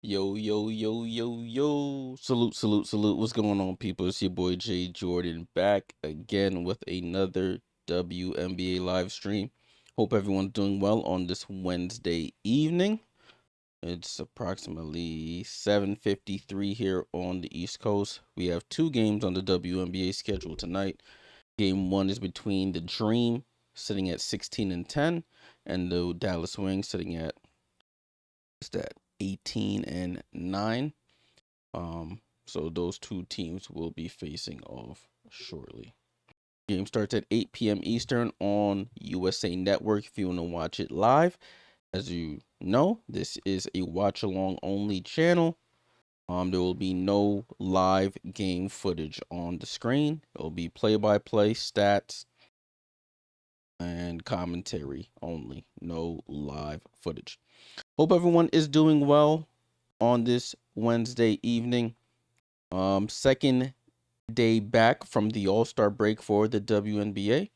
Yo, yo, yo, yo, yo. Salute, salute, salute. What's going on, people? It's your boy Jay.Jordan back again with another WNBA live stream. Hope everyone's doing well on this Wednesday evening. It's approximately 7:53 here on the East Coast. We have two games on the WNBA schedule tonight. Game one is between the Dream, sitting at 16-10, and the Dallas Wings sitting at, what's that, 18-9. So those two teams will be facing off shortly. Game starts at 8 p.m. Eastern on USA Network if you want to watch it live. As you know, this is a watch along only channel. There will be no live game footage on the screen. It will be play-by-play stats and commentary only. No live footage. Hope everyone is doing well on this Wednesday evening. Second day back from the All-Star break for the WNBA.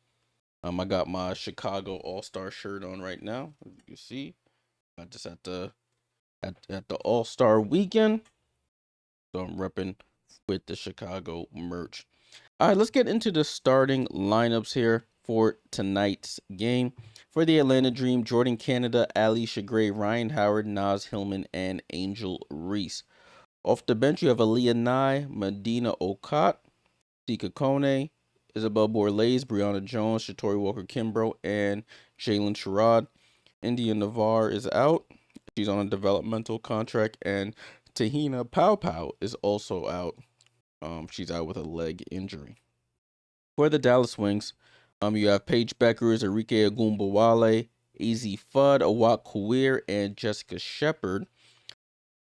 I got my Chicago All-Star shirt on right now. As you can see, I just at the All-Star weekend, so I'm repping with the Chicago merch. All right, let's get into the starting lineups here for tonight's game. For the Atlanta Dream, Jordan Canada, Allisha Gray, Rhyne Howard, Naz Hillman, and Angel Reese. Off the bench, you have Aaliyah Nye, Medina Okot, Tika Kone, Isabel Borlaze, Brianna Jones, Shatori Walker-Kimbrough, and Jalen Sherrod. India Navarre is out. She's on a developmental contract, and Te-Hina Paopao is also out. She's out with a leg injury. For the Dallas Wings, you have Paige Bueckers, Arike Ogunbowale, Az Fudd, Awak Kuir, and Jessica Shepard.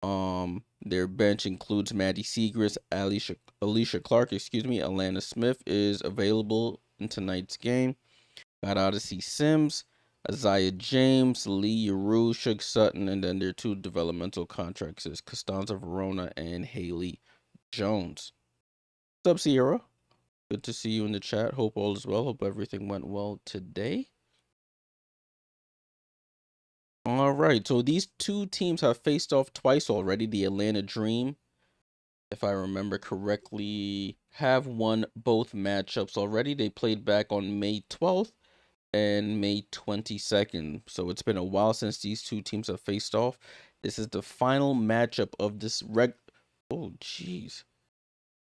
Their bench includes Maddie Segrist, Allisha Clark, Alana Smith is available in tonight's game. Got Odyssey Sims, Isaiah James, Lee Yaroo, Shug Sutton, and then their two developmental contracts is Costanza Verona and Haley Jones. What's up, Sierra? Good to see you in the chat. Hope all is well. Hope everything went well today. All right, so these two teams have faced off twice already. The Atlanta Dream, if I remember correctly, have won both matchups already. They played back on May 12th and May 22nd. So it's been a while since these two teams have faced off. This is the final matchup of this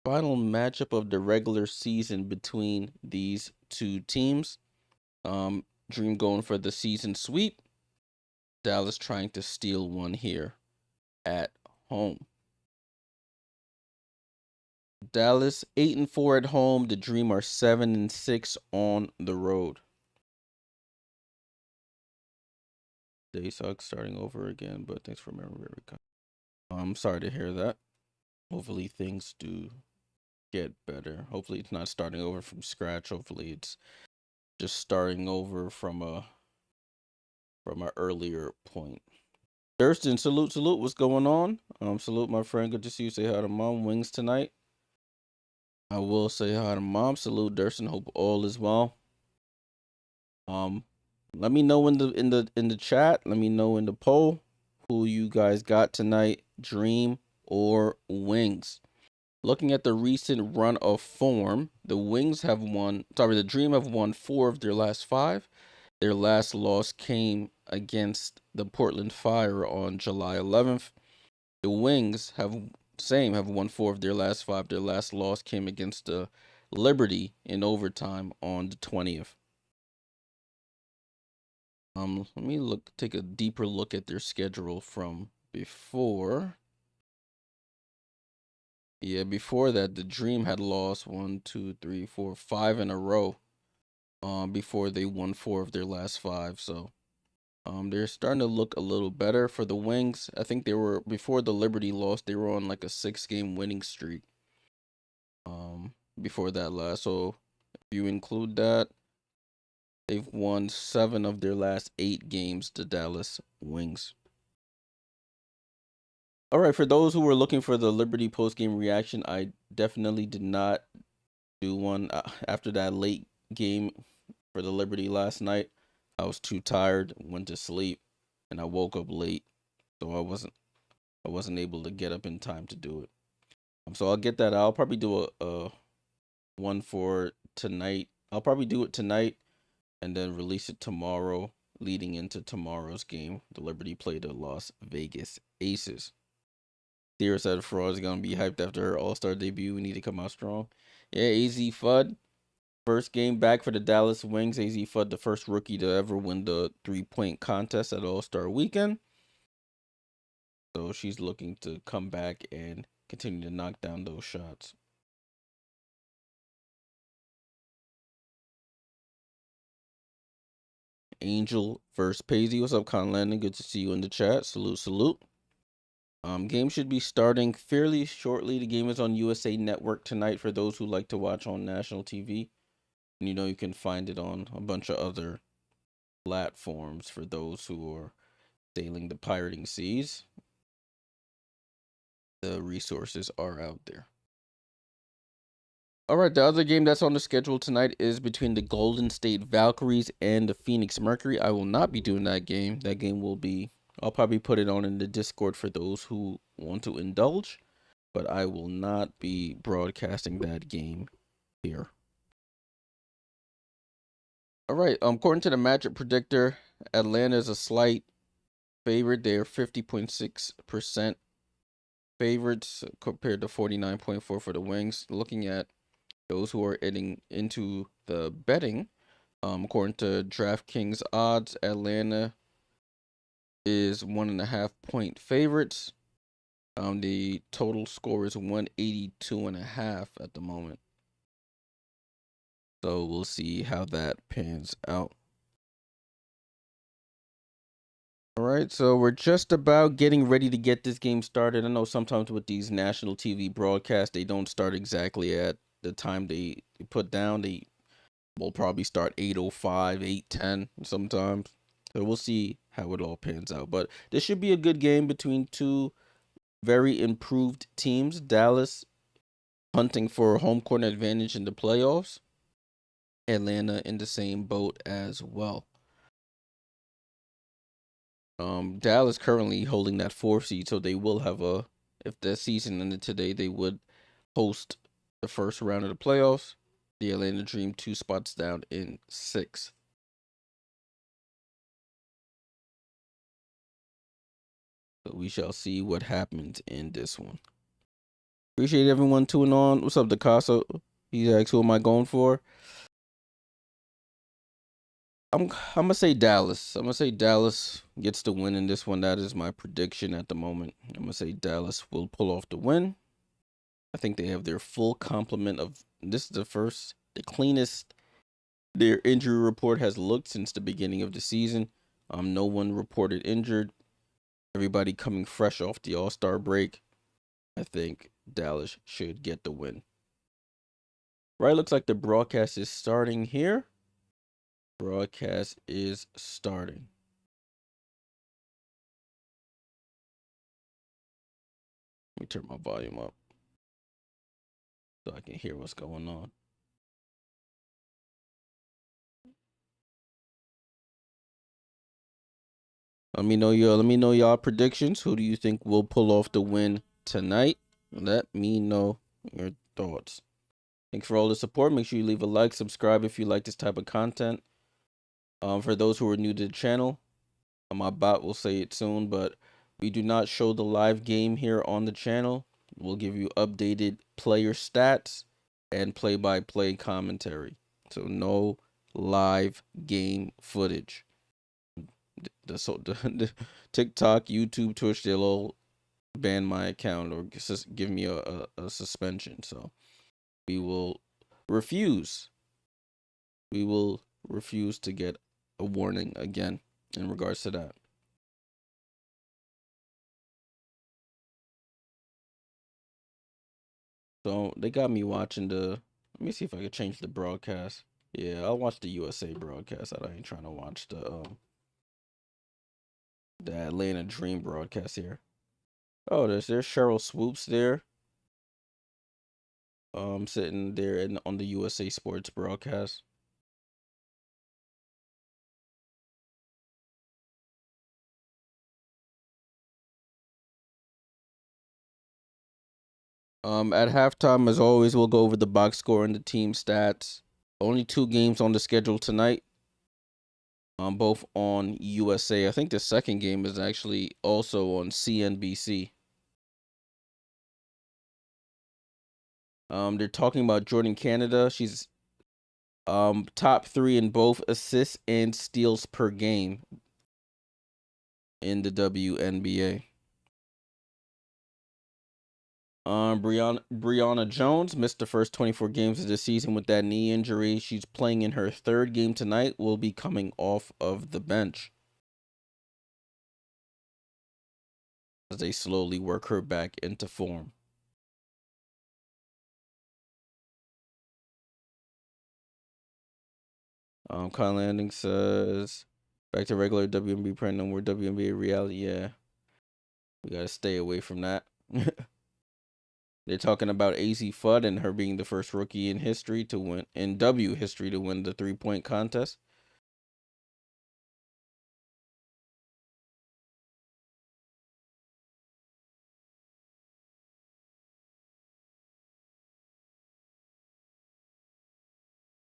final matchup of the regular season between these two teams. Dream going for the season sweep. Dallas trying to steal one here at home. Dallas 8-4 at home. The Dream are 7-6 on the road. Day sucks starting over again, but thanks for remembering. I'm sorry to hear that. Hopefully things do get better. Hopefully it's not starting over from scratch. Hopefully it's just starting over from a earlier point. Thurston, salute. What's going on? Salute, my friend. Good to see you. Say hi to Mom. Wings tonight. I will say hi to Mom. Salute, Thurston. Hope all is well. Let me know in the chat. Let me know in the poll who you guys got tonight, Dream or Wings. Looking at the recent run of form, the Dream have won 4 of their last 5. Their last loss came against the Portland Fire on July 11th. The Wings have won 4 of their last 5. Their last loss came against the Liberty in overtime on the 20th. Let me take a deeper look at their schedule from before. Yeah, before that, the Dream had lost 1, 2, 3, 4, 5 in a row. Before they won 4 of their last 5. So, they're starting to look a little better for the Wings. I think they were, before the Liberty loss, they were on like a 6-game winning streak. Before that last. So, if you include that, they've won 7 of their last 8 games, the Dallas Wings. All right, for those who were looking for the Liberty post-game reaction, I definitely did not do one after that late game for the Liberty last night. I was too tired, went to sleep, and I woke up late, so I wasn't I wasn't able to get up in time to do it. So I'll get that. I'll probably do a one for tonight. I'll probably do it tonight and then release it tomorrow, leading into tomorrow's game. The Liberty play the Las Vegas Aces. Sierra said Fraud is gonna be hyped after her All-Star debut. We need to come out strong. Yeah, AZ Fudd. First game back for the Dallas Wings. AZ Fudd, the first rookie to ever win the 3-point contest at All-Star Weekend. So she's looking to come back and continue to knock down those shots. Angel versus Paisley. What's up, Con Landon? Good to see you in the chat. Salute, salute. Game should be starting fairly shortly. The game is on USA Network tonight for those who like to watch on national TV. And you can find it on a bunch of other platforms for those who are sailing the pirating seas. The resources are out there. All right, the other game that's on the schedule tonight is between the Golden State Valkyries and the Phoenix Mercury. I will not be doing that game. That game will be, I'll probably put it on in the Discord for those who want to indulge, but I will not be broadcasting that game here. All right, according to the matchup predictor, Atlanta is a slight favorite. They are 50.6% favorites compared to 49.4 for the Wings. Looking at those who are heading into the betting, according to DraftKings odds, Atlanta is 1.5-point favorites. The total score is 182.5 at the moment. So we'll see how that pans out. All right, so we're just about getting ready to get this game started. I know sometimes with these national TV broadcasts, they don't start exactly at the time they put down. They will probably start 8:05, 8:10 sometimes. So we'll see how it all pans out. But this should be a good game between two very improved teams. Dallas hunting for a home court advantage in the playoffs. Atlanta in the same boat as well. Dallas currently holding that 4th seed, so they will have if the season ended today, they would host the first round of the playoffs. The Atlanta Dream 2 spots down in 6th. So we shall see what happens in this one. Appreciate everyone tuning on. What's up, DeCasso? He asks, who am I going for? I'm gonna say Dallas. I'm gonna say Dallas gets the win in this one. That is my prediction at the moment. I'm gonna say Dallas will pull off the win. I think they have their full complement of this is the cleanest their injury report has looked since the beginning of the season. No one reported injured. Everybody coming fresh off the All-Star break. I think Dallas should get the win. Right, looks like the broadcast is starting here. Broadcast is starting. Let me turn my volume up so I can hear what's going on. Let me know y'all predictions. Who do you think will pull off the win tonight? Let me know your thoughts. Thanks for all the support. Make sure you leave a like, subscribe if you like this type of content. For those who are new to the channel, my bot will say it soon, but we do not show the live game here on the channel. We'll give you updated player stats and play-by-play commentary. So no live game footage. The TikTok, YouTube, Twitch, they'll all ban my account or give me a suspension. So we will refuse. We will refuse to get a warning again in regards to that. So they got me watching let me see if I can change the broadcast. Yeah, I'll watch the USA broadcast. I ain't trying to watch the Atlanta Dream broadcast here. Oh, there's Cheryl Swoops there. Sitting there on the USA Sports broadcast. At halftime, as always, we'll go over the box score and the team stats. Only 2 games on the schedule tonight. Both on USA. I think the second game is actually also on CNBC. They're talking about Jordan Canada. She's top 3 in both assists and steals per game in the WNBA. Brianna Jones missed the first 24 games of the season with that knee injury. She's playing in her 3rd game tonight. Will be coming off of the bench as they slowly work her back into form. Kyle Landing says, back to regular WNBA print, no more WNBA reality. Yeah, we gotta stay away from that. They're talking about AZ Fudd and her being the first rookie in history to win history to win the 3-point contest.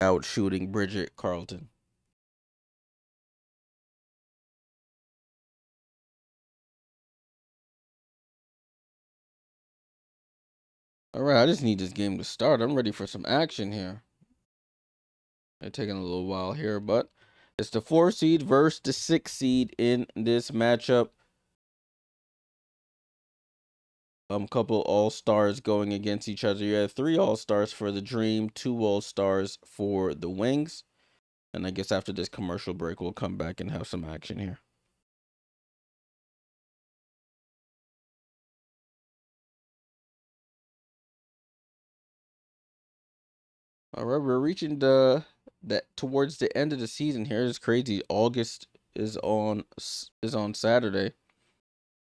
Out shooting Bridget Carlton. All right, I just need this game to start. I'm ready for some action here. It's taking a little while here, but it's the 4 seed versus the 6 seed in this matchup. Couple all-stars going against each other. You have 3 all-stars for the Dream, 2 all-stars for the Wings. And I guess after this commercial break, we'll come back and have some action here. All right, we're reaching towards the end of the season here. It's crazy. August is on Saturday.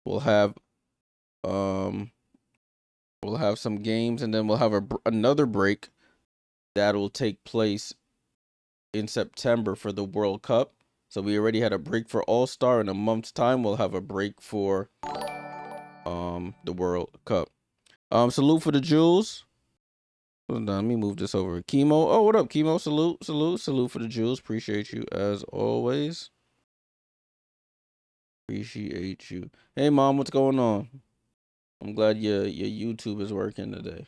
We'll have some games, and then we'll have another break that will take place in September for the World Cup. So we already had a break for All-Star. In a month's time, we'll have a break for the World Cup. Salute for the Jewels. Hold on, let me move this over. Chemo. Oh, what up, Chemo? Salute for the Jewels. Appreciate you as always. Appreciate you. Hey, Mom, what's going on? I'm glad your YouTube is working today.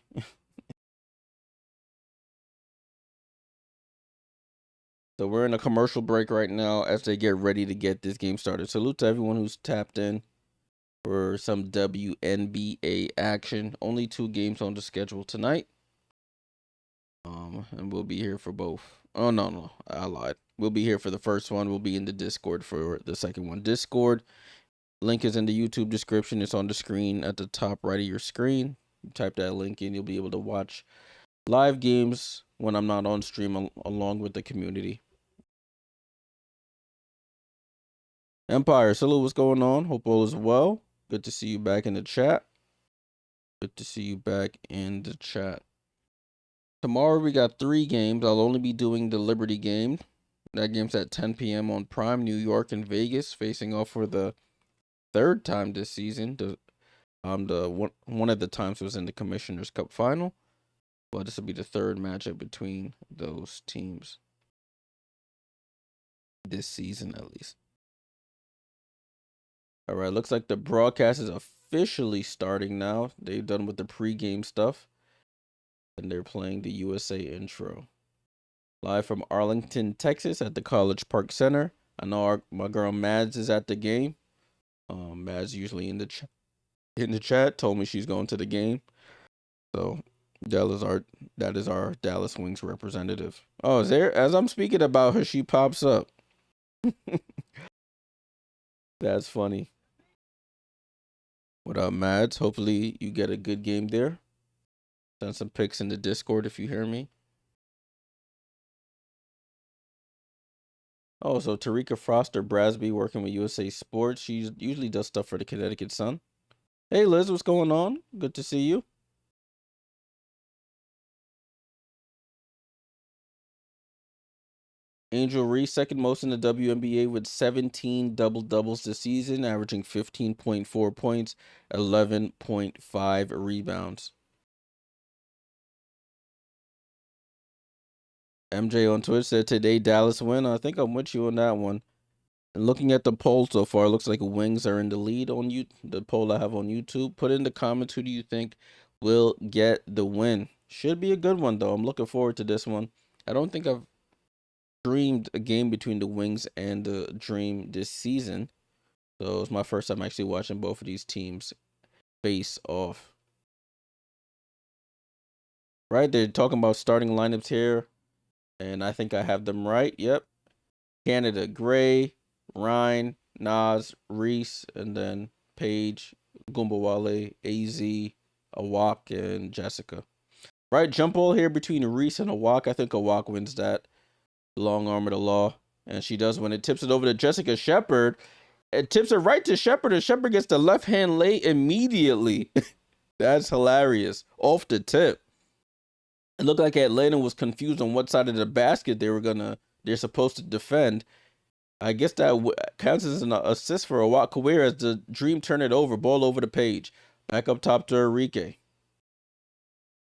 So we're in a commercial break right now as they get ready to get this game started. Salute to everyone who's tapped in for some WNBA action. Only 2 games on the schedule tonight. And we'll be here for both. Oh, no, I lied. We'll be here for the first one. We'll be in the Discord for the second one. Discord link is in the YouTube description. It's on the screen at the top right of your screen. You type that link in, you'll be able to watch live games when I'm not on stream along with the community. Empire, salute, what's going on? Hope all is well. Good to see you back in the chat. Good to see you back in the chat. Tomorrow we got 3 games. I'll only be doing the Liberty game. That game's at 10 p.m. on Prime. New York and Vegas facing off for the 3rd time this season. One of the times was in the Commissioner's Cup final. But this will be the 3rd matchup between those teams this season, at least. All right, looks like the broadcast is officially starting now. They've done with the pregame stuff. And they're playing the USA intro. Live from Arlington, Texas at the College Park Center. I know my girl Mads is at the game. Mads usually in the chat told me she's going to the game. So that is our Dallas Wings representative. Oh, is there? As I'm speaking about her, she pops up. That's funny. What up, Mads? Hopefully you get a good game there. Send some pics in the Discord if you hear me. Oh, so Tarika Foster Brasby working with USA Sports. She usually does stuff for the Connecticut Sun. Hey, Liz, what's going on? Good to see you. Angel Reese, second most in the WNBA with 17 double-doubles this season, averaging 15.4 points, 11.5 rebounds. MJ on Twitch said today Dallas win. I think I'm with you on that one. And looking at the poll so far, it looks like Wings are in the lead on the poll I have on YouTube. Put in the comments, who do you think will get the win? Should be a good one, though. I'm looking forward to this one. I don't think I've streamed a game between the Wings and the Dream this season. So it's my first time actually watching both of these teams face off. Right, they're talking about starting lineups here, and I think I have them right. Yep. Canada, Gray, Rhyne, Nas, Reese, and then Paige, Ogunbowale, AZ, Awak, and Jessica. Right, jump ball here between Reese and Awak. I think Awak wins that. Long arm of the law. And she does when it tips it over to Jessica Shepard. It tips it right to Shepard, and Shepard gets the left hand lay immediately. That's hilarious. Off the tip. It looked like Atlanta was confused on what side of the basket they're supposed to defend. I guess that counts as an assist for Awak Kawir as the Dream turn it over. Ball over to Paige. Back up top to Arike.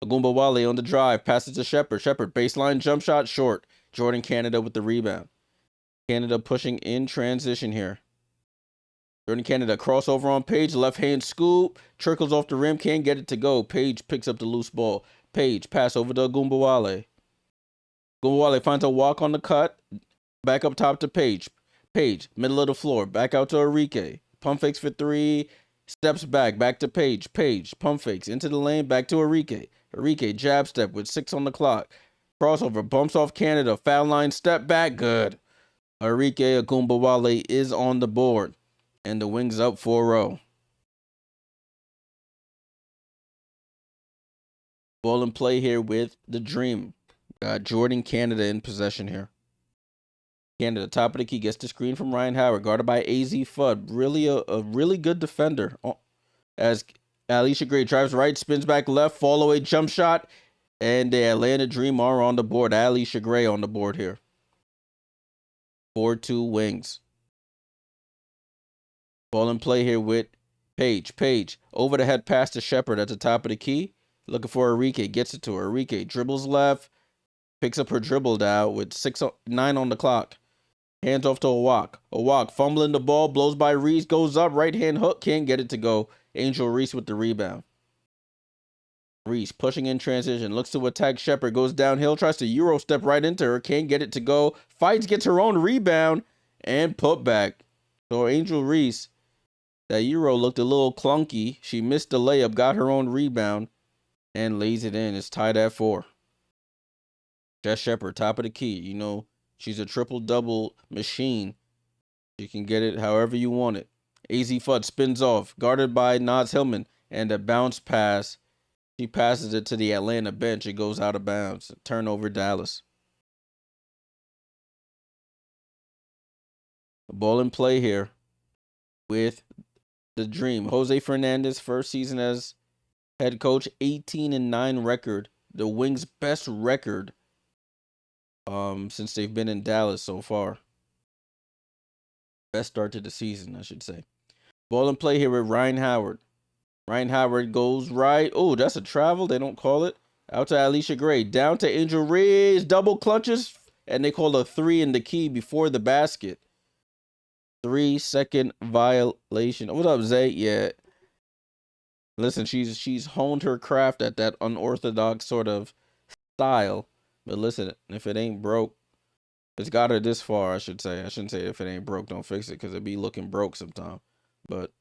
Ogunbowale on the drive. Passes to Shepard. Shepard baseline jump shot short. Jordan Canada with the rebound. Canada pushing in transition here. Jordan Canada crossover on Paige. Left hand scoop. Trickles off the rim. Can't get it to go. Paige picks up the loose ball. Paige pass over to Ogunbowale. Ogunbowale finds a walk on the cut. Back up top to Paige. Paige, middle of the floor. Back out to Arike. Pump fakes for three. Steps back. Back to Paige. Paige, pump fakes. Into the lane. Back to Arike. Arike, jab step with 6 on the clock. Crossover. Bumps off Canada. Foul line. Step back. Good. Arike Ogunbowale is on the board. And the Wings up 4-0. Ball in play here with the Dream. Got Jordan Canada in possession here. Canada, top of the key, gets the screen from Ryan Howard, guarded by AZ Fudd. Really a really good defender. As Allisha Gray drives right, spins back left, fall away jump shot, and the Atlanta Dream are on the board. Allisha Gray on the board here. 4-2 Wings. Ball in play here with Paige. Paige, over the head pass to Shepard at the top of the key. Looking for Arike, gets it to her. Arike dribbles left, picks up her dribble now with 9 on the clock. Hands off to Awak. Awak fumbling the ball, blows by Reese, goes up, right hand hook, can't get it to go. Angel Reese with the rebound. Reese pushing in transition, looks to attack Shepard, goes downhill, tries to Euro step right into her, can't get it to go. Fights, gets her own rebound, and put back. So Angel Reese, that Euro looked a little clunky. She missed the layup, got her own rebound, and lays it in. It's tied at 4. Jess Shepard, top of the key. You know, she's a triple-double machine. You can get it however you want it. AZ Fudd spins off, guarded by Naz Hillman, and a bounce pass. She passes it to the Atlanta bench. It goes out of bounds. Turnover, Dallas. Ball in play here with the Dream. Jose Fernandez, first season as head coach, 18-9 record. The Wings' best record since they've been in Dallas so far. Best start to the season, I should say. Ball in play here with Ryan Howard. Ryan Howard goes right. Oh, that's a travel. They don't call it. Out to Allisha Gray. Down to Angel Reese. Double clutches. And they call a 3 in the key before the basket. 3-second violation. What up, Zay? Yeah. Listen, she's honed her craft at that unorthodox sort of style. But listen, if it ain't broke, it's got her this far, I should say. I shouldn't say if it ain't broke, don't fix it, because it be looking broke sometime. But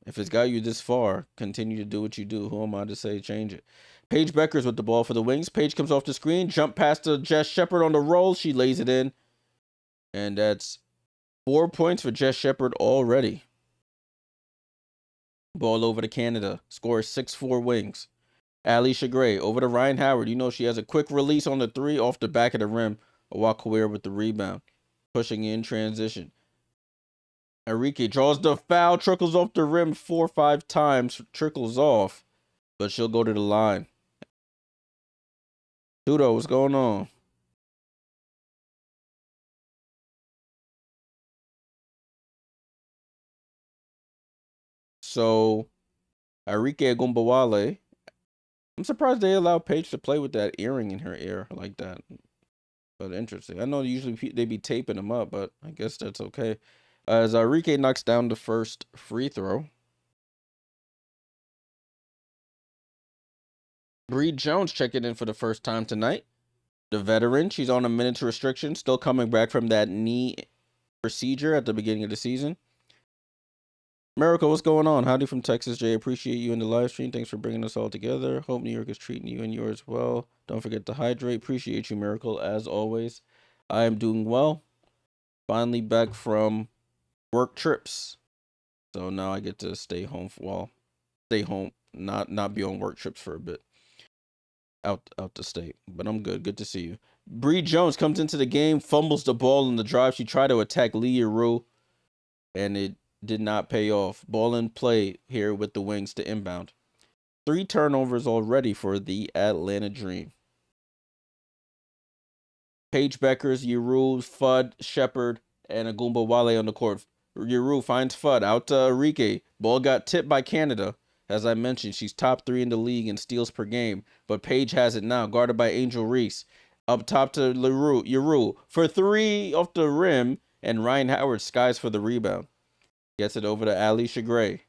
if it's got you this far, continue to do what you do. Who am I to say change it? Paige Bueckers with the ball for the Wings. Paige comes off the screen, jump past to Jess Shepard on the roll. She lays it in. And that's 4 points for Jess Shepard already. Ball over to Canada. Score 6-4 Wings. Allisha Gray over to Ryan Howard. You know she has a quick release on the 3 off the back of the rim. Awak with the rebound. Pushing in transition. Arike draws the foul, trickles off the rim 4 or 5 times, trickles off, but she'll go to the line. Tudo, what's going on? So, Arike Ogunbowale, I'm surprised they allowed Paige to play with that earring in her ear like that. But interesting. I know usually they be taping them up, but I guess that's okay. As Arike knocks down the first free throw. Bree Jones checking in for the first time tonight. The veteran, she's on a minutes restriction, still coming back from that knee procedure at the beginning of the season. Miracle, what's going on? Howdy from Texas, Jay. Appreciate you in the live stream. Thanks for bringing us all together. Hope New York is treating you and yours well. Don't forget to hydrate. Appreciate you, Miracle, as always. I am doing well. Finally back from work trips. So now I get to stay home stay home, not be on work trips for a bit. Out the state. But I'm good. Good to see you. Bree Jones comes into the game, fumbles the ball in the drive. She tried to attack Leah Rue, and it did not pay off. Ball in play here with the Wings to inbound. 3 turnovers already for the Atlanta Dream. Paige Bueckers, Yeru, Fudd, Shepard, and Ogunbowale on the court. Yeru finds Fudd out to Arike. Ball got tipped by Canada. As I mentioned, she's top 3 in the league in steals per game. But Paige has it now, guarded by Angel Reese. Up top to Yeru for 3 off the rim, and Rhyne Howard skies for the rebound. Gets it over to Allisha Gray.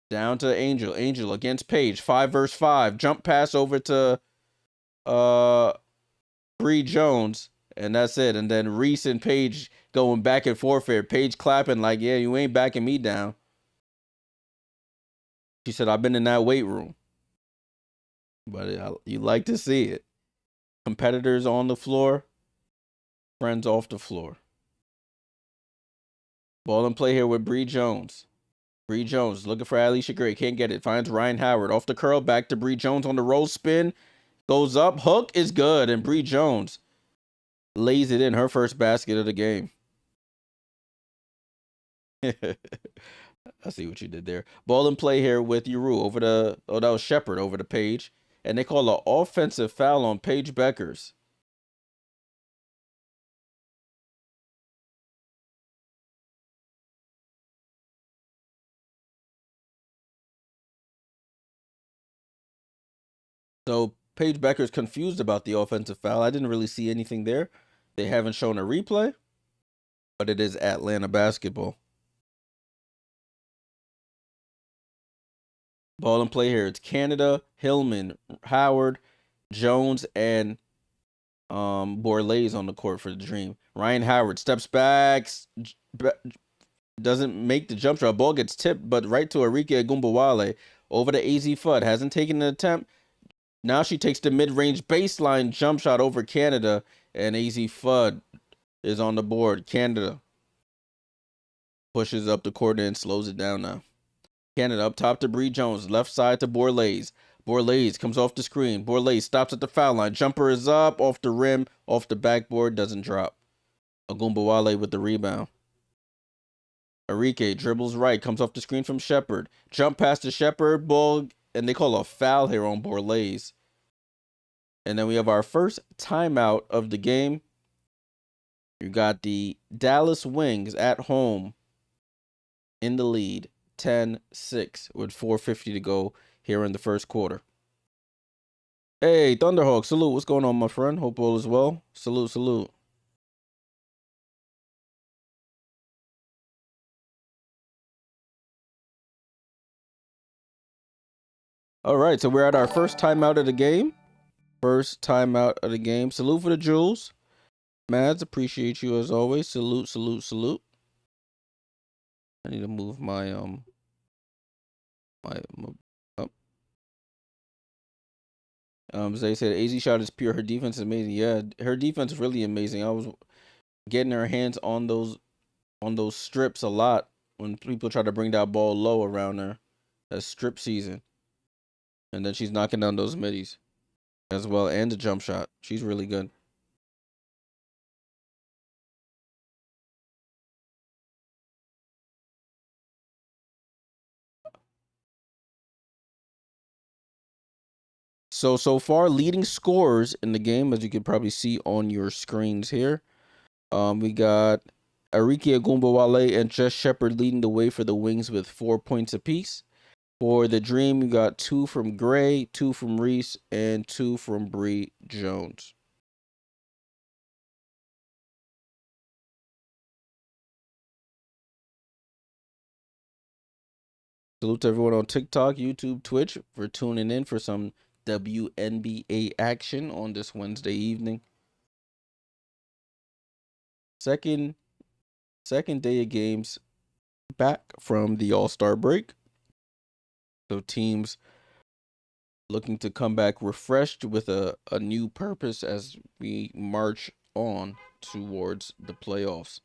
Down to Angel. Angel against Paige. 5 versus 5. Jump pass over to Bree Jones. And that's it. And then Reese and Paige going back and forth here. Paige clapping like, yeah, you ain't backing me down. She said, I've been in that weight room. But you like to see it. Competitors on the floor. Friends off the floor. Ball in play here with Bree Jones. Bree Jones looking for Allisha Gray. Can't get it. Finds Rhyne Howard. Off the curl. Back to Bree Jones on the roll spin. Goes up. Hook is good. And Bree Jones lays it in. Her first basket of the game. I see what you did there. Ball in play here with Yeru over the... Oh, that was Shepard over the Paige. And they call an offensive foul on Paige Bueckers. So Paige Bueckers confused about the offensive foul. I didn't really see anything there. They haven't shown a replay, but it is Atlanta basketball. Ball in play here. It's Canada, Hillman, Howard, Jones, and Borlase on the court for the Dream. Rhyne Howard steps back, doesn't make the jump shot. Ball gets tipped, but right to Arike Ogunbowale over to AZ Fudd. Hasn't taken an attempt. Now she takes the mid-range baseline jump shot over Canada, and AZ Fudd is on the board. Canada pushes up the court and slows it down now. Canada up top to Bree Jones, left side to Borlase. Borlase comes off the screen. Borlase stops at the foul line. Jumper is up, off the rim, off the backboard, doesn't drop. Ogunbowale with the rebound. Arike dribbles right, comes off the screen from Shepard. Jump past the Shepard, ball, and they call a foul here on Borlase. And then we have our first timeout of the game. You got the Dallas Wings at home in the lead, 10-6, with 4:50 to go here in the first quarter. Hey, Thunderhawk, salute. What's going on, my friend? Hope all is well. Salute, salute. All right, so we're at our first timeout of the game. First timeout of the game. Salute for the Jules. Mads, appreciate you as always. Salute, salute, salute. I need to move my up. Zay said AZ shot is pure. Her defense is amazing. Yeah, her defense is really amazing. I was getting her hands on those strips a lot when people try to bring that ball low around her. That's strip season. And then she's knocking down those middies as well, and the jump shot. She's really good. So far, leading scorers in the game, as you can probably see on your screens here. We got Arike Ogunbowale and Jess Shepard leading the way for the Wings with 4 points apiece. For the Dream, you got 2 from Gray, 2 from Reese, and 2 from Bree Jones. Salute to everyone on TikTok, YouTube, Twitch for tuning in for some WNBA action on this Wednesday evening. Second day of games back from the All-Star break. So teams looking to come back refreshed with a new purpose as we march on towards the playoffs.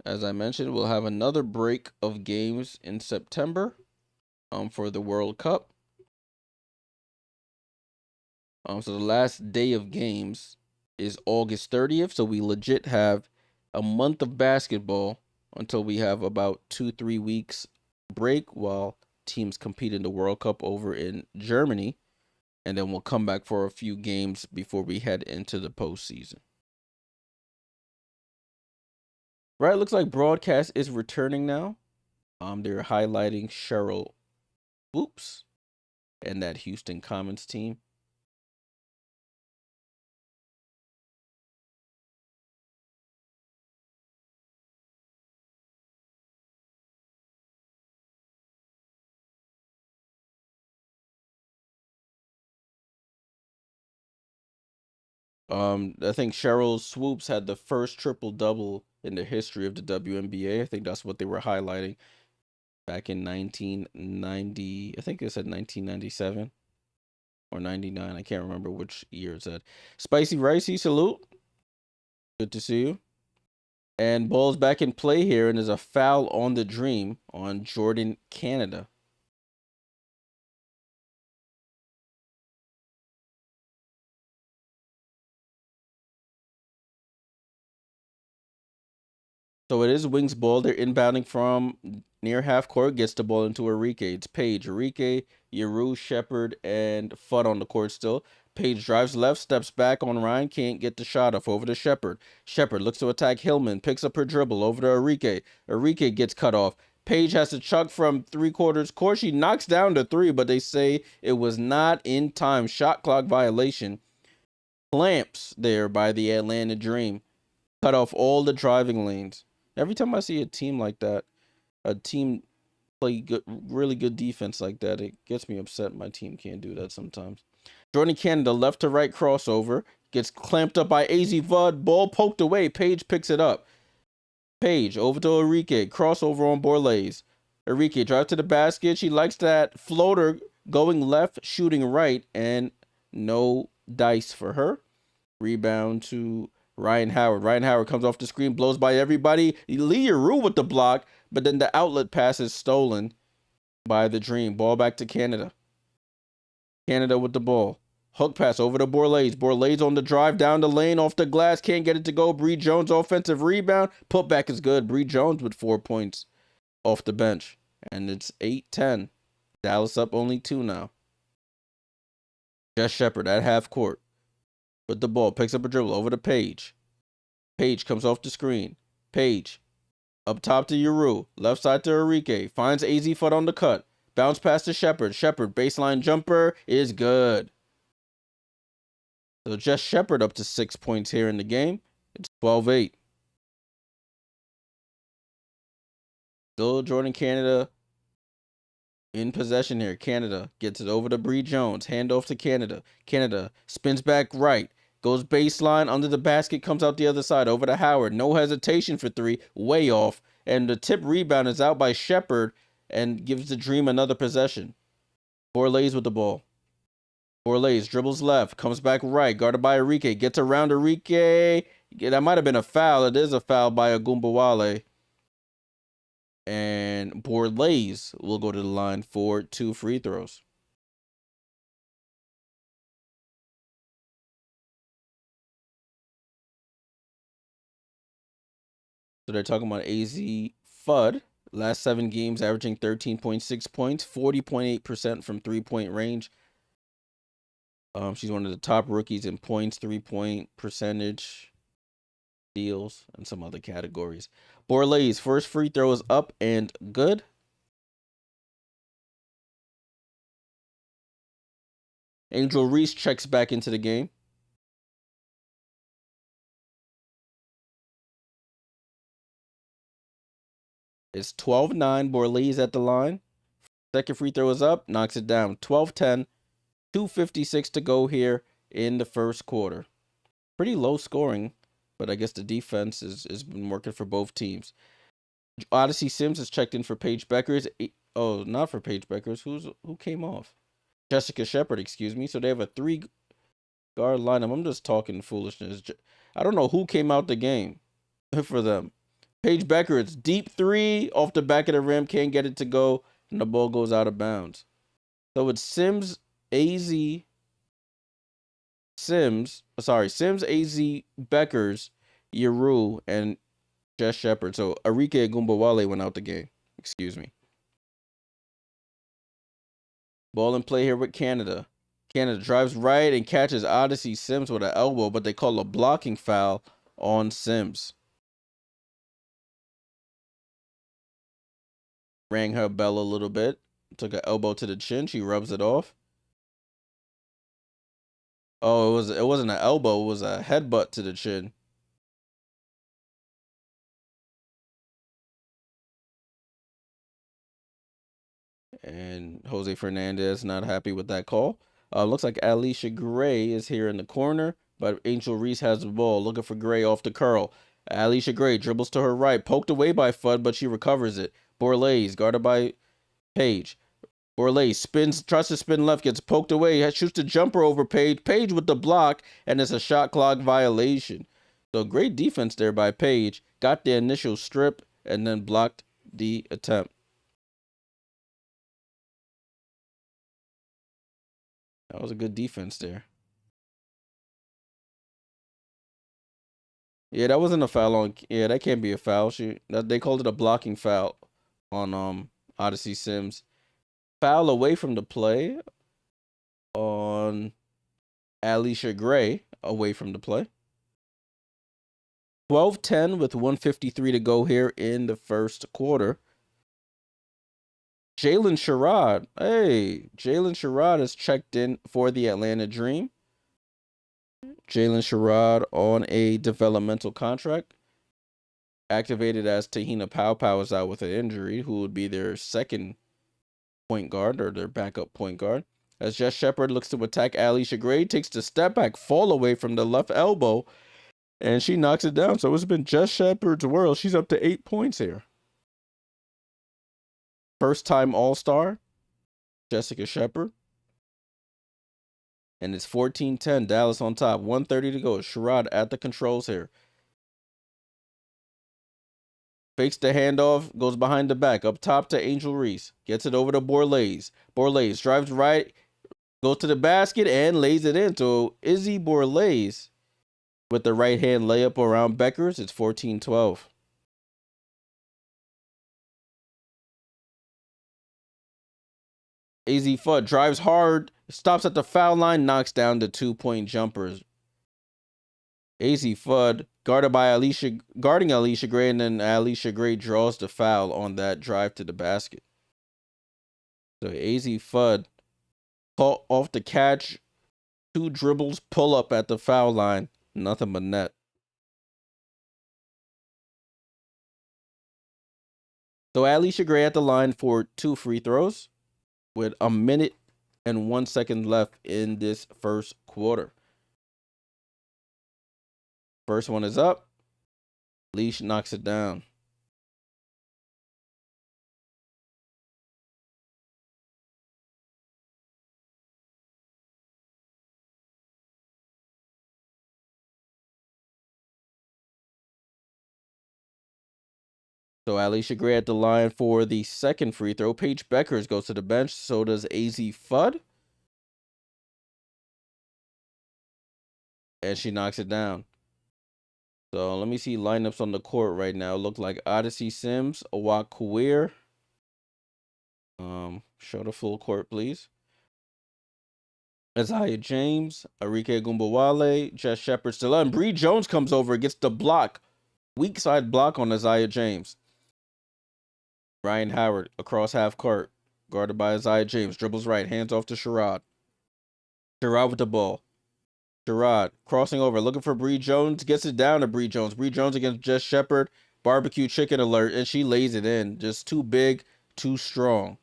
As I mentioned, we'll have another break of games in September for the World Cup. So the last day of games is August 30th. So we legit have a month of basketball until we have about 2-3 weeks break while teams compete in the World Cup over in Germany. And then we'll come back for a few games before we head into the postseason. Right, looks like broadcast is returning now. They're highlighting Cheryl Swoops and that Houston Comets team. I think Cheryl Swoops had the first triple double in the history of the WNBA. I think that's what they were highlighting back in 1990. I think it said 1997 or 99. I can't remember which year it said. Spicy Ricey, salute. Good to see you. And ball's back in play here, and there's a foul on the Dream on Jordan Canada. So it is Wings ball. They're inbounding from near half court. Gets the ball into Arike. It's Paige. Arike, Yeru, Shepard, and Fudd on the court still. Paige drives left, steps back on Rhyne. Can't get the shot off. Over to Shepard. Shepard looks to attack Hillman. Picks up her dribble. Over to Arike. Arike gets cut off. Paige has to chuck from 3/4 court. She knocks down the three, but they say it was not in time. Shot clock violation. Clamps there by the Atlanta Dream. Cut off all the driving lanes. Every time I see a team like that, a team play good, really good defense like that, it gets me upset. My team can't do that sometimes. Jordan Canada, left to right crossover, gets clamped up by AZ Vud, ball poked away. Paige picks it up. Paige over to Arike, crossover on Borlaise. Arike drive to the basket. She likes that floater going left, shooting right, and no dice for her. Rebound to Ryan Howard. Ryan Howard comes off the screen, blows by everybody. Lee Rue with the block, but then the outlet pass is stolen by the Dream. Ball back to Canada. Canada with the ball. Hook pass over to Borlaise. Borlaise on the drive down the lane off the glass. Can't get it to go. Bree Jones offensive rebound. Putback is good. Bree Jones with 4 points off the bench. And it's 8-10. Dallas up only 2 now. Jess Shepard at half court. With the ball. Picks up a dribble over to Paige. Paige comes off the screen. Paige up top to Yeru. Left side to Arike. Finds AZ Foot on the cut. Bounce pass to Shepard. Shepard baseline jumper is good. So just Shepard up to 6 points here in the game. It's 12-8. Still Jordan Canada in possession here. Canada gets it over to Bree Jones. Handoff to Canada. Canada spins back right. Goes baseline under the basket. Comes out the other side. Over to Howard. No hesitation for three. Way off. And the tip rebound is out by Shepard and gives the Dream another possession. Borlaise with the ball. Borlaise dribbles left. Comes back right. Guarded by Arike. Gets around Arike. That might have been a foul. It is a foul by Ogunbowale. And Borlaise will go to the line for 2 free throws. So they're talking about AZ Fudd. Last 7 games averaging 13.6 points, 40.8% from 3-point range. She's one of the top rookies in points, 3-point percentage, steals, and some other categories. Borlaise, first free throw is up and good. Angel Reese checks back into the game. It's 12-9. Borlase at the line. Second free throw is up. Knocks it down. 12-10. 2:56 to go here in the first quarter. Pretty low scoring, but I guess the defense has been working for both teams. Odyssey Sims has checked in for Paige Bueckers. Oh, not for Paige Bueckers. Who came off? Jessica Shepard, excuse me. So they have a 3-guard lineup. I'm just talking foolishness. I don't know who came out the game for them. Paige Bueckers, deep 3 off the back of the rim. Can't get it to go, and the ball goes out of bounds. So it's Sims, AZ, Sims, AZ, Bueckers, Yeru, and Jess Shepard. So Arike Ogunbowale went out the game. Excuse me. Ball in play here with Canada. Canada drives right and catches Odyssey Sims with an elbow, but they call a blocking foul on Sims. Rang her bell a little bit. Took an elbow to the chin. She rubs it off. Oh, it wasn't an elbow. It was a headbutt to the chin. And Jose Fernandez not happy with that call. Looks like Allisha Gray is here in the corner, but Angel Reese has the ball. Looking for Gray off the curl. Allisha Gray dribbles to her right. Poked away by Fudd, but she recovers it. Borlase, guarded by Paige. Borlase spins, tries to spin left, gets poked away, shoots the jumper over Paige. Paige with the block, and it's a shot clock violation. So great defense there by Paige. Got the initial strip, and then blocked the attempt. That was a good defense there. Yeah, that wasn't a foul on. Yeah, that can't be a foul. They called it a blocking foul on Odyssey Sims. Foul away from the play on Allisha Gray away from the play. 12-10 with 1:53 to go here in the first quarter. Jalen Sherrod. Hey, Jalen Sherrod has checked in for the Atlanta Dream. Jalen Sherrod on a developmental contract. Activated as Te-Hina Paopao is out with an injury, who would be their second point guard or their backup point guard. As Jess Shepard looks to attack Allisha Gray, takes the step back fall away from the left elbow, and she knocks it down. So it's been Jess Shepard's world. She's up to 8 points here. First time All-Star, Jessica Shepard. And it's 14-10, Dallas on top. 1:30 to go. Sherrod at the controls here. Fakes the handoff, goes behind the back, up top to Angel Reese. Gets it over to Borlase. Borlase drives right, goes to the basket, and lays it in. So Izzy Borlase with the right-hand layup around Bueckers. It's 14-12. AZ Fudd drives hard, stops at the foul line, knocks down the 2-point jumpers. AZ Fudd guarding Allisha Gray, and then Allisha Gray draws the foul on that drive to the basket. So AZ Fudd caught off the catch, 2 dribbles, pull up at the foul line, nothing but net. So Allisha Gray at the line for 2 free throws with 1 minute and 1 second left in this first quarter. First one is up. Leash knocks it down. So Allisha Gray at the line for the second free throw. Paige Bueckers goes to the bench. So does AZ Fudd. And she knocks it down. So let me see lineups on the court right now. Look like Odyssey Sims, Awak Kuir. Show the full court, please. Isaiah James, Arike Ogunbowale, Jess Shepard still on. Bree Jones comes over, gets the block. Weak side block on Isaiah James. Ryan Howard across half court, guarded by Isaiah James. Dribbles right, hands off to Sherrod. Sherrod with the ball. Sherrod crossing over, looking for Bree Jones. Gets it down to Bree Jones. Bree Jones against Jess Shepard. barbecue chicken alert, and she lays it in. Just too big, too strong.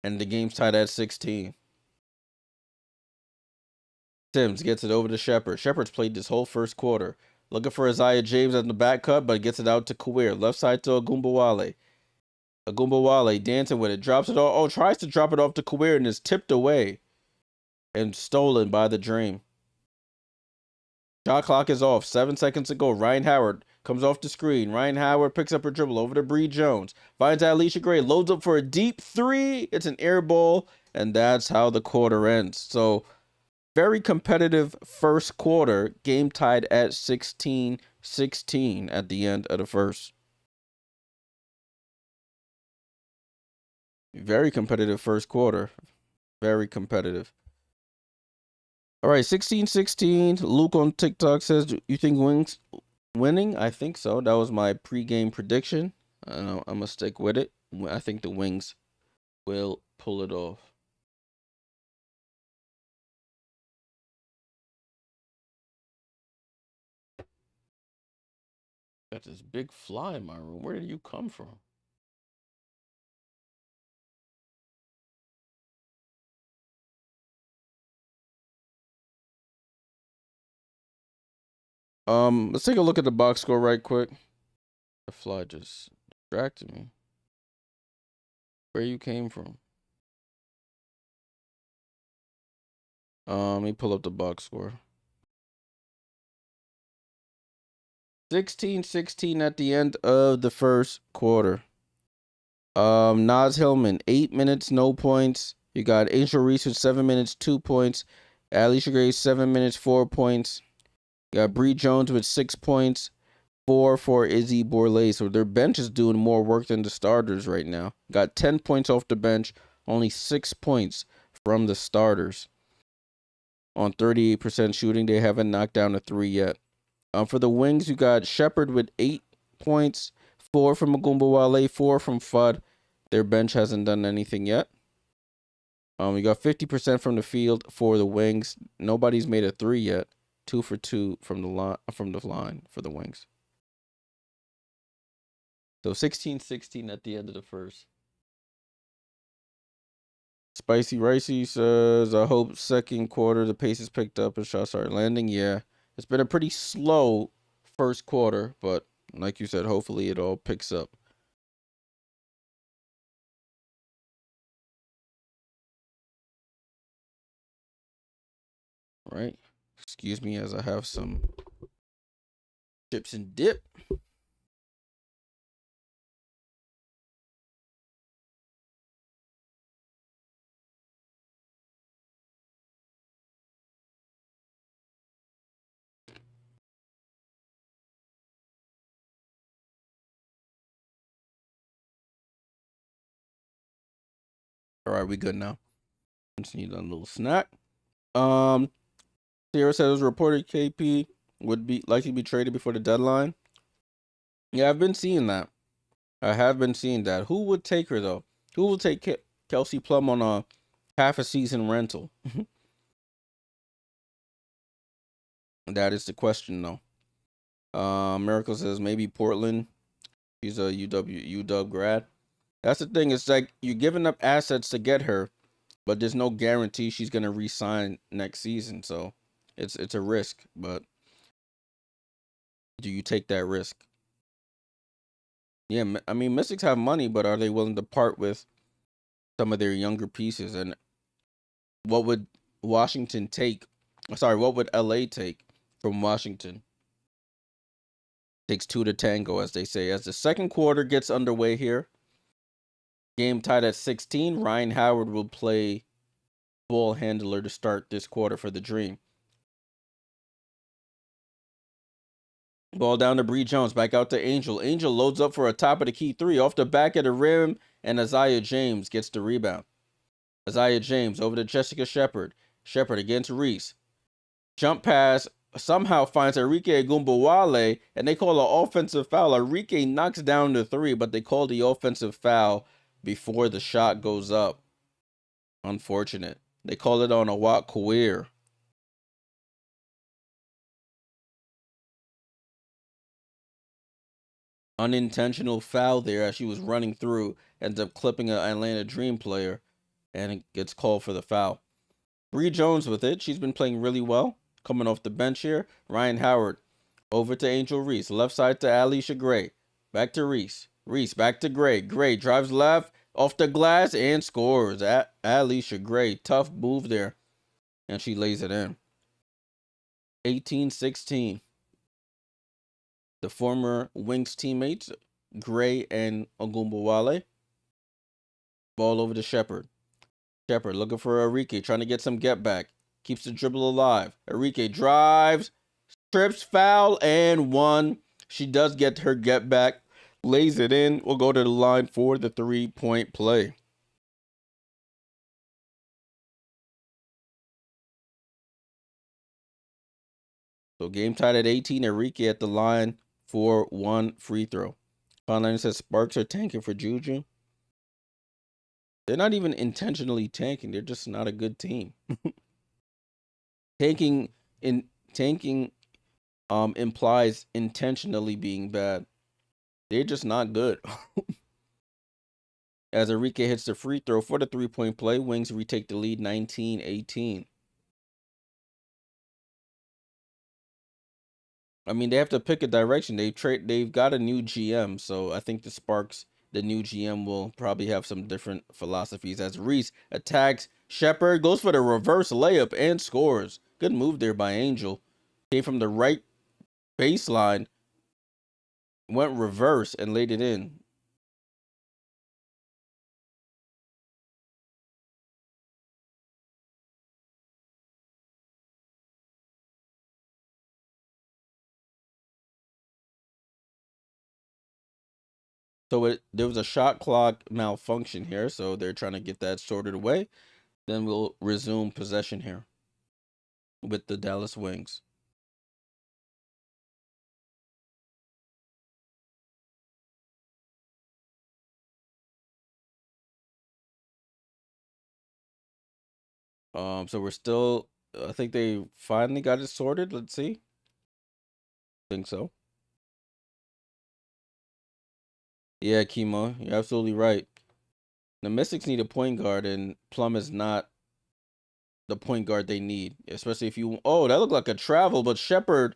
And the game's tied at 16. Sims gets it over to Shepard. Shepard's played this whole first quarter. Looking for Isaiah James at the back cut, but gets it out to Kawir. Left side to Ogunbowale. Ogunbowale dancing with it. Drops it all. Oh, tries to drop it off to Kawir and is tipped away. And stolen by the Dream. Shot clock is off. 7 seconds to go. Rhyne Howard comes off the screen. Rhyne Howard picks up her dribble over to Bree Jones. Finds Allisha Gray. Loads up for a deep three. It's an air ball. And that's how the quarter ends. So, very competitive first quarter. Game tied at 16-16 at the end of the first. Very competitive first quarter. Very competitive. All right, 16-16. Luke on TikTok says, you think Wings winning? I think so. That was my pregame prediction. I'm going to stick with it. I think the Wings will pull it off. Got this big fly in my room. Where did you come from? Let's take a look at the box score right quick. The fly just distracted me. Where you came from? Let me pull up the box score. 16-16 at the end of the first quarter. Naz Hillman, 8 minutes, no points. You got Angel Reese with 7 minutes, 2 points. Allisha Gray, 7 minutes, 4 points. You got Bree Jones with 6 points. 4 for Izzy Bourlet. So their bench is doing more work than the starters right now. Got 10 points off the bench, only 6 points from the starters. On 38% shooting, they haven't knocked down a 3 yet. For the Wings, you got Shepard with 8 points, 4 from Ogunbowale, 4 from Fudd. Their bench hasn't done anything yet. We got 50% from the field for the Wings. Nobody's made a 3 yet. 2 for 2 from the line for the Wings. So 16-16 at the end of the first. Spicy Ricey says, I hope second quarter the pace is picked up and shots start landing. Yeah, it's been a pretty slow first quarter, but like you said, hopefully it all picks up. All right. Excuse me as I have some chips and dip. All right, we good now. Just need a little snack. Sierra said it was reported KP would be likely be traded before the deadline. Yeah, I've been seeing that. I have been seeing that. Who would take her though? Who will take Kelsey Plum on a half a season rental? That is the question though. Miracle says maybe Portland. She's a UW grad. That's the thing. It's like you're giving up assets to get her, but there's no guarantee she's gonna re-sign next season. So it's a risk. But do you take that risk? Yeah, I mean Mystics have money, but are they willing to part with some of their younger pieces? And what would Washington take? Sorry, what would LA take from Washington? Takes two to tango, as they say. As the second quarter gets underway here, game tied at 16. Rhyne Howard will play ball handler to start this quarter for the Dream. Ball down to Bree Jones, back out to Angel. Angel loads up for a top of the key 3 off the back of the rim, and Isaiah James gets the rebound. Isaiah James over to Jessica Shepard. Shepard against Reese. Jump pass somehow finds Arike Ogunbowale, and they call an offensive foul. Arike knocks down the 3, but they call the offensive foul before the shot goes up. Unfortunate. They call it on a Wat Kawir. Unintentional foul there as she was running through, ends up clipping an Atlanta Dream player, and it gets called for the foul. Bree Jones with it. She's been playing really well. Coming off the bench here. Rhyne Howard over to Angel Reese. Left side to Allisha Gray. Back to Reese. Reese back to Gray. Gray drives left off the glass and scores. Allisha Gray. Tough move there. And she lays it in. 18-16. The former Wings teammates, Gray and Ogunbowale. Ball over to Shepard. Shepard looking for Arike, trying to get some get back. Keeps the dribble alive. Arike drives, trips, foul, and one. She does get her get back, lays it in. We'll go to the line for the 3-point play. So game tied at 18. Arike at the line for one free throw. Online says Sparks are tanking for Juju. They're not even intentionally tanking. They're just not a good team. Tanking implies intentionally being bad. They're just not good. As Arike hits the free throw for the 3-point play, Wings retake the lead 19-18. I mean, they have to pick a direction. They've got a new GM, so I think the Sparks, the new GM, will probably have some different philosophies. As Reese attacks Shepard, goes for the reverse layup and scores. Good move there by Angel. Came from the right baseline, went reverse and laid it in. So there was a shot clock malfunction here, so they're trying to get that sorted away. Then we'll resume possession here with the Dallas Wings. So we're still, I think they finally got it sorted. Let's see. Think so. Yeah, Kimo, you're absolutely right. The Mystics need a point guard, and Plum is not the point guard they need, especially if you. Oh, that looked like a travel, but Shepard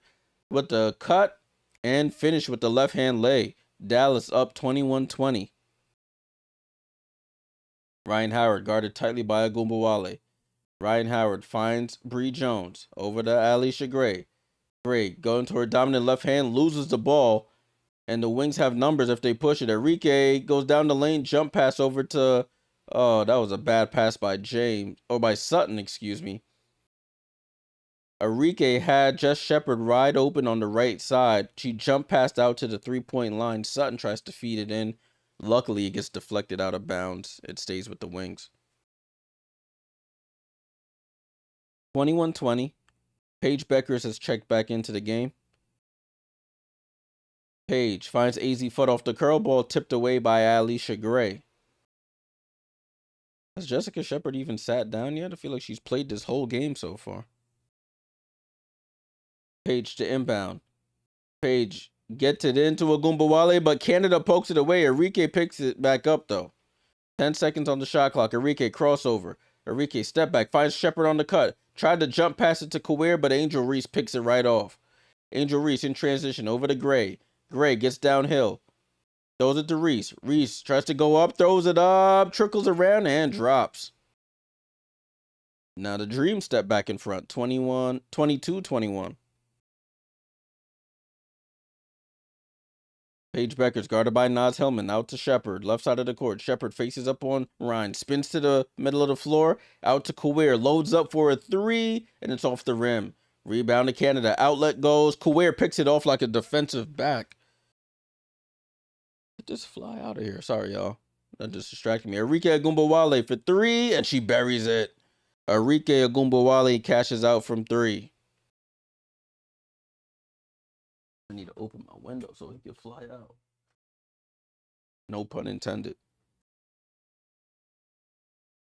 with the cut and finish with the left hand lay. Dallas up 21-20. Rhyne Howard guarded tightly by Ogunbowale. Rhyne Howard finds Bree Jones over to Allisha Gray. Gray going to her dominant left hand, loses the ball, and the Wings have numbers if they push it. Arike goes down the lane, jump pass over to. Oh, that was a bad pass by by Sutton, excuse me. Arike had just Shepard wide open on the right side. She jumped past out to the 3-point line. Sutton tries to feed it in. Luckily, it gets deflected out of bounds. It stays with the Wings. 21-20. Paige Bueckers has checked back into the game. Paige finds AZ foot off the curl ball, tipped away by Allisha Gray. Has Jessica Shepard even sat down yet? I feel like she's played this whole game so far. Paige to inbound. Paige gets it into Ogunbowale, but Canada pokes it away. Arike picks it back up, though. 10 seconds on the shot clock. Arike crossover. Arike step back, finds Shepard on the cut. Tried to jump pass it to Kawir, but Angel Reese picks it right off. Angel Reese in transition over to Gray. Gray gets downhill. Throws it to Reese. Reese tries to go up, throws it up, trickles around, and drops. Now the Dream step back in front. 22-21. Paige Bueckers guarded by Naz Hillman. Out to Shepard. Left side of the court. Shepard faces up on Rhyne. Spins to the middle of the floor. Out to Kawir. Loads up for a 3, and it's off the rim. Rebound to Canada. Outlet goes. Kawir picks it off like a defensive back. Just fly out of here. Sorry, y'all. That just distracted me. Arike Ogunbowale for 3, and she buries it. Arike Ogunbowale cashes out from 3. I need to open my window so he can fly out. No pun intended.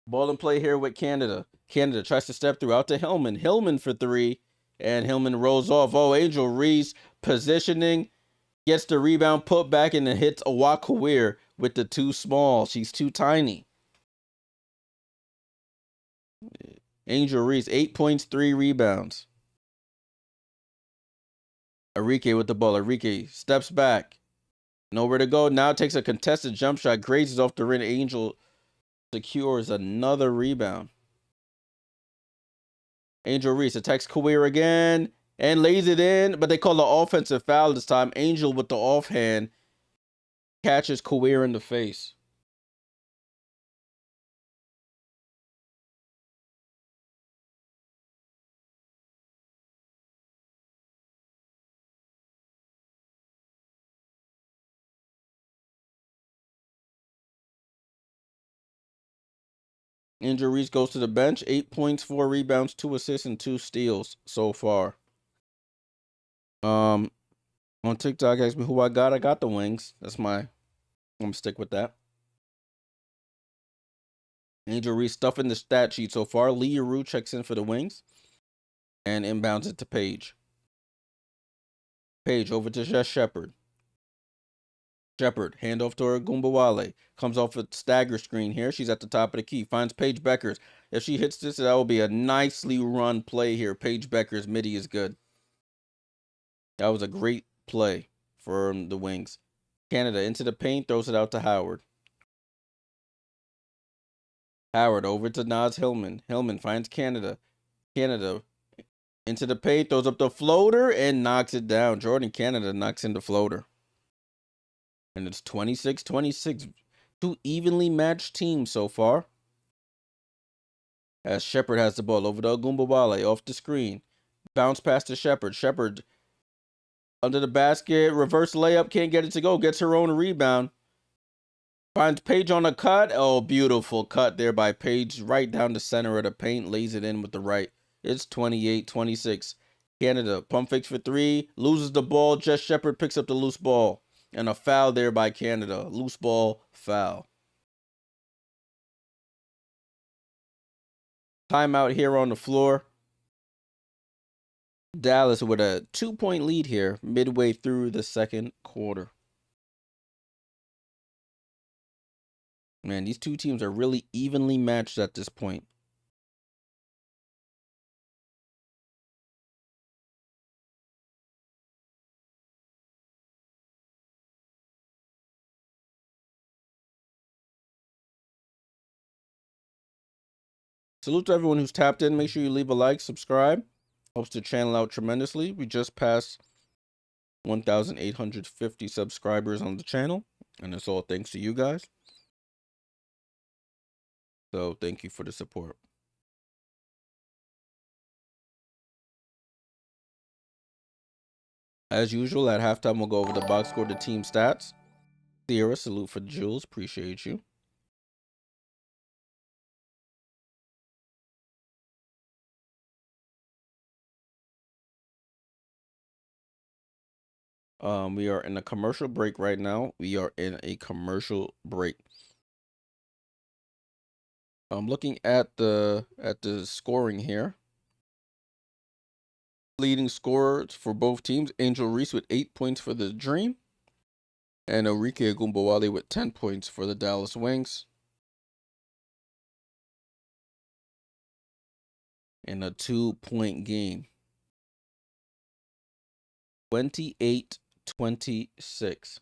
Ball and play here with Canada. Canada tries to step through out to Hillman. Hillman for 3, and Hillman rolls off. Oh, Angel Reese positioning. Gets the rebound, put back, and then hits Awakawir with the too small. She's too tiny. Angel Reese, 8 points, 3 rebounds. Arike with the ball. Arike steps back. Nowhere to go. Now takes a contested jump shot. Grazes off the rim. Angel secures another rebound. Angel Reese attacks Kawir again and lays it in, but they call the offensive foul this time. Angel with the offhand catches Kawir in the face. Angel Reese goes to the bench. 8 points, 4 rebounds, 2 assists, and 2 steals so far. On TikTok, ask me who I got. I got the Wings. I'm gonna stick with that. Angel Reese stuffing the stat sheet so far. Lee Rue checks in for the Wings and inbounds it to Paige. Paige over to Jess Shepard. Shepard, handoff to Ogunbowale. Comes off a stagger screen here. She's at the top of the key. Finds Paige Bueckers. If she hits this, that will be a nicely run play here. Paige Bueckers, midi is good. That was a great play for the Wings. Canada into the paint, throws it out to Howard. Howard over to Naz Hillman. Hillman finds Canada. Canada into the paint, throws up the floater and knocks it down. Jordan Canada knocks in the floater. And it's 26-26. 2 evenly matched teams so far. As Shepard has the ball over to Ogunbowale off the screen. Bounce pass to Shepard. Shepard under the basket. Reverse layup. Can't get it to go. Gets her own rebound. Finds Paige on a cut. Oh, beautiful cut there by Paige. Right down the center of the paint. Lays it in with the right. It's 28-26. Canada pump fakes for 3. Loses the ball. Jess Shepard picks up the loose ball. And a foul there by Canada. Loose ball foul. Timeout here on the floor. Dallas with a 2-point lead here midway through the second quarter. Man, these two teams are really evenly matched at this point. Salute to everyone who's tapped in. Make sure you leave a like, subscribe. Helps the channel out tremendously. We just passed 1,850 subscribers on the channel, and it's all thanks to you guys. So thank you for the support. As usual, at halftime, we'll go over the box score, the team stats. Sierra, salute for Jules. Appreciate you. We are in a commercial break right now. We are in a commercial break. I'm looking at the scoring here. Leading scorers for both teams: Angel Reese with 8 points for the Dream, and Arike Ogunbowale with 10 points for the Dallas Wings. In a 2-point game. 28-26.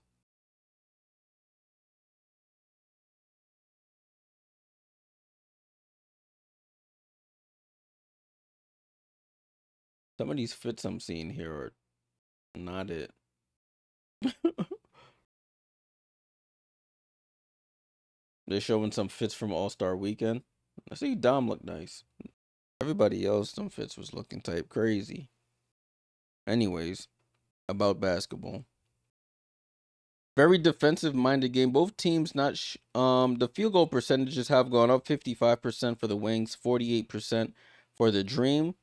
Some of these fits I'm seeing here are not it. They're showing some fits from All-Star Weekend. I see Dom look nice. Everybody else, some fits was looking type crazy. Anyways, about basketball. Very defensive-minded game. Both teams not the field goal percentages have gone up. 55% for the Wings, 48% for the Dream.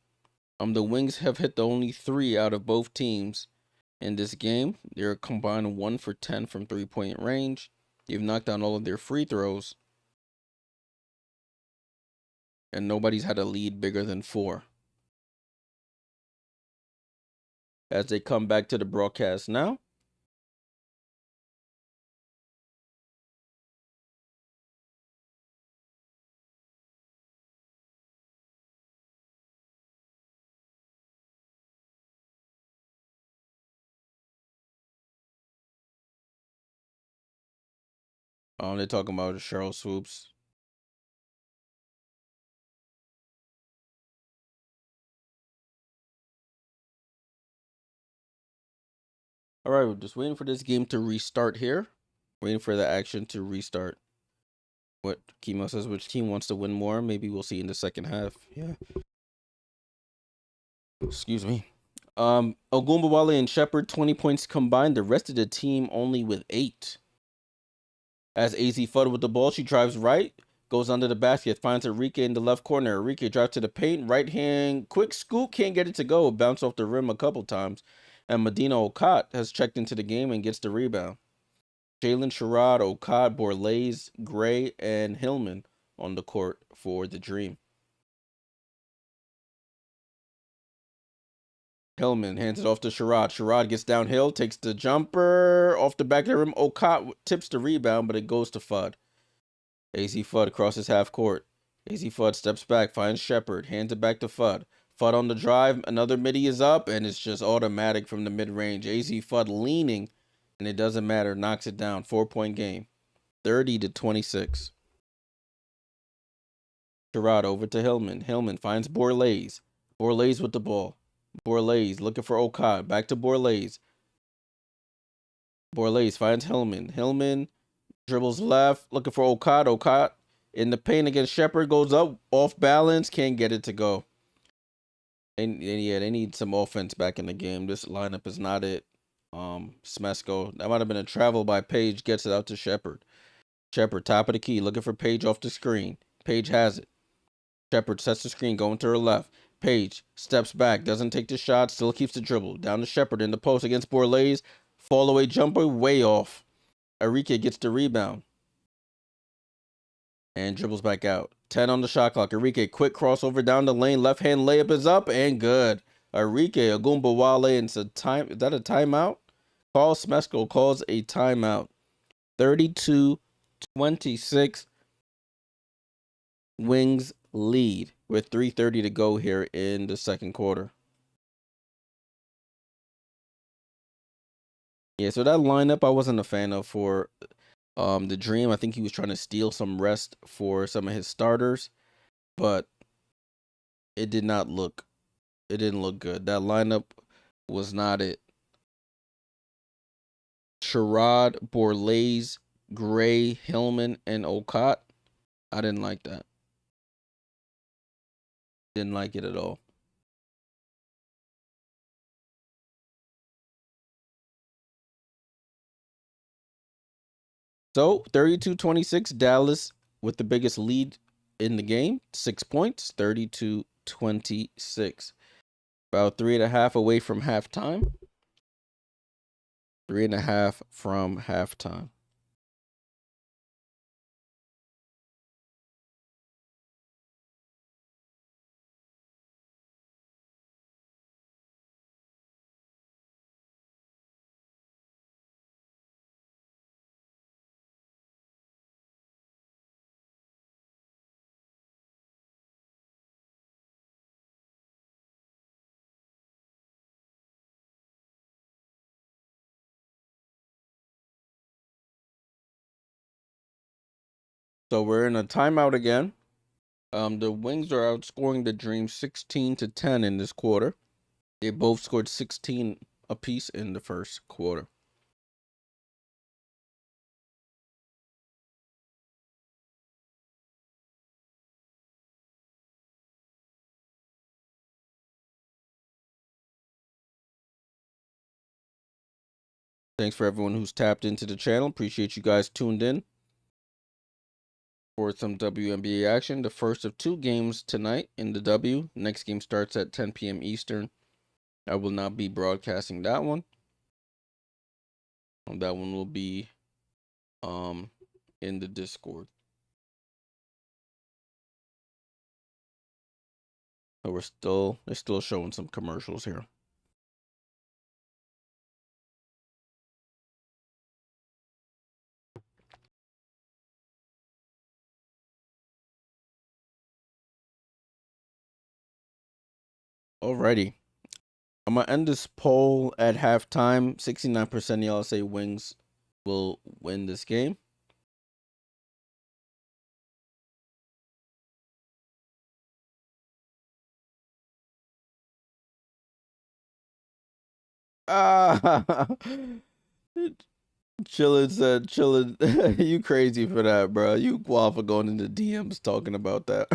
The Wings have hit the only 3 out of both teams in this game. They're combined 1 for 10 from 3-point range. They've knocked down all of their free throws. And nobody's had a lead bigger than 4. As they come back to the broadcast now. They're talking about Cheryl Swoops. All right, we're just waiting for this game to restart here. Waiting for the action to restart. What Kimo says, which team wants to win more? Maybe we'll see in the second half. Yeah. Excuse me. Ogunbowale and Shepard, 20 points combined. The rest of the team only with 8. As AZ Fudd with the ball, she drives right, goes under the basket, finds Arike in the left corner. Arike drives to the paint, right hand, quick scoop, can't get it to go. Bounce off the rim a couple times. And Medina Okot has checked into the game and gets the rebound. Jalen Sherrod, Okot, Borlaise, Gray, and Hillman on the court for the Dream. Hillman hands it off to Sherrod. Sherrod gets downhill, takes the jumper off the back of the rim. Okot tips the rebound, but it goes to Fudd. AZ Fudd crosses half court. AZ Fudd steps back, finds Shepard, hands it back to Fudd. Fudd on the drive, another midi is up, and it's just automatic from the mid-range. AZ Fudd leaning, and it doesn't matter, knocks it down. 4-point game, 30-26. Sherrod over to Hillman. Hillman finds Borlaise. Borlaise with the ball. Borlaise looking for Okot. Back to Borlaise. Borlaise finds Hillman. Hillman dribbles left, looking for Okot. Okot in the paint against Shepard, goes up, off balance, can't get it to go. And yeah, they need some offense back in the game. This lineup is not it. Smesko, that might have been a travel by Paige, gets it out to Shepard. Shepard, top of the key, looking for Paige off the screen. Paige has it. Shepard sets the screen, going to her left. Paige steps back, doesn't take the shot, still keeps the dribble. Down to Shepard in the post against Borlaise. Fall away jumper, way off. Arike gets the rebound. And dribbles back out. 10 on the shot clock. Arike, quick crossover down the lane. Left hand layup is up and good. Arike Ogunbowale, and it's a time. Is that a timeout? Paul Smesko calls a timeout. 32-26. Wings lead with 3:30 to go here in the second quarter. Yeah, so that lineup I wasn't a fan of for the Dream. I think he was trying to steal some rest for some of his starters, but it didn't look good. That lineup was not it. Sherrod, Borlaise, Gray, Hillman, and Okot. I didn't like that. Didn't like it at all. So 32-26, Dallas with the biggest lead in the game. 6 points, 32-26. About 3.5 away from halftime. 3.5 from halftime. So we're in a timeout again. The Wings are outscoring the Dream 16-10 in this quarter. They both scored 16 apiece in the first quarter. Thanks for everyone who's tapped into the channel. Appreciate you guys tuned in for some WNBA action. The first of 2 games tonight in the W. Next game starts at 10 p.m. Eastern. I will not be broadcasting that one. That one will be in the Discord. So they're still showing some commercials here. Alrighty. I'm gonna end this poll at halftime. 69% of y'all say Wings will win this game. Ah, chillin said, chillin. You crazy for that, bro. You wild for going into DMs talking about that.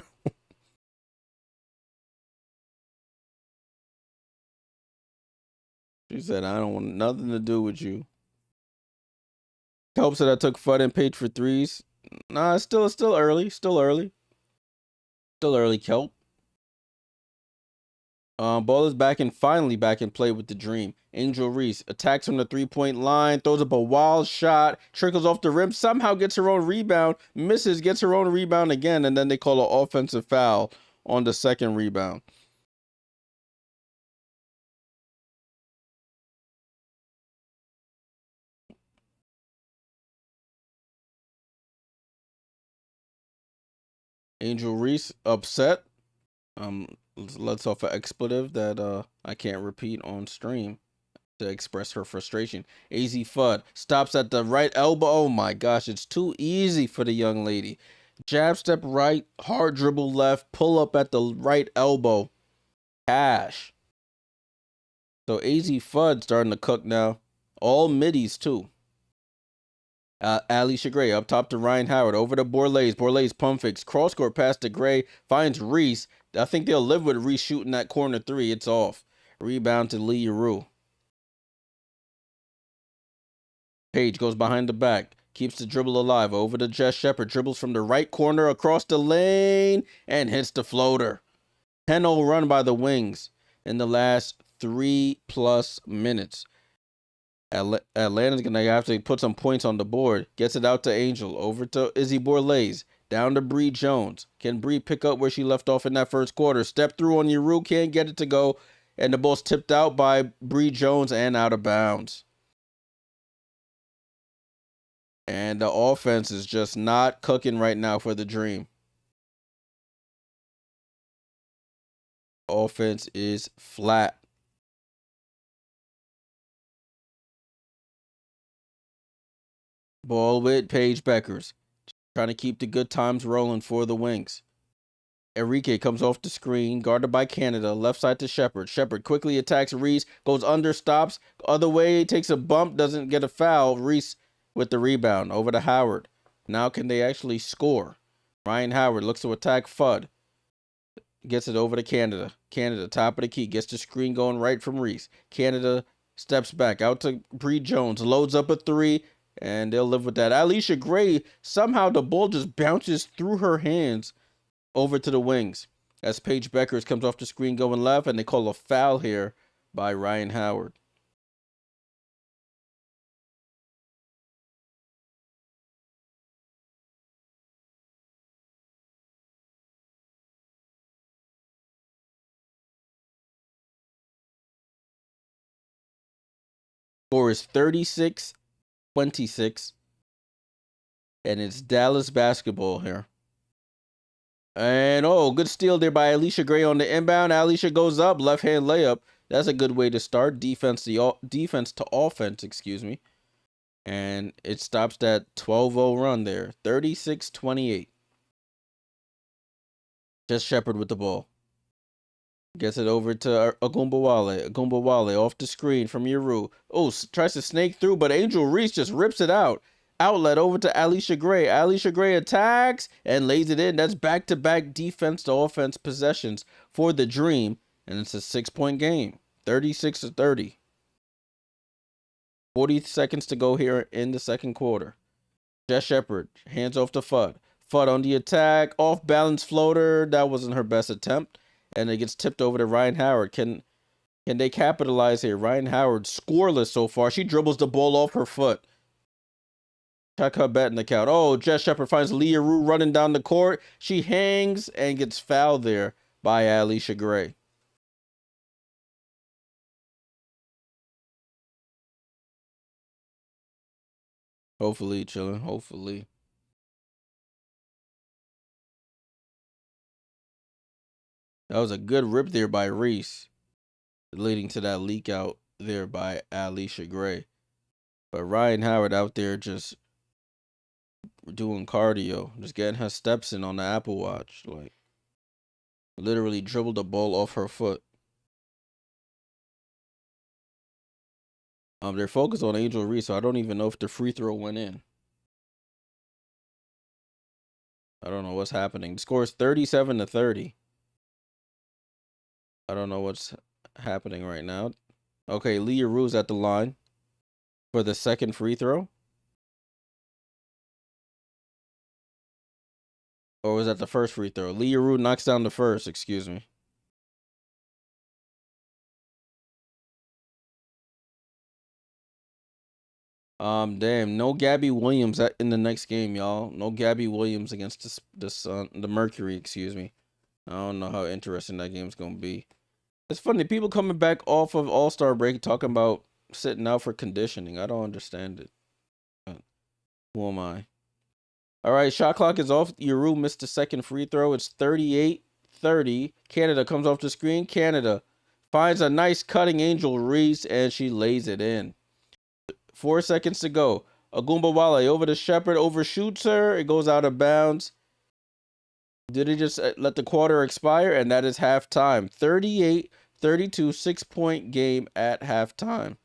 She said, I don't want nothing to do with you. Helps that I took FUD and Paige for threes. Nah, it's still early. Still early. Still early, Kelp. Ball is back and finally back in play with the Dream. Angel Reese attacks from the 3-point line, throws up a wild shot, trickles off the rim, somehow gets her own rebound, misses, gets her own rebound again, and then they call an offensive foul on the second rebound. Angel Reese upset. Lets off an expletive that I can't repeat on stream to express her frustration. AZ Fudd stops at the right elbow. Oh my gosh, it's too easy for the young lady. Jab step right, hard dribble left, pull up at the right elbow. Cash. So AZ Fudd starting to cook now. All middies too. Allisha Gray up top to Rhyne Howard. Over to Borlays. Borlays pump fakes. Cross court pass to Gray. Finds Reese. I think they'll live with Reese shooting that corner three. It's off. Rebound to Lee Rue. Paige goes behind the back. Keeps the dribble alive. Over to Jess Shepard. Dribbles from the right corner across the lane. And hits the floater. 10-0 run by the Wings in the last 3+ minutes. Atlanta's going to have to put some points on the board. Gets it out to Angel. Over to Izzy Borlays. Down to Bree Jones. Can Bree pick up where she left off in that first quarter? Step through on Yeru. Can't get it to go. And the ball's tipped out by Bree Jones and out of bounds. And the offense is just not cooking right now for the Dream. Offense is flat. Ball with Paige Bueckers. Trying to keep the good times rolling for the Wings. Arike comes off the screen, guarded by Canada, left side to Shepard. Shepard quickly attacks Reese, goes under, stops, other way, takes a bump, doesn't get a foul. Reese with the rebound, over to Howard. Now can they actually score? Rhyne Howard looks to attack Fudd. Gets it over to Canada. Canada, top of the key, gets the screen going right from Reese. Canada steps back, out to Bree Jones, loads up a three, and they'll live with that. Allisha Gray, somehow the ball just bounces through her hands over to the Wings as Paige Bueckers comes off the screen going left, and they call a foul here by Rhyne Howard. Score is 36-26, and it's Dallas basketball here. And good steal there by Allisha Gray on the inbound. Allisha goes up, left hand layup. That's a good way to start. Defense to offense, excuse me. And it stops that 12-0 run there. 36-28. Just Shepard with the ball. Gets it over to Ogunbowale. Ogunbowale off the screen from Yeru. Oh, tries to snake through, but Angel Reese just rips it out. Outlet over to Allisha Gray. Allisha Gray attacks and lays it in. That's back-to-back defense to offense possessions for the Dream. And it's a 6-point game. 36-30. 40 seconds to go here in the second quarter. Jess Shepard hands off to Fudd. Fudd on the attack. Off-balance floater. That wasn't her best attempt. And it gets tipped over to Rhyne Howard. Can they capitalize here? Rhyne Howard scoreless so far. She dribbles the ball off her foot. Check her bet in the count. Oh, Jess Shepard finds Leah Rue running down the court. She hangs and gets fouled there by Allisha Gray. Hopefully, chilling. Hopefully. That was a good rip there by Reese, leading to that leak out there by Allisha Gray. But Rhyne Howard out there just doing cardio, just getting her steps in on the Apple Watch. Like, literally dribbled the ball off her foot. They're focused on Angel Reese, so I don't even know if the free throw went in. I don't know what's happening. The score is 37-30. I don't know what's happening right now. Okay, Leah Rue's at the line for the second free throw. Or was that the first free throw? Leah Rue knocks down the first, excuse me. Damn, no Gabby Williams in the next game, y'all. No Gabby Williams against the Mercury, excuse me. I don't know how interesting that game's gonna be. It's funny, people coming back off of All-Star break talking about sitting out for conditioning. I don't understand it. Who am I? All right, shot clock is off. Yuru missed the second free throw. It's 38-30. Canada comes off the screen. Canada finds a nice cutting Angel Reese, and she lays it in. 4 seconds to go. Ogunbowale over to Shepard, overshoots her. It goes out of bounds. Did he just let the quarter expire? And that is halftime. 38-32, 6-point game at halftime.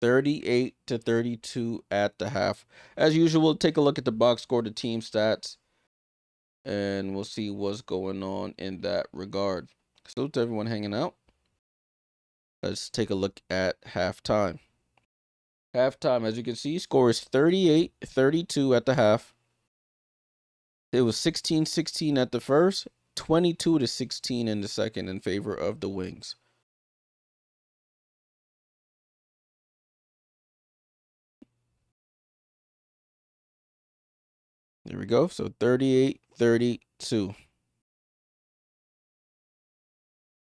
38-32 at the half. As usual, we'll take a look at the box score, the team stats, and we'll see what's going on in that regard. Salute to everyone hanging out. Let's take a look at halftime. Halftime, as you can see, score is 38-32 at the half. It was 16-16 at the first, 22-16 in the second in favor of the Wings. There we go. So 38-32.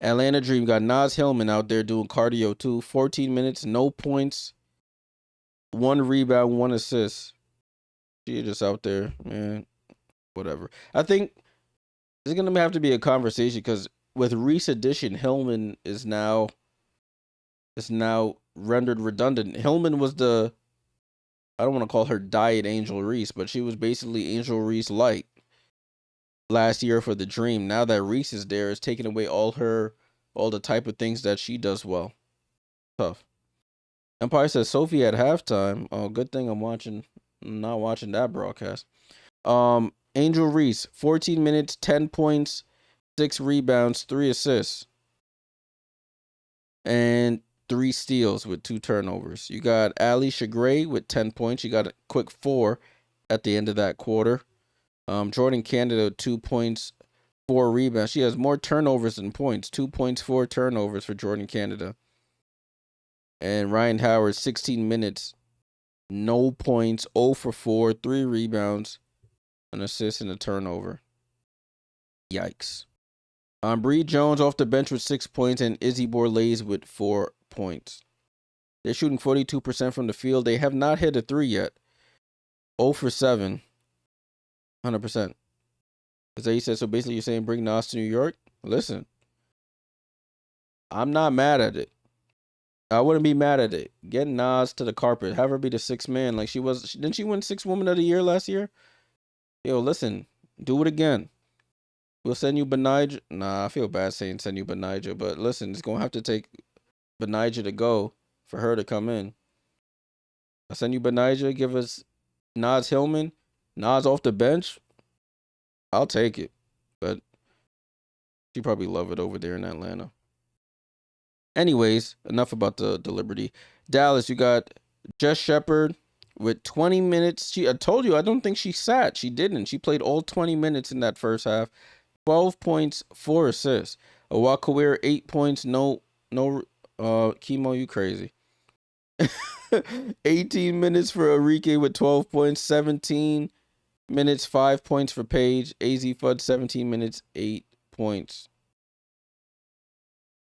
Atlanta Dream got Naz Hillman out there doing cardio too. 14 minutes, no points, 1 rebound, 1 assist. She just out there, man. Whatever. I think there's gonna have to be a conversation because with Reese addition, Hillman is now rendered redundant. Hillman was I don't want to call her Diet Angel Reese, but she was basically Angel Reese light last year for the Dream. Now that Reese is there, it's taking away all the type of things that she does well. Tough. Empire says Sophie at halftime. Oh, good thing I'm not watching that broadcast. Angel Reese, 14 minutes, 10 points, 6 rebounds, 3 assists, and 3 steals with 2 turnovers. You got Allisha Gray with 10 points. You got a quick 4 at the end of that quarter. Jordan Canada, 2 points, 4 rebounds. She has more turnovers than points. 2 points, 4 turnovers for Jordan Canada. And Rhyne Howard, 16 minutes, no points, 0 for 4, 3 rebounds, an assist, and a turnover. Yikes. Bree Jones off the bench with 6 points, and Izzy Borlaise with 4 points. They're shooting 42% from the field. They have not hit a 3 yet. 0 for 7. 100%. As he said, so basically you're saying bring Nas to New York? Listen, I'm not mad at it. I wouldn't be mad at it. Get Nas to the carpet. Have her be the 6th man like she was. Didn't she win 6th Woman of the Year last year? Yo, listen, do it again. We'll send you Benija. Nah, I feel bad saying send you Benija, but listen, it's going to have to take Benija to go for her to come in. I'll send you Benija, give us Naz Hillman, Nas off the bench. I'll take it, but she probably love it over there in Atlanta. Anyways, enough about the Liberty. Dallas, you got Jess Shepard with 20 minutes. I told you, I don't think she sat. She didn't. She played all 20 minutes in that first half. 12 points, 4 assists. Awakawir, 8 points, no, Chemo, you crazy. 18 minutes for Arike with 12 points, 17 minutes, 5 points for Paige. AZ Fudd, 17 minutes, 8 points.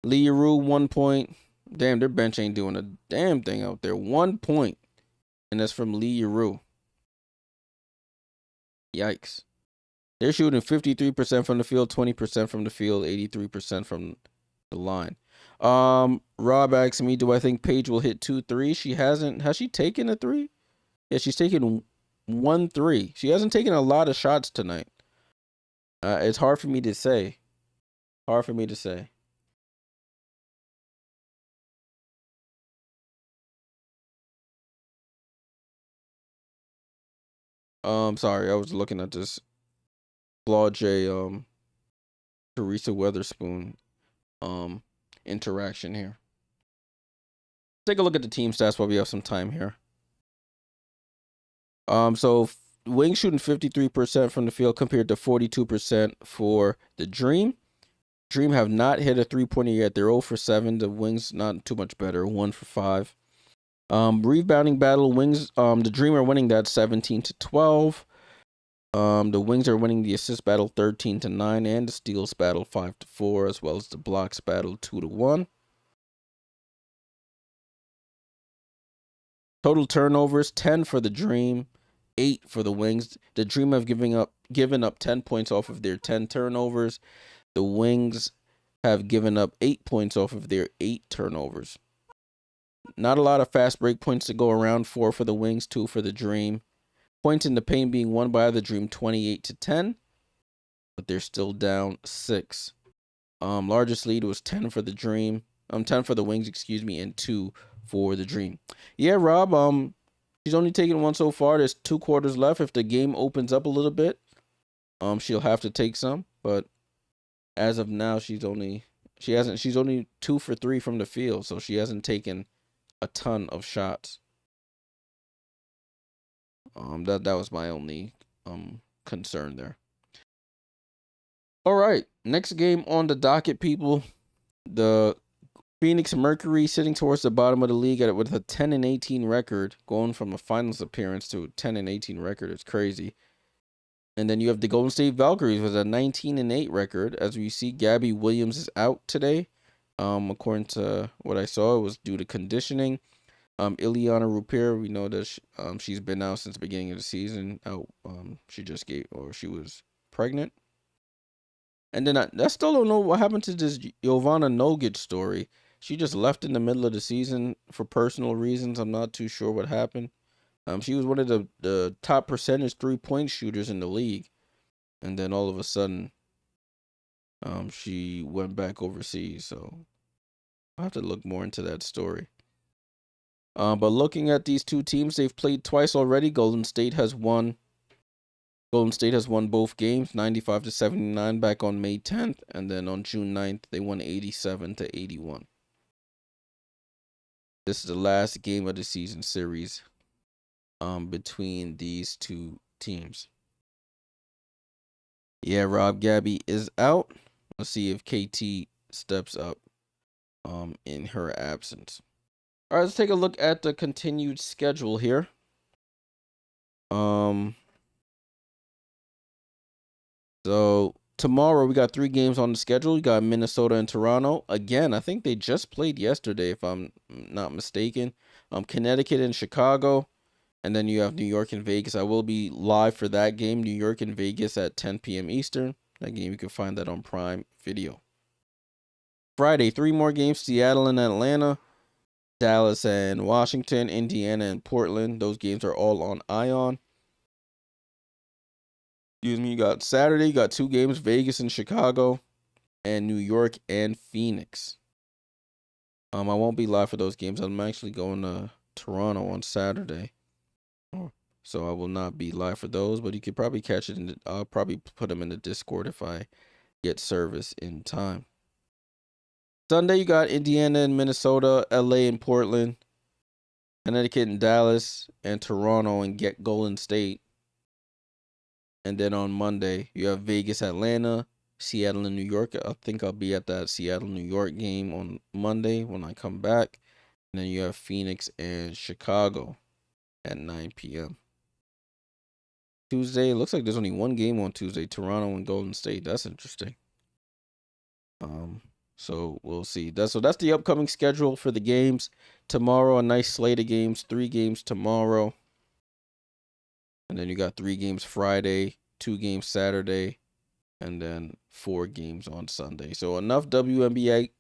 Leah Rue, 1 point. Damn, their bench ain't doing a damn thing out there. 1 point. And that's from Leah Rue. Yikes. They're shooting 53% from the field, 20% from the field, 83% from the line. Rob asks me, do I think Paige will hit 2 3s? She hasn't. Has she taken a 3? Yeah, she's taken 1 3. She hasn't taken a lot of shots tonight. It's hard for me to say. Sorry, I was looking at this Flaw J Teresa Weatherspoon interaction here. Take a look at the team stats while we have some time here. So Wings shooting 53% from the field compared to 42% for the Dream. Dream have not hit a 3-pointer yet. They're 0 for 7. The Wings not too much better, 1 for 5. Rebounding battle, Wings, the Dream are winning that 17-12. The Wings are winning the assist battle 13-9 and the steals battle 5-4, as well as the blocks battle 2-1. Total turnovers 10 for the Dream, 8 for the Wings. The Dream have given up 10 points off of their 10 turnovers. The Wings have given up 8 points off of their 8 turnovers. Not a lot of fast break points to go around. 4 for the Wings, 2 for the Dream. Points in the paint being won by the Dream 28-10, but they're still down 6. Largest lead was 10 for the Dream. 10 for the Wings, excuse me, and 2 for the Dream. Yeah, Rob, she's only taken 1 so far. There's 2 quarters left. If the game opens up a little bit, she'll have to take some, but as of now, she's only 2 for 3 from the field, so she hasn't taken a ton of shots. That was my only concern there. All right, next game on the docket, people. The Phoenix Mercury sitting towards the bottom of the league with a 10-18 record, going from a finals appearance to a 10-18 record. It's crazy. And then you have the Golden State Valkyries with a 19-8 record. As we see, Gabby Williams is out today. According to what I saw, it was due to conditioning. Ileana Rupier, we know that she's been out since the beginning of the season. She was pregnant. And then I still don't know what happened to this Jovana Nogic story. She just left in the middle of the season for personal reasons. I'm not too sure what happened. She was one of the top percentage 3-point shooters in the league. And then all of a sudden, she went back overseas. So I'll have to look more into that story. But looking at these two teams, they've played twice already. Golden State has won both games, 95-79 back on May 10th. And then on June 9th, they won 87-81. This is the last game of the season series between these two teams. Yeah, Rob, Gabby is out. Let's see if KT steps up in her absence. All right, let's take a look at the continued schedule here. So tomorrow we got 3 games on the schedule. We got Minnesota and Toronto. Again, I think they just played yesterday, if I'm not mistaken. Connecticut and Chicago. And then you have New York and Vegas. I will be live for that game, New York and Vegas at 10 p.m. Eastern. That game, you can find that on Prime Video. Friday, 3 more games, Seattle and Atlanta, Dallas and Washington, Indiana and Portland. Those games are all on Ion. Excuse me, you got Saturday, you got 2 games, Vegas and Chicago, and New York and Phoenix. I won't be live for those games. I'm actually going to Toronto on Saturday. So I will not be live for those, but you could probably catch it I'll probably put them in the Discord if I get service in time. Sunday, you got Indiana and Minnesota, LA and Portland, Connecticut and Dallas, and Toronto and Golden State. And then on Monday, you have Vegas, Atlanta, Seattle, and New York. I think I'll be at that Seattle, New York game on Monday when I come back. And then you have Phoenix and Chicago at 9 p.m. Tuesday, it looks like there's only 1 game on Tuesday, Toronto and Golden State. That's interesting. So we'll see. That's the upcoming schedule for the games. Tomorrow, a nice slate of games, 3 games tomorrow. And then you got 3 games Friday, 2 games Saturday, and then 4 games on Sunday. So enough WNBA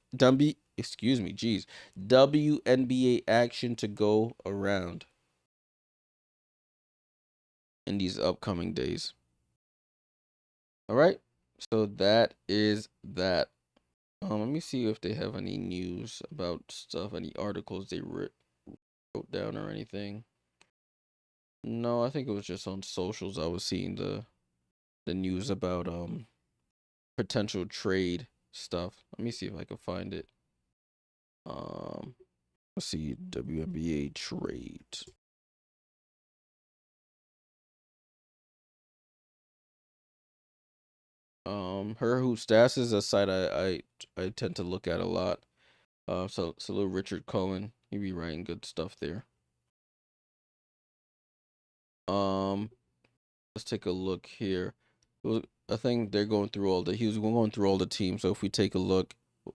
action to go around in these upcoming days. All right. So that is that. Let me see if they have any news about stuff, any articles they wrote down or anything. No, I think it was just on socials. I was seeing the news about potential trade stuff. Let me see if I can find it. Um, let's see, WNBA trade. Her Hoop Stats is a site I tend to look at a lot. So little Richard Cohen, he be writing good stuff there. Um, let's take a look here. I think they're going through he was going through all the teams. So if we take a look, it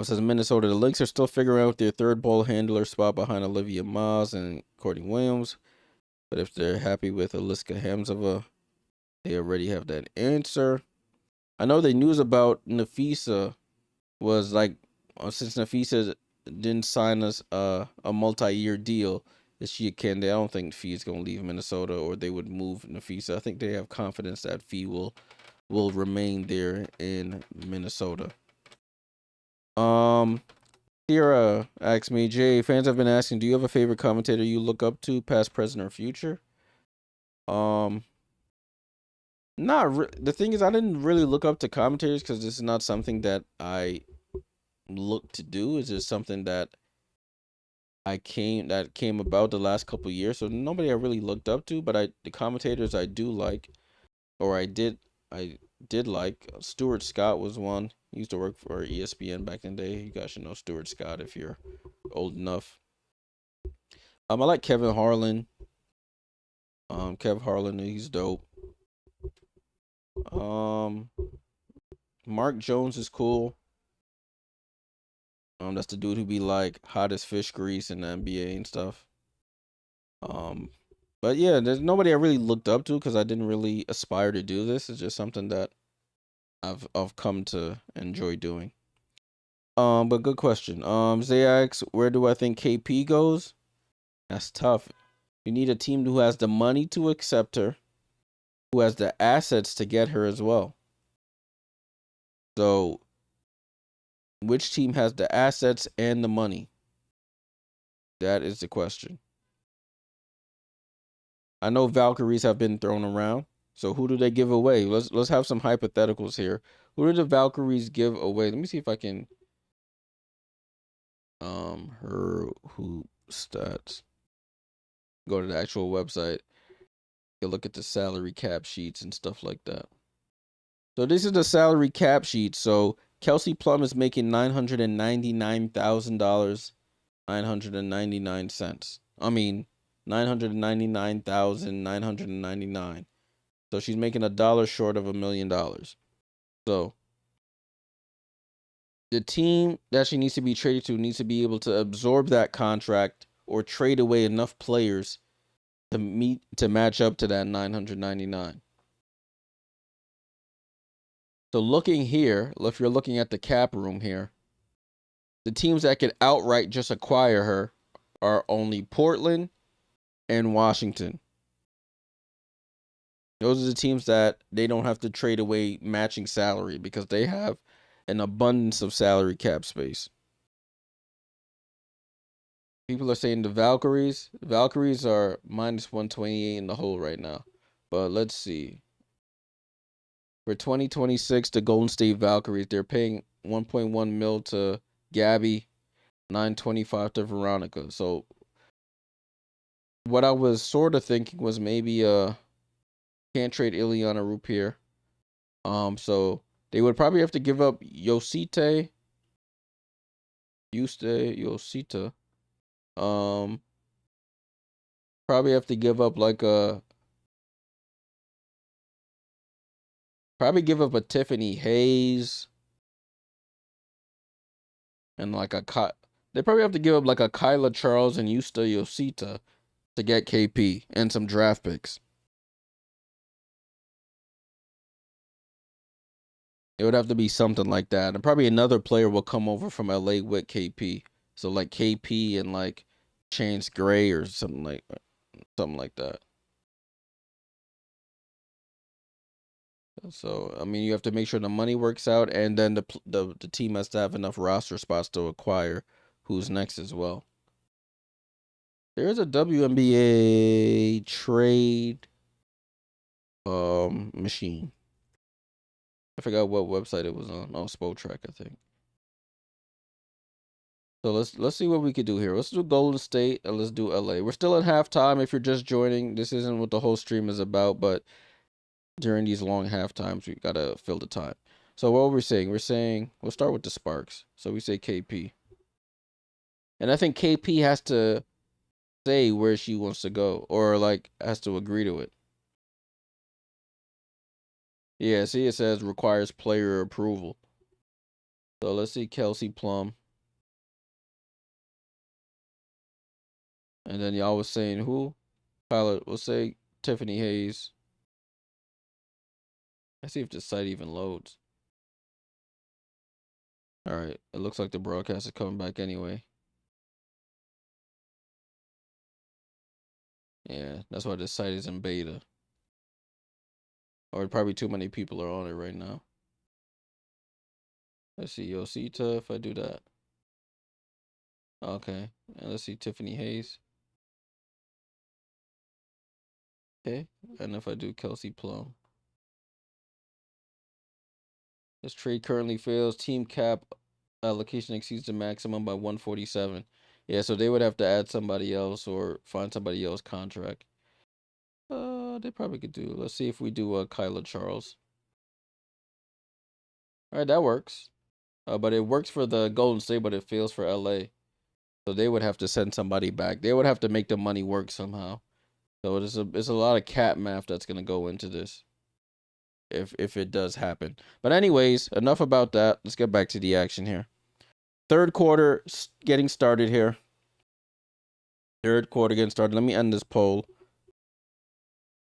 says Minnesota. The Lynx are still figuring out their third ball handler spot behind Olivia Miles and Courtney Williams. But if they're happy with Aliska Hamzova, they already have that answer. I know the news about Nafisa was like, since Nafisa didn't sign us a multi-year deal, is she a candidate? I don't think Fee's gonna leave Minnesota, or they would move Nafisa. I think they have confidence that Fee will remain there in Minnesota. Sierra asks me, Jay, fans have been asking, do you have a favorite commentator you look up to, past, present, or future? The thing is, I didn't really look up to commentators because this is not something that I look to do. It's just something that came about the last couple years. So nobody I really looked up to, but the commentators I do like, or I did like. Stuart Scott was one. He used to work for ESPN back in the day. You guys should know Stuart Scott if you're old enough. I like Kevin Harlan. Kev Harlan, he's dope. Mark Jones is cool. That's the dude who be like hot as fish grease in the NBA and stuff. But yeah, there's nobody I really looked up to because I didn't really aspire to do this. It's just something that I've come to enjoy doing. But good question. Zayax, where do I think KP goes? That's tough. You need a team who has the money to accept her, who has the assets to get her as well. So, which team has the assets and the money? That is the question. I know Valkyries have been thrown around. So who do they give away? Let's have some hypotheticals here. Who do the Valkyries give away? Let me see if I can her hoop stats. Go to the actual website. You look at the salary cap sheets and stuff like that. So this is the salary cap sheet. So Kelsey Plum is making $999,000, 999 cents. I mean, 999,999. So she's making $1 short of $1 million. So the team that she needs to be traded to needs to be able to absorb that contract or trade away enough players to match up to that 999. So looking here, if you're looking at the cap room here, the teams that could outright just acquire her are only Portland and Washington. Those are the teams that they don't have to trade away matching salary because they have an abundance of salary cap space. People are saying the Valkyries. Valkyries are minus 128 in the hole right now. But let's see. For 2026, the Golden State Valkyries, they're paying 1.1 mil to Gabby, 925 to Veronica. So what I was sort of thinking was maybe can't trade Ileana Rupier. So they would probably have to give up Yosita. Probably have to give up like a Tiffany Hayes and like they probably have to give up like a Kyla Charles and Yusta Yosita to get KP and some draft picks. It would have to be something like that. And probably another player will come over from LA with KP. So like KP and like Chance Gray or something like that. So I mean, you have to make sure the money works out, and then the team has to have enough roster spots to acquire who's next as well. There's a WNBA trade machine. I forgot what website it was on. Oh, Spotrac, I think. So let's see what we could do here. Let's do Golden State and let's do LA. We're still at halftime. If you're just joining, this isn't what the whole stream is about, but during these long half times, we gotta fill the time. So what we're saying, we'll start with the Sparks. So we say KP. And I think KP has to say where she wants to go, or like has to agree to it. Yeah, see, it says requires player approval. So let's see Kelsey Plum. And then y'all was saying who? Pilot, we'll say Tiffany Hayes. Let's see if the site even loads. All right, it looks like the broadcast is coming back anyway. Yeah, that's why this site is in beta. Or probably too many people are on it right now. Let's see Yosita if I do that. Okay, and let's see Tiffany Hayes. Okay, and if I do Kelsey Plum. This trade currently fails. Team cap allocation exceeds the maximum by 147. Yeah, so they would have to add somebody else or find somebody else contract. They probably could do. Let's see if we do Kyla Charles. All right, that works. But it works for the Golden State, but it fails for LA. So they would have to send somebody back. They would have to make the money work somehow. So it's a lot of cat math that's gonna go into this. If it does happen. But anyways, enough about that. Let's get back to the action here. Third quarter getting started here. Third quarter getting started. Let me end this poll.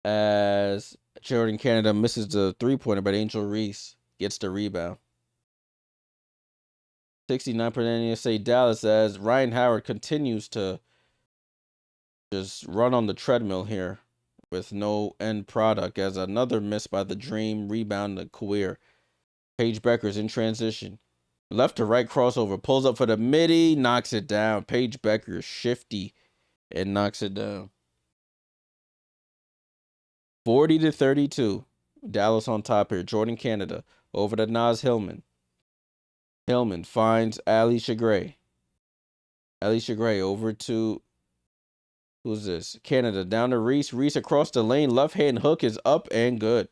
As Jordan Canada misses the three-pointer, but Angel Reese gets the rebound. 69% say Dallas, as Ryan Howard continues to just run on the treadmill here with no end product, as another miss by the Dream rebound to Kawir. Paige Bueckers in transition. Left to right crossover. Pulls up for the midi. Knocks it down. Paige Bueckers shifty and knocks it down. 40-32. Dallas on top here. Jordan Canada over to Naz Hillman. Hillman finds Allisha Gray. Allisha Gray over to, who's this? Canada down to Reese. Reese across the lane. Left hand hook is up and good.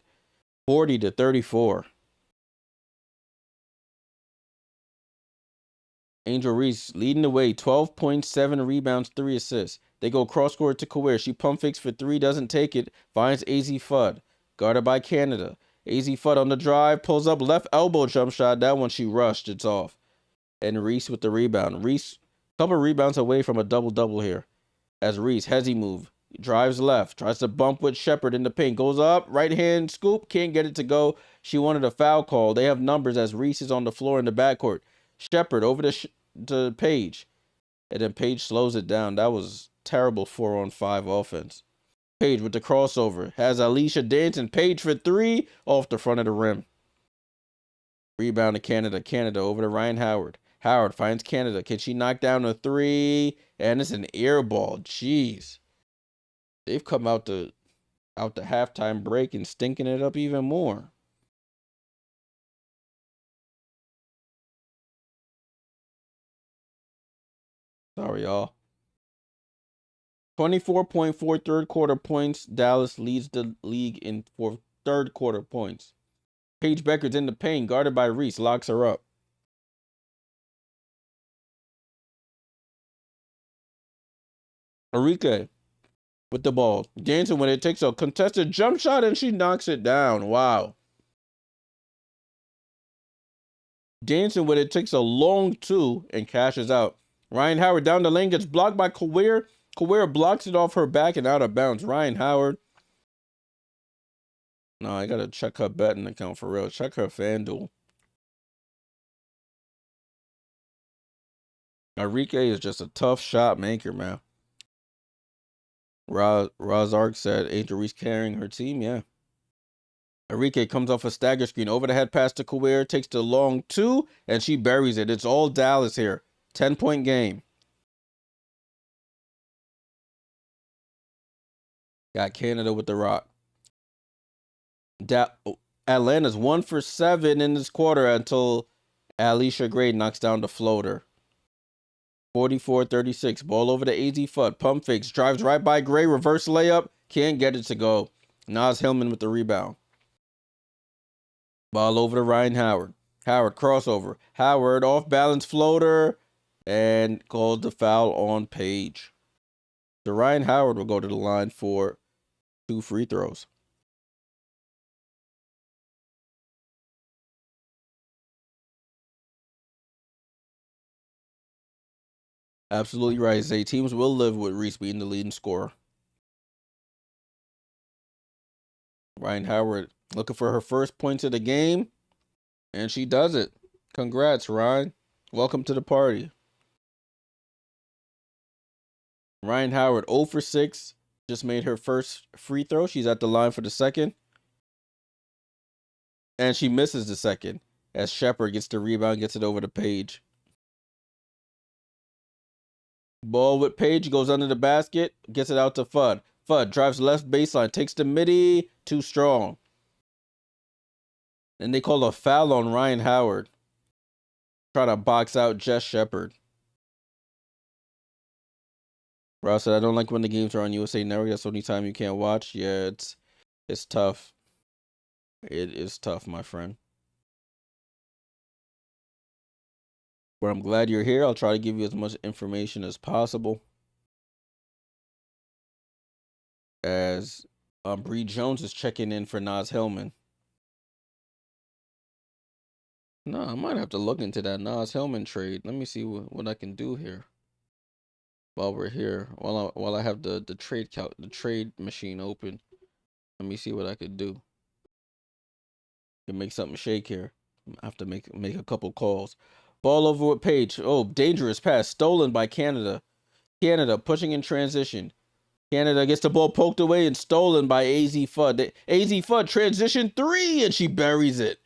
40-34. Angel Reese leading the way. 12.7 rebounds, 3 assists. They go cross court to Kawir. She pump fakes for 3, doesn't take it. Finds AZ Fudd. Guarded by Canada. AZ Fudd on the drive. Pulls up left elbow jump shot. That one she rushed. It's off. And Reese with the rebound. Reese, couple rebounds away from a double-double here. As Reese, hezzy move. Drives left. Tries to bump with Shepard in the paint. Goes up. Right hand scoop. Can't get it to go. She wanted a foul call. They have numbers as Reese is on the floor in the backcourt. Shepard over to Paige. And then Paige slows it down. That was terrible 4-on-5 offense. Paige with the crossover. Has Allisha dancing. Paige for 3 off the front of the rim. Rebound to Canada. Canada over to Ryan Howard. Howard finds Canada. Can she knock down a 3? And it's an air ball. Jeez. They've come out the halftime break and stinking it up even more. Sorry, y'all. 24.4 third quarter points. Dallas leads the league in for third quarter points. Paige Bueckers in the paint, guarded by Reese, locks her up. Arike with the ball. Dancing when it takes a contested jump shot and she knocks it down. Wow. Dancing when it takes a long 2 and cashes out. Ryan Howard down the lane, gets blocked by Kawir. Kawir blocks it off her back and out of bounds. Ryan Howard. No, I gotta check her betting account for real. Check her FanDuel. Arike is just a tough shot maker, man. Razark said Angel Reese carrying her team. Yeah. Arike comes off a stagger screen. Over the head pass to Kawir. Takes the long 2, and she buries it. It's all Dallas here. 10-point game. Got Canada with the rock. Atlanta's 1 for 7 in this quarter until Allisha Gray knocks down the floater. 44-36. Ball over to AZ Fudd. Pump fakes. Drives right by Gray. Reverse layup. Can't get it to go. Naz Hillman with the rebound. Ball over to Rhyne Howard. Howard crossover. Howard off balance floater. And called the foul on Paige. So Rhyne Howard will go to the line for 2 free throws. Absolutely right. Zay, teams will live with Reese being the leading scorer. Rhyne Howard looking for her first points of the game, and she does it. Congrats, Rhyne. Welcome to the party. Rhyne Howard 0 for 6. Just made her first free throw. She's at the line for the second. And she misses the second as Shepard gets the rebound, gets it over to Paige. Ball with Paige, goes under the basket, gets it out to Fudd. Fudd drives left baseline, takes the midi, too strong. And they call a foul on Rhyne Howard. Trying to box out Jess Shepard. Bro said, I don't like when the games are on USA Network. That's the only time you can't watch. Yeah, it's tough. It is tough, my friend. But I'm glad you're here. I'll try to give you as much information as possible. As Bree Jones is checking in for Naz Hillman. No, I might have to look into that Naz Hillman trade. Let me see what I can do here. While we're here, while I have the trade machine open, let me see what I could do. Can make something shake here. I have to make a couple calls. Ball over with Paige. Oh, dangerous pass stolen by Canada. Canada pushing in transition. Canada gets the ball poked away and stolen by AZ Fudd. AZ Fudd transition 3 and she buries it.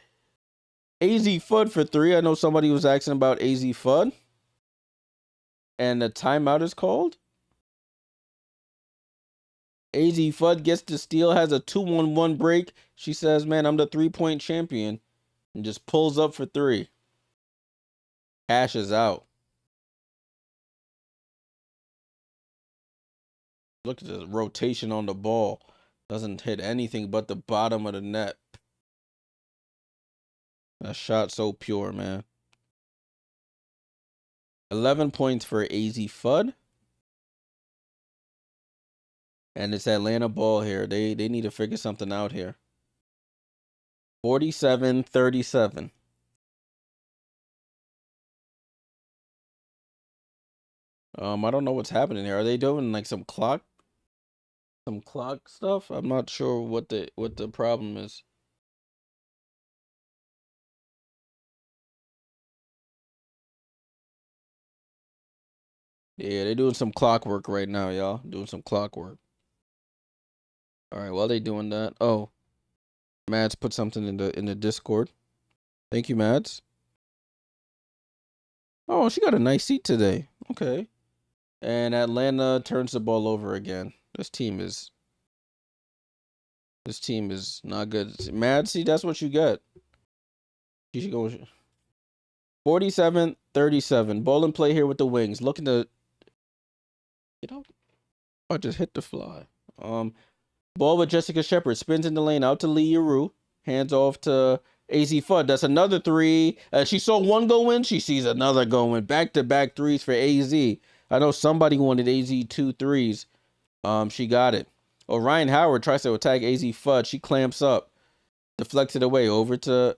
AZ Fudd for 3. I know somebody was asking about AZ Fudd. And the timeout is called. AZ Fudd gets the steal, has a 2-on-1 break. She says, man, I'm the 3-point champion. And just pulls up for 3. Cashes out. Look at the rotation on the ball. Doesn't hit anything but the bottom of the net. That shot so pure, man. 11 points for AZ Fudd. And it's Atlanta ball here. They need to figure something out here. 47-37. I don't know what's happening here. Are they doing like some clock stuff? I'm not sure what the problem is. Yeah, they're doing some clockwork right now, y'all. Doing some clockwork. All right, while they doing that, oh, Mads put something in the Discord. Thank you, Mads. Oh, she got a nice seat today. Okay. And Atlanta turns the ball over again. This team is not good. Mads, see, that's what you get. You should go 47-37. Ball and play here with the wings. Looking to, I just hit the fly. Ball with Jessica Shepard. Spins in the lane out to Lee Yaru. Hands off to AZ Fudd. That's another 3. She saw one go in. She sees another going. Back-to-back 3s for AZ. I know somebody wanted AZ 2 3s. She got it. Rhyne Howard tries to attack AZ Fudd. She clamps up. Deflects it away. Over to,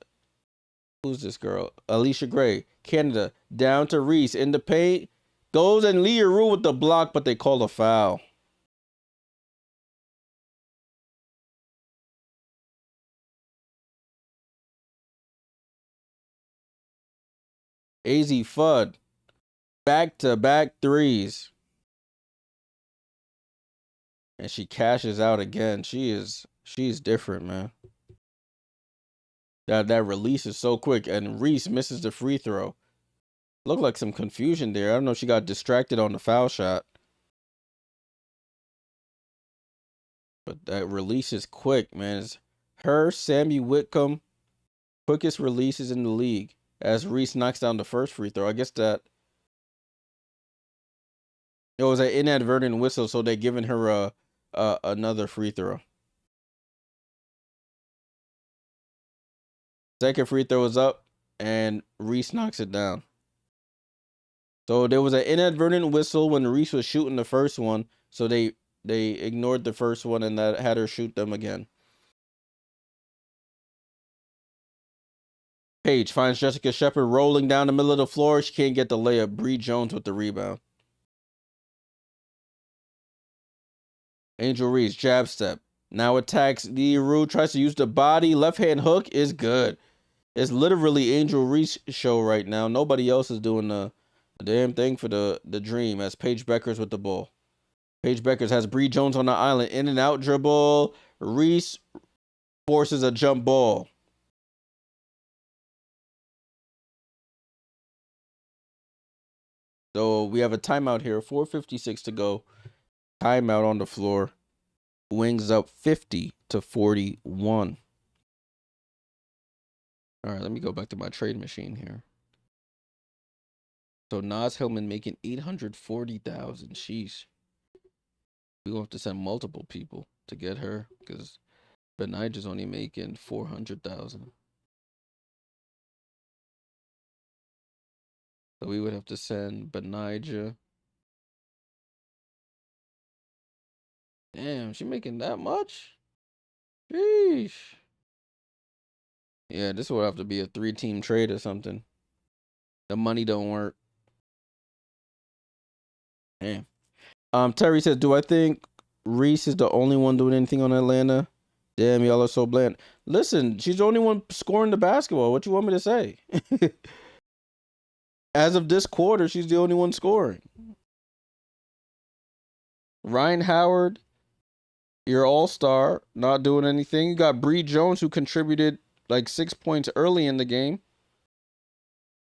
who's this girl? Allisha Gray. Canada. Down to Reese. In the paint. Goes and Lee Yaru with the block, but they call a foul. AZ Fudd. Back-to-back 3s. And she cashes out again. She's different, man. That release is so quick. And Reese misses the free throw. Looked like some confusion there. I don't know if she got distracted on the foul shot. But that release is quick, man. It's her, Sammy Whitcomb, quickest releases in the league. As Reese knocks down the first free throw. I guess that it was an inadvertent whistle, so they're giving her another free throw. Second free throw is up, and Reese knocks it down. So there was an inadvertent whistle when Reese was shooting the first one, so they ignored the first one and that had her shoot them again. Paige finds Jessica Shepard rolling down the middle of the floor. She can't get the layup. Bree Jones with the rebound. Angel Reese, jab step. Now attacks Leroux, tries to use the body. Left hand hook is good. It's literally Angel Reese show right now. Nobody else is doing the damn thing for the dream as Paige Bueckers with the ball. Paige Bueckers has Bree Jones on the island. In and out dribble. Reese forces a jump ball. So we have a timeout here. 4:56 to go. Timeout on the floor. Wings up 50-41. All right, let me go back to my trade machine here. So Naz Hillman making $840,000. Sheesh. We're gonna have to send multiple people to get her because Benija's only making $400,000. So we would have to send Benija. Damn, she making that much? Sheesh. Yeah, this would have to be a 3-team trade or something. The money don't work. Damn. Terry says, do I think Reese is the only one doing anything on Atlanta? Damn, y'all are so bland. Listen, she's the only one scoring the basketball. What you want me to say? As of this quarter, she's the only one scoring. Rhyne Howard, your all-star, not doing anything. You got Bree Jones, who contributed like 6 points early in the game.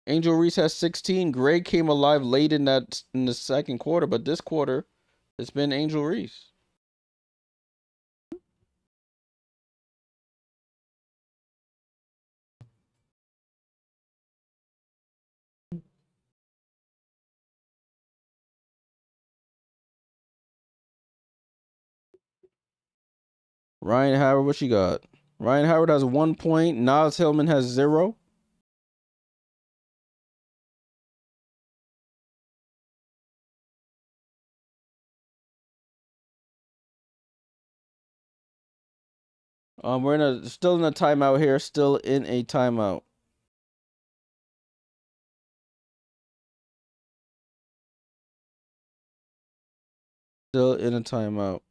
Angel Reese has 16. Greg came alive late in the second quarter, but this quarter, it's been Angel Reese. Rhyne Howard, what she got? Rhyne Howard has 1 point. Naz Hillman has 0. We're still in a timeout here. Still in a timeout. Still in a timeout.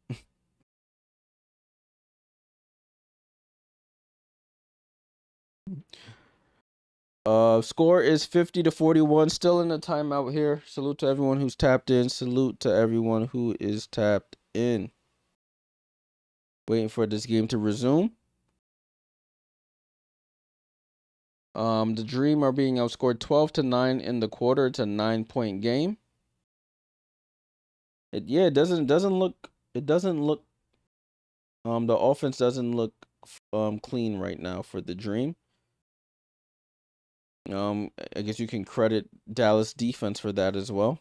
Score is 50-41. Still in the timeout here. Salute to everyone who's tapped in. Salute to everyone who is tapped in. Waiting for this game to resume. The Dream are being outscored 12-9 in the quarter. It's a 9-point game. It doesn't look. The offense doesn't look clean right now for the Dream. I guess you can credit Dallas defense for that as well.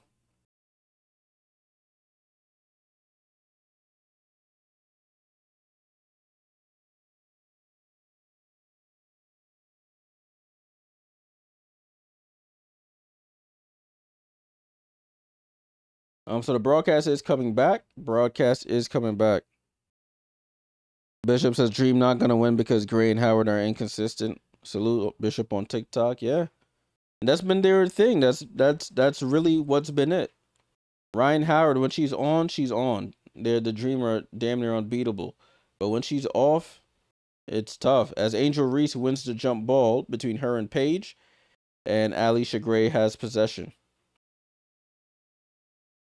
So the broadcast is coming back. Bishop says Dream not gonna win because Gray and Howard are inconsistent. Salute Bishop on TikTok. Yeah, and that's been their thing. That's really what's been it. Rhyne Howard, when she's on, she's on. The Dream are damn near unbeatable, but when she's off, it's tough. As Angel Reese wins the jump ball between her and Paige, and Allisha Gray has possession.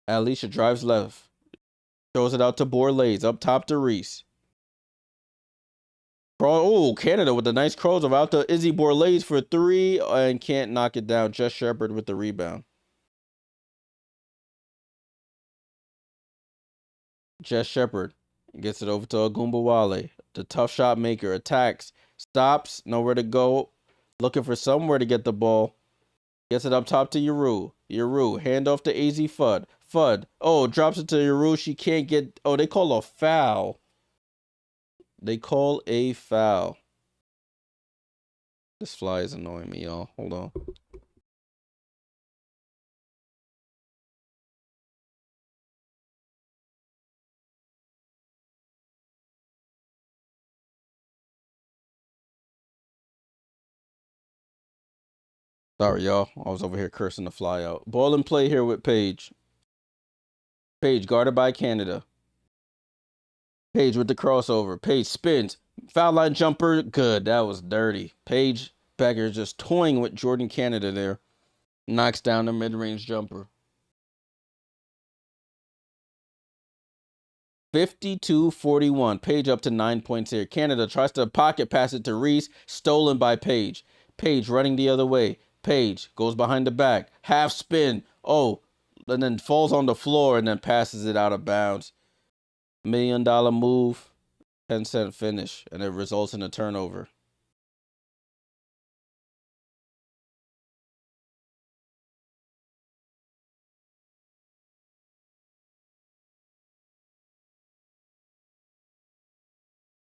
Allisha drives left. Throws it out to Borlaze. Up top to Reese. Oh, Canada with a nice crossover out to Izzy Borlaze for 3 and can't knock it down. Jess Shepard with the rebound. Jess Shepard Gets it over to Ogunbowale. The tough shot maker attacks. Stops. Nowhere to go. Looking for somewhere to get the ball. Gets it up top to Yuru. Yuru. Hand off to AZ Fudd. Fudd. Oh, drops it to Yuru. She can't get... Oh, they call a foul. They call a foul. This fly is annoying me, y'all. Hold on. Sorry, y'all. I was over here cursing the fly out. Ball in play here with Paige. Paige guarded by Canada. Paige with the crossover. Paige spins. Foul line jumper. Good. That was dirty. Paige Bueckers just toying with Jordan Canada there. Knocks down the mid-range jumper. 52-41. Paige up to 9 points here. Canada tries to pocket pass it to Reese. Stolen by Paige. Paige running the other way. Paige goes behind the back. Half spin. Oh, and then falls on the floor and then passes it out of bounds. $1 million move. 10-cent finish. And it results in a turnover.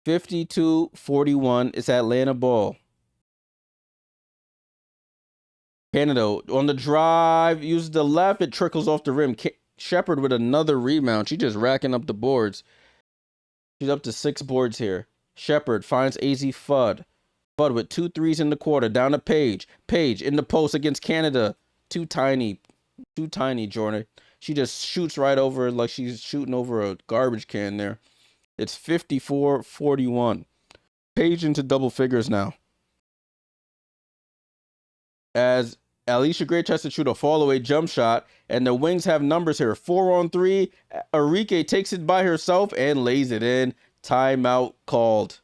$52-41. It's Atlanta ball. Canada on the drive, uses the left. It trickles off the rim. Shepard with another rebound. She just racking up the boards. She's up to 6 boards here. Shepard finds AZ Fudd. Fudd with 2 threes in the quarter. Down to Paige. Paige in the post against Canada. Too tiny, Jordan. She just shoots right over like she's shooting over a garbage can there. It's 54-41. Paige into double figures now. As Allisha Gray tries to shoot a fall-away jump shot, and the Wings have numbers here. 4-on-3. Arike takes it by herself and lays it in. Timeout called.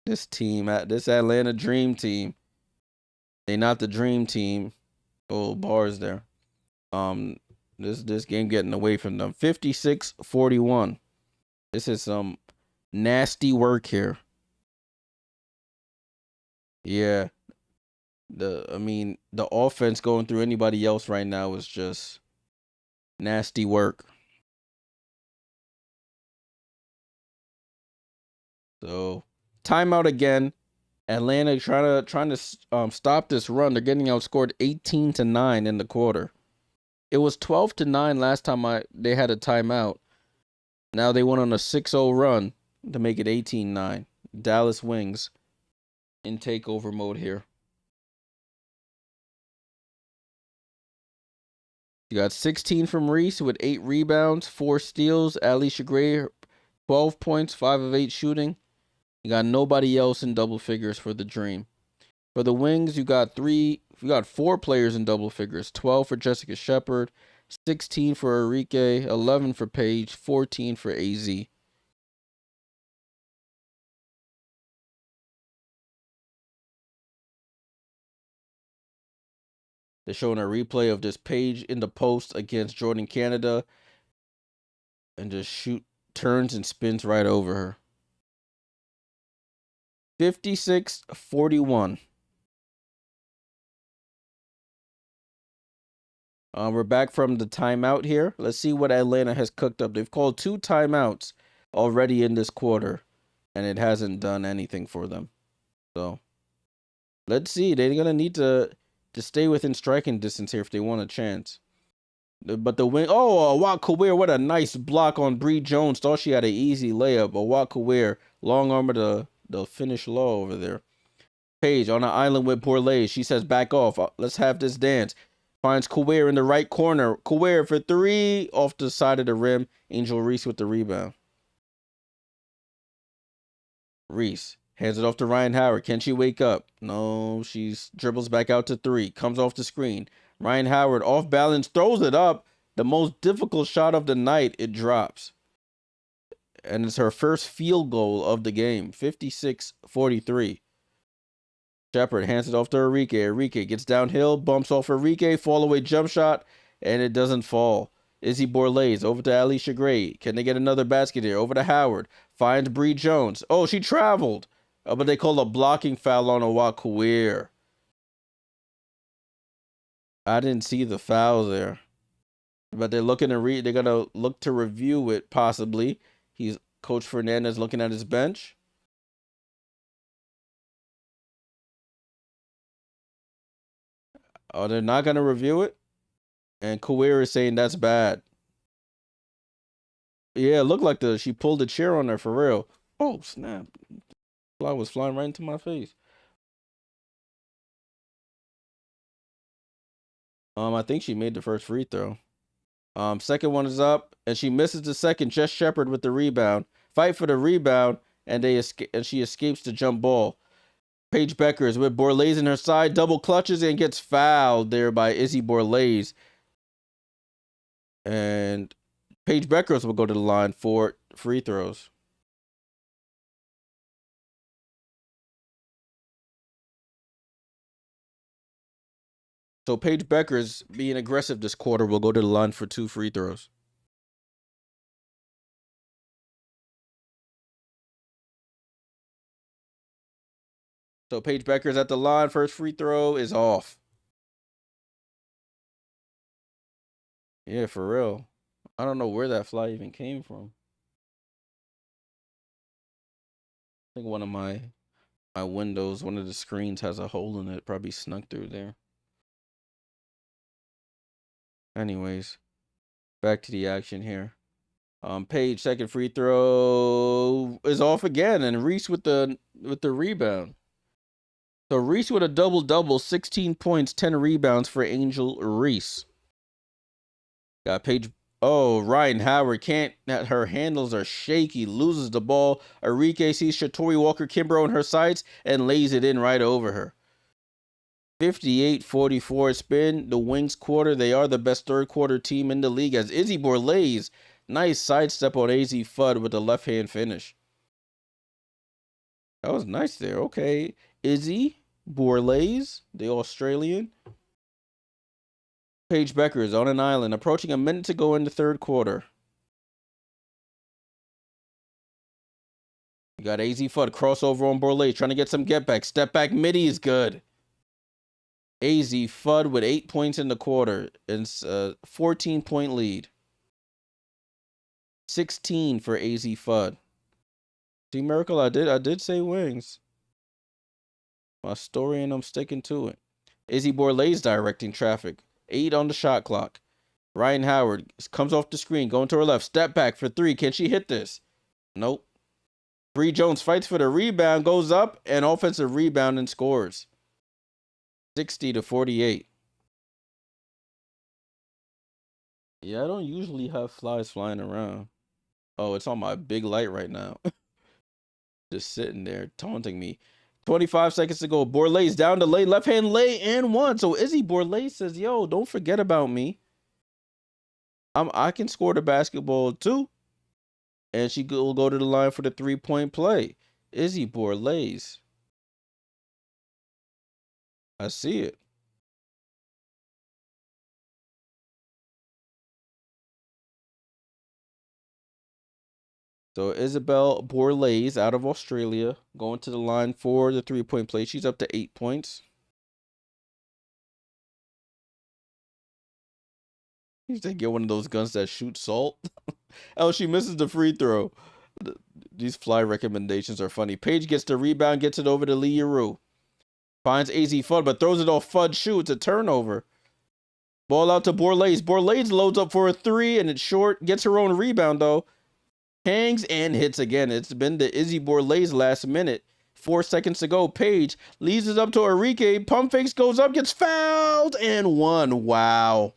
This team, this Atlanta Dream Team, they not the Dream Team. Oh, bars there. This game getting away from them. 56-41. This is some nasty work here. Yeah. The offense going through anybody else right now is just nasty work. So, timeout again. Atlanta trying to stop this run. They're getting outscored 18-9 in the quarter. It was 12-9 last time they had a timeout. Now they went on a 6-0 run to make it 18-9. Dallas Wings in takeover mode here. You got 16 from Reese with 8 rebounds, 4 steals. Allisha Gray, 12 points, 5 of 8 shooting. You got nobody else in double figures for the Dream. For the Wings, you got 4 players in double figures. 12 for Jessica Shepard, 16 for Arike, 11 for Paige, 14 for AZ. They're showing a replay of this Paige in the post against Jordan Canada. And just turns and spins right over her. 56-41. We're back from the timeout here. Let's see what Atlanta has cooked up. They've called 2 timeouts already in this quarter, and it hasn't done anything for them. So, let's see. They're going to need to stay within striking distance here if they want a chance. But the wing... Oh, Awak Kawir, what a nice block on Bree Jones. Thought she had an easy layup. Awak Kawir, long arm of the finish low over there. Paige on an island with Bourlet. She says, back off. Let's have this dance. Finds Kawir in the right corner. Kawir for 3 off the side of the rim. Angel Reese with the rebound. Reese hands it off to Rhyne Howard. Can she wake up? No, she dribbles back out to 3. Comes off the screen. Rhyne Howard off balance. Throws it up. The most difficult shot of the night. It drops. And it's her first field goal of the game. 56-43. Shepard hands it off to Arike. Arike gets downhill, bumps off Arike, fall away jump shot, and it doesn't fall. Izzy Borlays over to Allisha Gray. Can they get another basket here? Over to Howard. Finds Bree Jones. Oh, she traveled. But they call a blocking foul on Owakoir. I didn't see the foul there. But they're looking to they're gonna look to review it possibly. He's Coach Fernandez looking at his bench. Oh, they're not gonna review it? And Kawir is saying that's bad. Yeah, it looked like she pulled the chair on her for real. Oh, snap. Fly was flying right into my face. I think she made the first free throw. Second one is up, and she misses the second. Jess Shepard with the rebound. Fight for the rebound, and she escapes the jump ball. Paige Bueckers with Borlays in her side, double clutches and gets fouled there by Izzy Borlays. And Paige Bueckers will go to the line for free throws. So Paige Bueckers, being aggressive this quarter, will go to the line for 2 free throws. So Paige Bueckers at the line. First free throw is off. Yeah, for real. I don't know where that fly even came from. I think one of my windows, one of the screens has a hole in it. Probably snuck through there. Anyways, back to the action here. Paige, second free throw is off again, and Reese with the rebound. So Reese with a double-double, 16 points, 10 rebounds for Angel Reese. Got Paige. Oh, Rhyne Howard can't. Her handles are shaky. Loses the ball. Arike sees Shatori Walker-Kimbrough in her sights and lays it in right over her. 58-44 spin. The Wings quarter. They are the best third quarter team in the league as Izzy Borlays. Nice sidestep on AZ Fudd with a left-hand finish. That was nice there. Okay. Izzy Borlays, the Australian. Paige Bueckers on an island, approaching a minute to go in the third quarter. You got AZ Fudd crossover on Borlays, trying to get some get back. Step back midi is good. AZ Fudd with 8 points in the quarter. It's a 14-point lead. 16 for AZ Fudd. See, Miracle, I did say Wings. My story, and I'm sticking to it. Izzy Borlays directing traffic. 8 on the shot clock. Rhyne Howard comes off the screen, going to her left. Step back for 3. Can she hit this? Nope. Bree Jones fights for the rebound, goes up, and offensive rebound and scores. 60-48. Yeah, I don't usually have flies flying around. Oh, it's on my big light right now. Just sitting there taunting me. 25 seconds to go. Borlays down the lane, left hand lay and one. So Izzy Borlays says, "Yo, don't forget about me. I can score the basketball too." And she will go to the line for the 3-point play. Izzy Borlays. I see it. So Isabel Borlays out of Australia going to the line for the 3-point play. She's up to 8 points. You should get one of those guns that shoot salt. Oh, she misses the free throw. These fly recommendations are funny. Paige gets the rebound, gets it over to Lee Yeru. Finds AZ Fudd, but throws it off Fudd shoe. It's a turnover. Ball out to Borlays. Borlays loads up for a 3, and it's short. Gets her own rebound, though. Hangs and hits again. It's been the Izzy Borlays last minute. 4 seconds to go. Paige leads it up to Arike. Pump fakes, goes up, gets fouled, and one. Wow.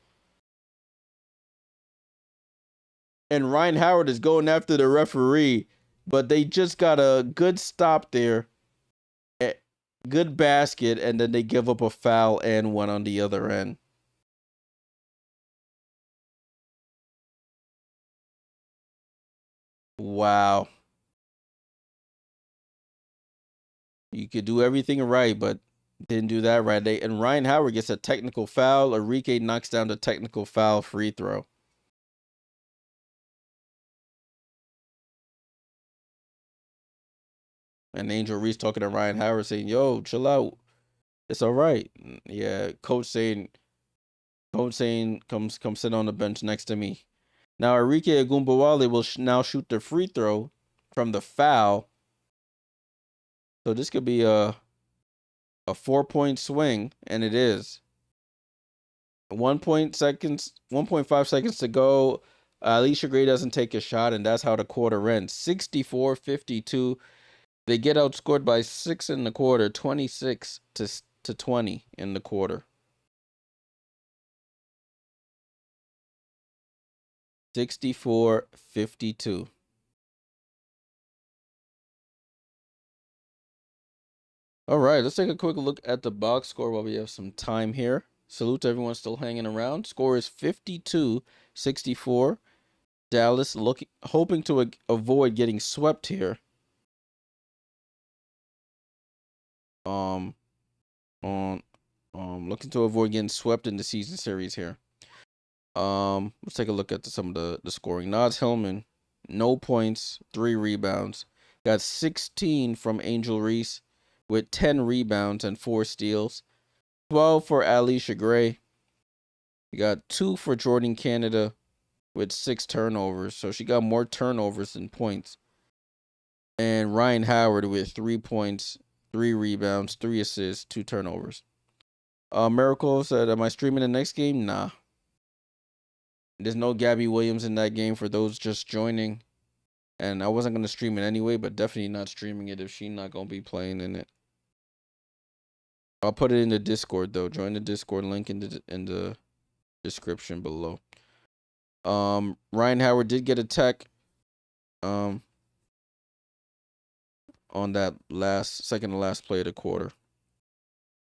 And Rhyne Howard is going after the referee, but they just got a good stop there. Good basket, and then they give up a foul and one on the other end. Wow. You could do everything right, but didn't do that right. And Rhyne Howard gets a technical foul. Arike knocks down the technical foul free throw. And Angel Reese talking to Ryan Howard saying, "Yo, chill out. It's all right." Yeah, coach saying, come sit on the bench next to me. Now Arike Ogunbowale will now shoot the free throw from the foul. So this could be a 4-point swing, and it is. 1.5 seconds to go. Allisha Gray doesn't take a shot, and that's how the quarter ends. 64-52. They get outscored by 6 in the quarter, 26 to 20 in the quarter. 64-52. All right, let's take a quick look at the box score while we have some time here. Salute to everyone still hanging around. Score is 52-64. Dallas hoping to avoid getting swept here. Looking to avoid getting swept in the season series here. Let's take a look at some of the scoring. Naz Hillman, no points, 3 rebounds. Got 16 from Angel Reese with 10 rebounds and 4 steals. 12 for Allisha Gray. We got 2 for Jordan Canada with 6 turnovers. So she got more turnovers than points. And Ryan Howard with 3 points, 3 rebounds, 3 assists, 2 turnovers. Miracle said, am I streaming the next game? Nah. There's no Gabby Williams in that game for those just joining. And I wasn't going to stream it anyway, but definitely not streaming it if she's not going to be playing in it. I'll put it in the Discord, though. Join the Discord link in the description below. Ryan Howard did get a tech on that second to last play of the quarter.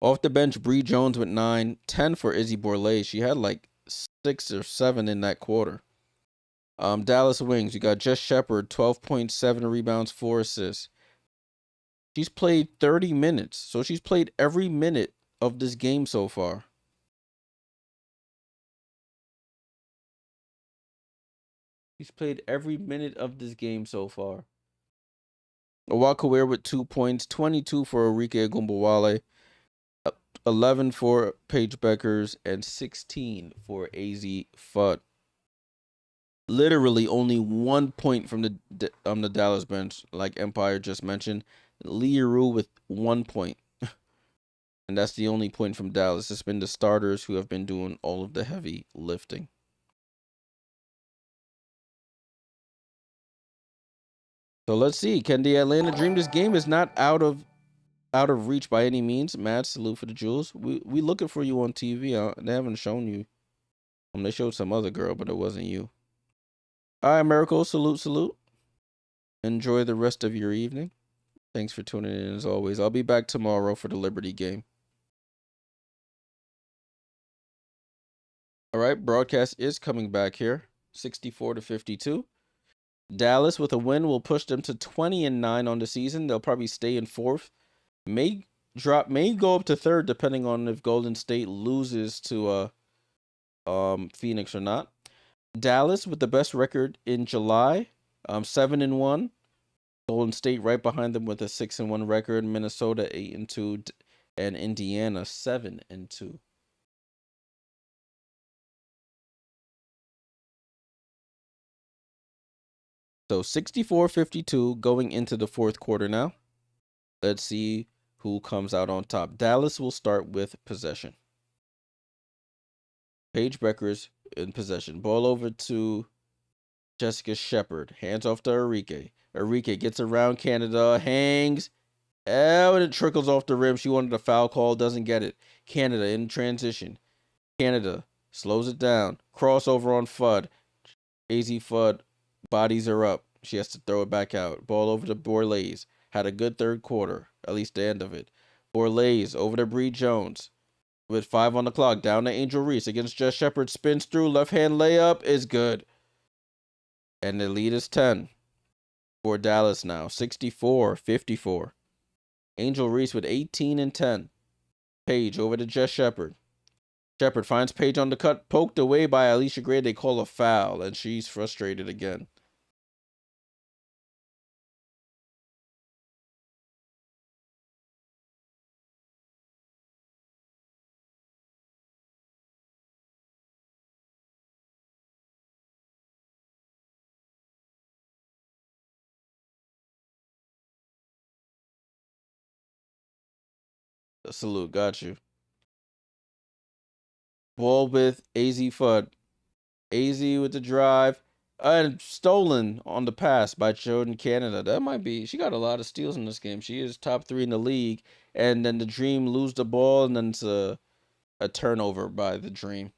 Off the bench, Bree Jones with 9, 10 for Izzy Borlée. She had like 6 or 7 in that quarter. Dallas Wings, you got Jess Shepard, 12.7 rebounds, 4 assists. She's played 30 minutes, so she's played every minute of this game so far. She's played every minute of this game so far. Awakaware with 2 points, 22 for Arike Ogunbowale, 11 for Paige Bueckers, and 16 for AZ Fudd. Literally only 1 point from the Dallas bench, like Empire just mentioned. Leroux with 1 point. And that's the only point from Dallas. It's been the starters who have been doing all of the heavy lifting. So let's see. Can the Atlanta Dream? This game is not out of reach by any means. Mad salute for the Jewels. We looking for you on TV. They haven't shown you. They showed some other girl, but it wasn't you. All right, Miracle. Salute. Enjoy the rest of your evening. Thanks for tuning in as always. I'll be back tomorrow for the Liberty game. All right, broadcast is coming back here. 64-52. Dallas with a win will push them to 20-9 on the season. They'll probably stay in 4th. May go up to 3rd depending on if Golden State loses to Phoenix or not. Dallas with the best record in July, 7-1. Golden State right behind them with a 6-1 record. Minnesota 8-2, and Indiana 7-2. So 64-52 going into the 4th quarter now. Let's see who comes out on top. Dallas will start with possession. Paige Bueckers in possession. Ball over to Jessica Shepard. Hands off to Arike. Arike gets around Canada. Hangs. Oh, and it trickles off the rim. She wanted a foul call. Doesn't get it. Canada in transition. Canada slows it down. Crossover on Fudd. AZ Fudd bodies her up. She has to throw it back out. Ball over to Borlée. Had a good 3rd quarter. At least the end of it. Borlée over to Bree Jones. With 5 on the clock. Down to Angel Reese against Jess Shepard. Spins through. Left hand layup is good. And the lead is 10 for Dallas now. 64-54. Angel Reese with 18 and 10. Paige over to Jess Shepard. Shepard finds Paige on the cut. Poked away by Allisha Gray. They call a foul. And she's frustrated again. salute. Got you. Ball with AZ Fudd. AZ with the drive. And stolen on the pass by Jordan Canada. That might be. She got a lot of steals in this game. She is top 3 in the league. And then the Dream lose the ball, and then it's a turnover by the Dream.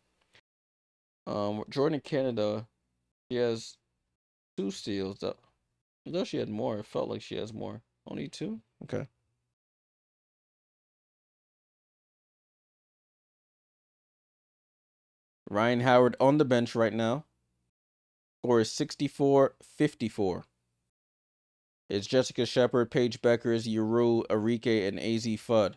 Jordan Canada, she has 2 steals. Though she had more. It felt like she has more. Only 2? Okay. Rhyne Howard on the bench right now. Score is 64-54. It's Jessica Shepard, Paige Bueckers, Yuru, Arike, and AZ Fudd.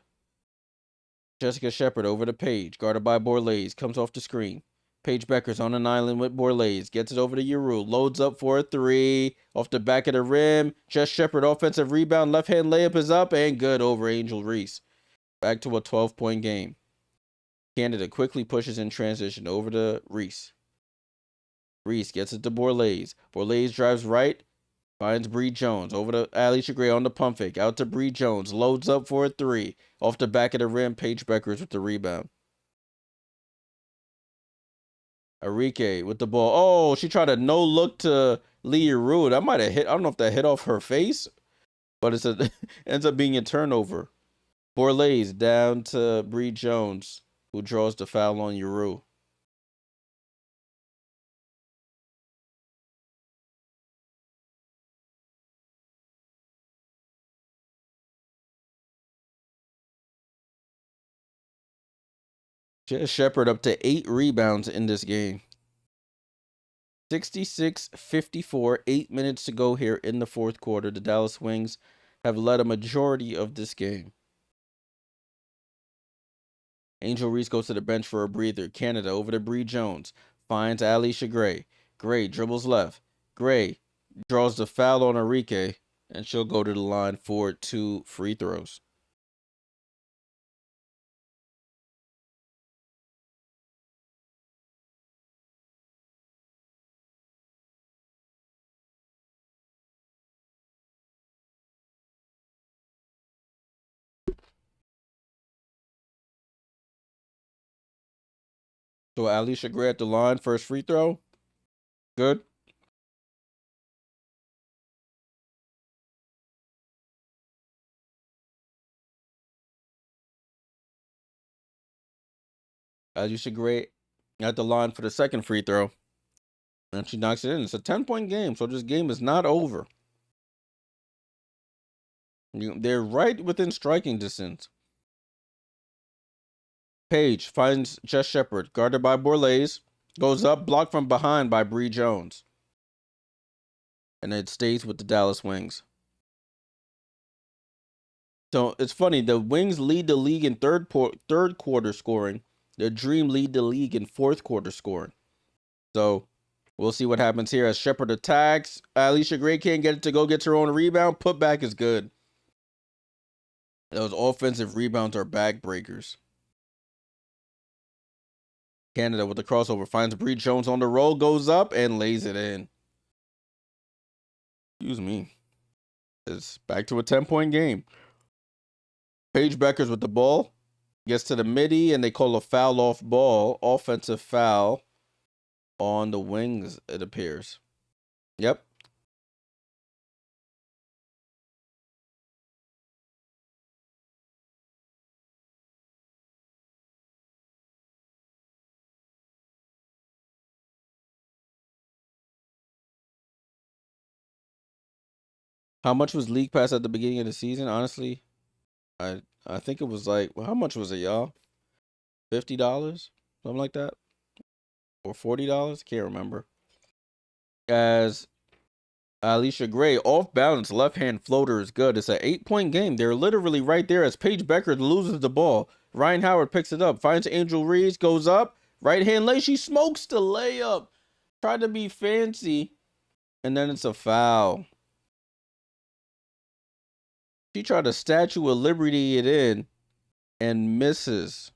Jessica Shepard over to Paige, guarded by Borlase, comes off the screen. Paige Bueckers on an island with Borlase, gets it over to Yuru, loads up for a 3, off the back of the rim. Jess Shepard, offensive rebound, left hand layup is up, and good over Angel Reese. Back to a 12-point game. Canada quickly pushes in transition over to Reese. Reese gets it to Borlase. Borlase drives right, finds Bree Jones. Over to Allisha Gray on the pump fake. Out to Bree Jones. Loads up for a 3. Off the back of the rim, Paige Bueckers with the rebound. Arike with the ball. Oh, she tried a no-look to Leah Rude. That might have hit. I don't know if that hit off her face, but ends up being a turnover. Borlase down to Bree Jones, who draws the foul on Yuru. Jess Shepard up to 8 rebounds in this game. 66-54, 8 minutes to go here in the fourth quarter. The Dallas Wings have led a majority of this game. Angel Reese goes to the bench for a breather. Canada over to Bree Jones. Finds Allisha Gray. Gray dribbles left. Gray draws the foul on Arike, and she'll go to the line for 2 free throws. So Allisha Gray at the line, first free throw. Good. Allisha Gray at the line for the second free throw. And she knocks it in. It's a 10-point game, so this game is not over. They're right within striking distance. Paige finds Jess Shepard, guarded by Borlase. Goes up, blocked from behind by Bree Jones. And it stays with the Dallas Wings. So it's funny, the Wings lead the league in third quarter scoring. The Dream lead the league in fourth quarter scoring. So we'll see what happens here as Shepard attacks. Allisha Gray can't get it to go, gets her own rebound. Putback is good. Those offensive rebounds are backbreakers. Canada with the crossover finds Bree Jones on the roll, goes up and lays it in. Excuse me. It's back to a 10-point game. Paige Bueckers with the ball. Gets to the midi, and they call a foul off ball. Offensive foul on the Wings, it appears. Yep. How much was League Pass at the beginning of the season? Honestly, I think it was like, well, how much was it, y'all? $50? Something like that? Or $40? Can't remember. As Allisha Gray, off balance, left hand floater is good. It's an 8-point game. They're literally right there as Paige Bueckers loses the ball. Rhyne Howard picks it up, finds Angel Reese, goes up, right hand lay. She smokes the layup. Tried to be fancy, and then it's a foul. She tried to Statue of Liberty it in and misses.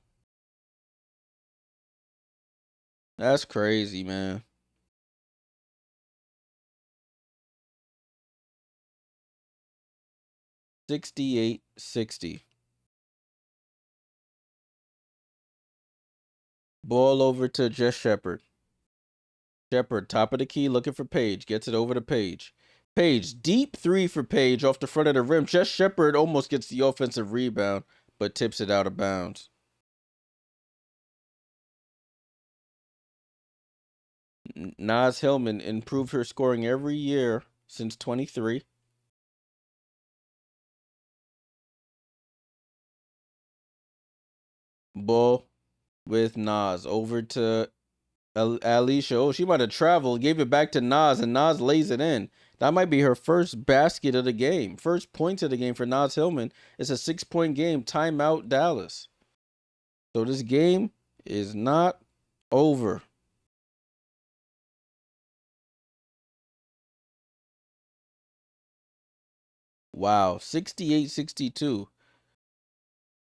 That's crazy, man. 68-60. Ball over to Jess Shepherd. Shepherd, top of the key, looking for Paige. Gets it over to Paige. Paige, deep three for Paige off the front of the rim. Jess Shepherd almost gets the offensive rebound, but tips it out of bounds. Naz Hillman improved her scoring every year since 23. Ball with Naz over to Allisha. Oh, she might have traveled, gave it back to Naz, and Naz lays it in. That might be her first basket of the game. First points of the game for Naz Hillman. It's a 6-point game. Timeout, Dallas. So this game is not over. Wow, 68-62.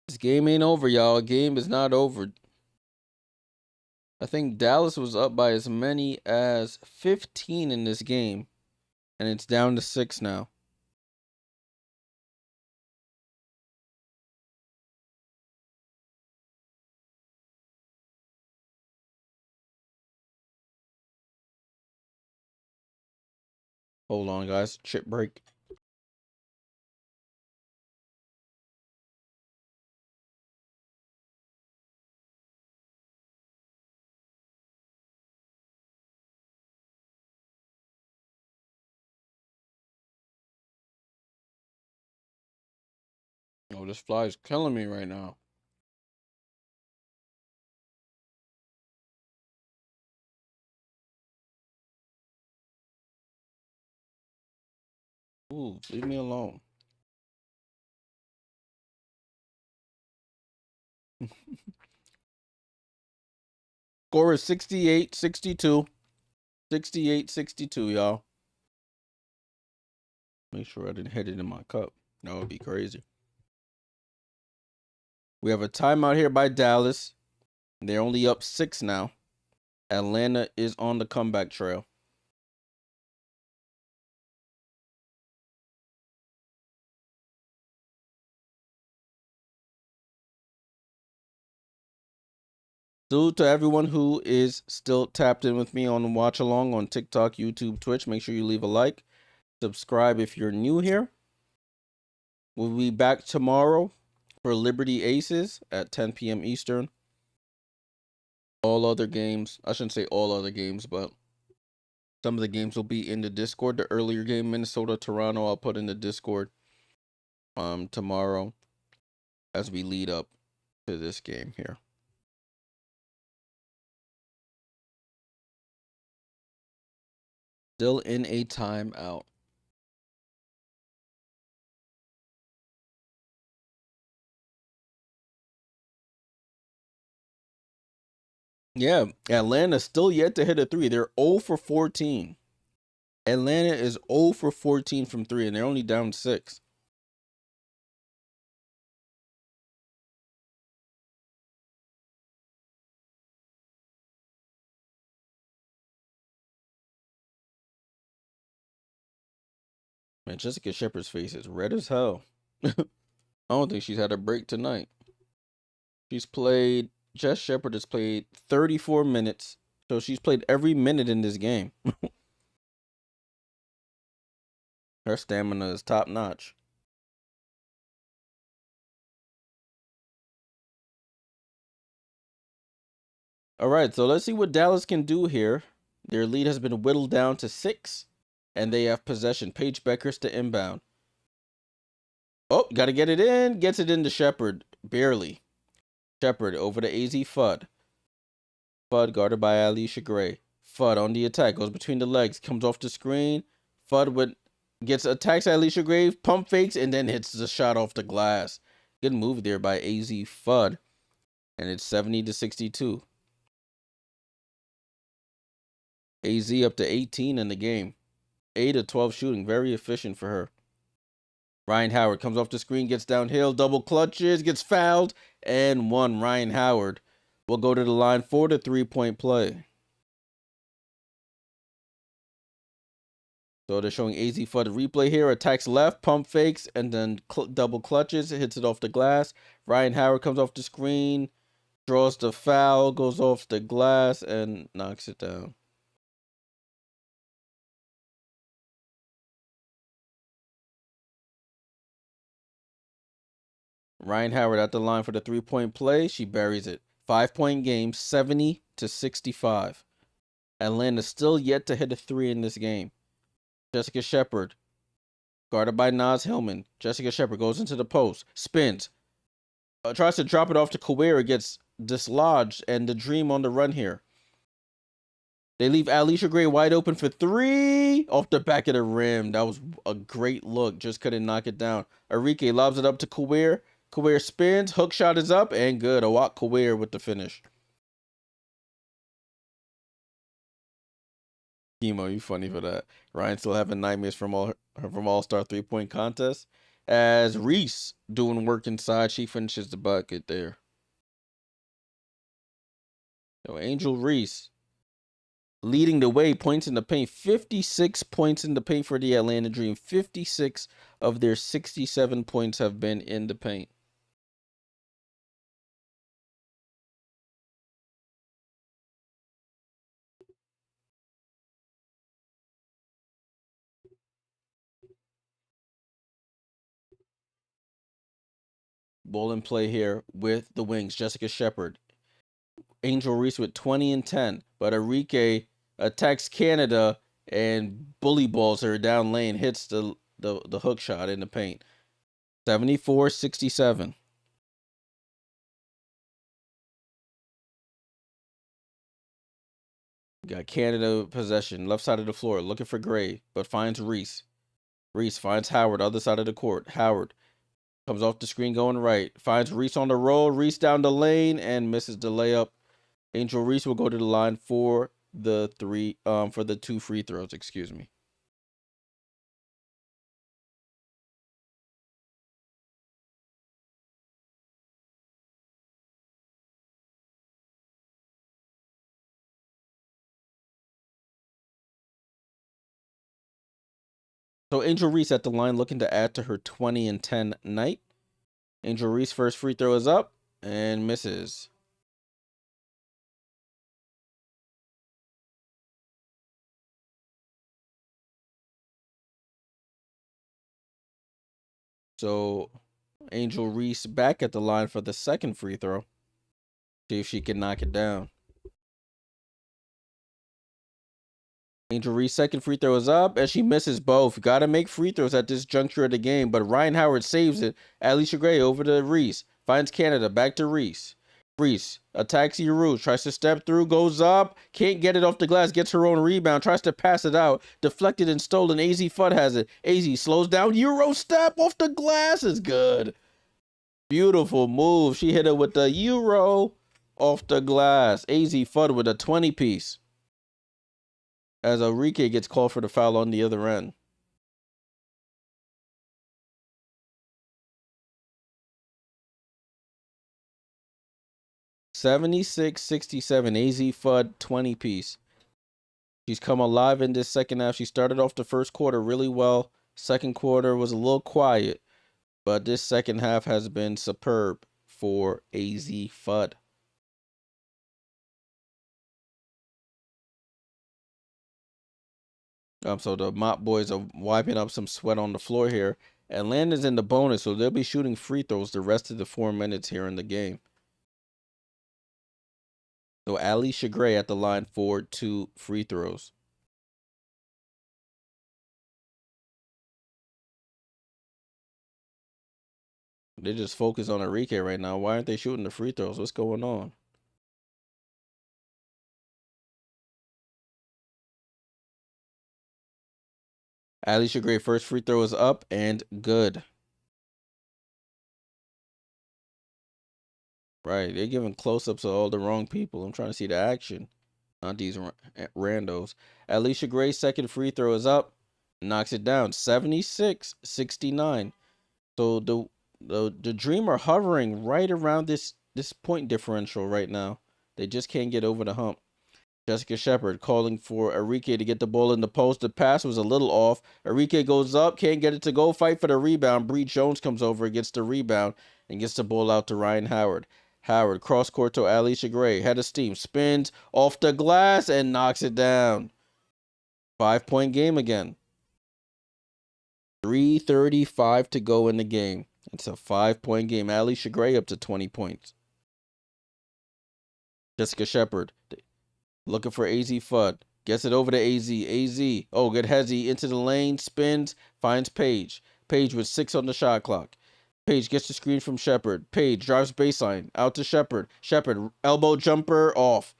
This game ain't over, y'all. Game is not over. I think Dallas was up by as many as 15 in this game, and it's down to 6 now. Hold on, guys. Chip break. Oh, this fly is killing me right now. Ooh, leave me alone. Score is 68-62. 68-62, y'all. Make sure I didn't hit it in my cup. That would be crazy. We have a timeout here by Dallas. They're only up 6 now. Atlanta is on the comeback trail. Salute to everyone who is still tapped in with me on Watchalong on TikTok, YouTube, Twitch. Make sure you leave a like. Subscribe if you're new here. We'll be back tomorrow for Liberty Aces at 10 p.m. Eastern. All other games, I shouldn't say all other games, but some of the games will be in the Discord. The earlier game, Minnesota, Toronto, I'll put in the Discord tomorrow as we lead up to this game here. Still in a timeout. Yeah, Atlanta still yet to hit a 3. They're 0 for 14. Atlanta is 0 for 14 from 3, and they're only down 6. Man, Jessica Shepard's face is red as hell. I don't think she's had a break tonight. Jess Shepard has played 34 minutes, so she's played every minute in this game. Her stamina is top notch. All right, so let's see what Dallas can do here. Their lead has been whittled down to 6, and they have possession. Paige Bueckers to inbound. Oh, got to get it in. Gets it into Shepard. Barely. Shepard over to AZ Fudd. Fudd guarded by Allisha Gray. Fudd on the attack. Goes between the legs. Comes off the screen. Fudd attacks Allisha Gray. Pump fakes and then hits the shot off the glass. Good move there by AZ Fudd. And it's 70-62. AZ up to 18 in the game. 8 of 12 shooting. Very efficient for her. Rhyne Howard comes off the screen, gets downhill, double clutches, gets fouled, and one. Rhyne Howard will go to the line for the 3-point play. So they're showing AZ for the replay here. Attacks left, pump fakes, and then double clutches. Hits it off the glass. Rhyne Howard comes off the screen. Draws the foul, goes off the glass, and knocks it down. Rhyne Howard at the line for the three-point play. She buries it. 5-point game, 70-65. Atlanta still yet to hit a three in this game. Jessica Shepard, guarded by Naz Hillman. Jessica Shepard goes into the post, spins, tries to drop it off to Kawira, gets dislodged, and the Dream on the run here. They leave Allisha Gray wide open for three off the back of the rim. That was a great look. Just couldn't knock it down. Arike lobs it up to Kawira. Kawira spins. Hook shot is up and good. Awak Kawira with the finish. Chemo, you funny for that. Rhyne still having nightmares from All-Star three-point contest. As Reese doing work inside, she finishes the bucket there. So Angel Reese leading the way, points in the paint. 56 points in the paint for the Atlanta Dream. 56 of their 67 points have been in the paint. Ball in play here with the wings. Jessica Shepard. Angel Reese with 20 and 10. But Arike attacks Canada and bully balls her down lane. Hits the hook shot in the paint. 74-67. Got Canada possession. Left side of the floor. Looking for Gray. But finds Reese. Reese finds Howard. Other side of the court. Howard comes off the screen going right. Finds Reese on the roll. Reese down the lane and misses the layup. Angel Reese will go to the line for the two free throws, excuse me. So Angel Reese at the line looking to add to her 20 and 10 night. Angel Reese first free throw is up and misses. So Angel Reese back at the line for the second free throw. See if she can knock it down. Angel Reese second free throw is up and she misses both. Gotta make free throws at this juncture of the game, but Rhyne Howard saves it. Allisha Gray over to Reese. Finds Canada, back to Reese. Reese attacks Yeru, tries to step through, goes up, can't get it off the glass, gets her own rebound, tries to pass it out, deflected and stolen. AZ Fudd has it. AZ slows down, Euro step off the glass is good. Beautiful move. She hit it with the Euro off the glass. AZ Fudd with a 20 piece. As Arike gets called for the foul on the other end. $76-67. AZ Fudd 20 piece. She's come alive in this second half. She started off the first quarter really well. Second quarter was a little quiet, but this second half has been superb for AZ Fudd. So the Mop boys are wiping up some sweat on the floor here. Atlanta's in the bonus, so they'll be shooting free throws the rest of the 4 minutes here in the game. So Allisha Gray at the line for 2 free throws. They just focus on Arike right now. Why aren't they shooting the free throws? What's going on? Allisha Gray first free throw is up and good. Right, they're giving close-ups of all the wrong people. I'm trying to see the action, not these randos. Allisha Gray's second free throw is up, knocks it down, 76-69. So the Dream are hovering right around this point differential right now. They just can't get over the hump. Jessica Shepard calling for Arike to get the ball in the post. The pass was a little off. Arike goes up, can't get it to go. Fight for the rebound. Bree Jones comes over, gets the rebound, and gets the ball out to Rhyne Howard. Howard, cross court to Allisha Gray. Head of steam, spins off the glass and knocks it down. 5-point game again. 3:35 to go in the game. It's a 5-point game. Allisha Gray up to 20 points. Jessica Shepard looking for AZ Fudd. Gets it over to AZ. AZ. Oh, good hezzy into the lane. Spins. Finds Paige. Paige with 6 on the shot clock. Paige gets the screen from Shepard. Paige drives baseline. Out to Shepard. Shepard, elbow jumper off.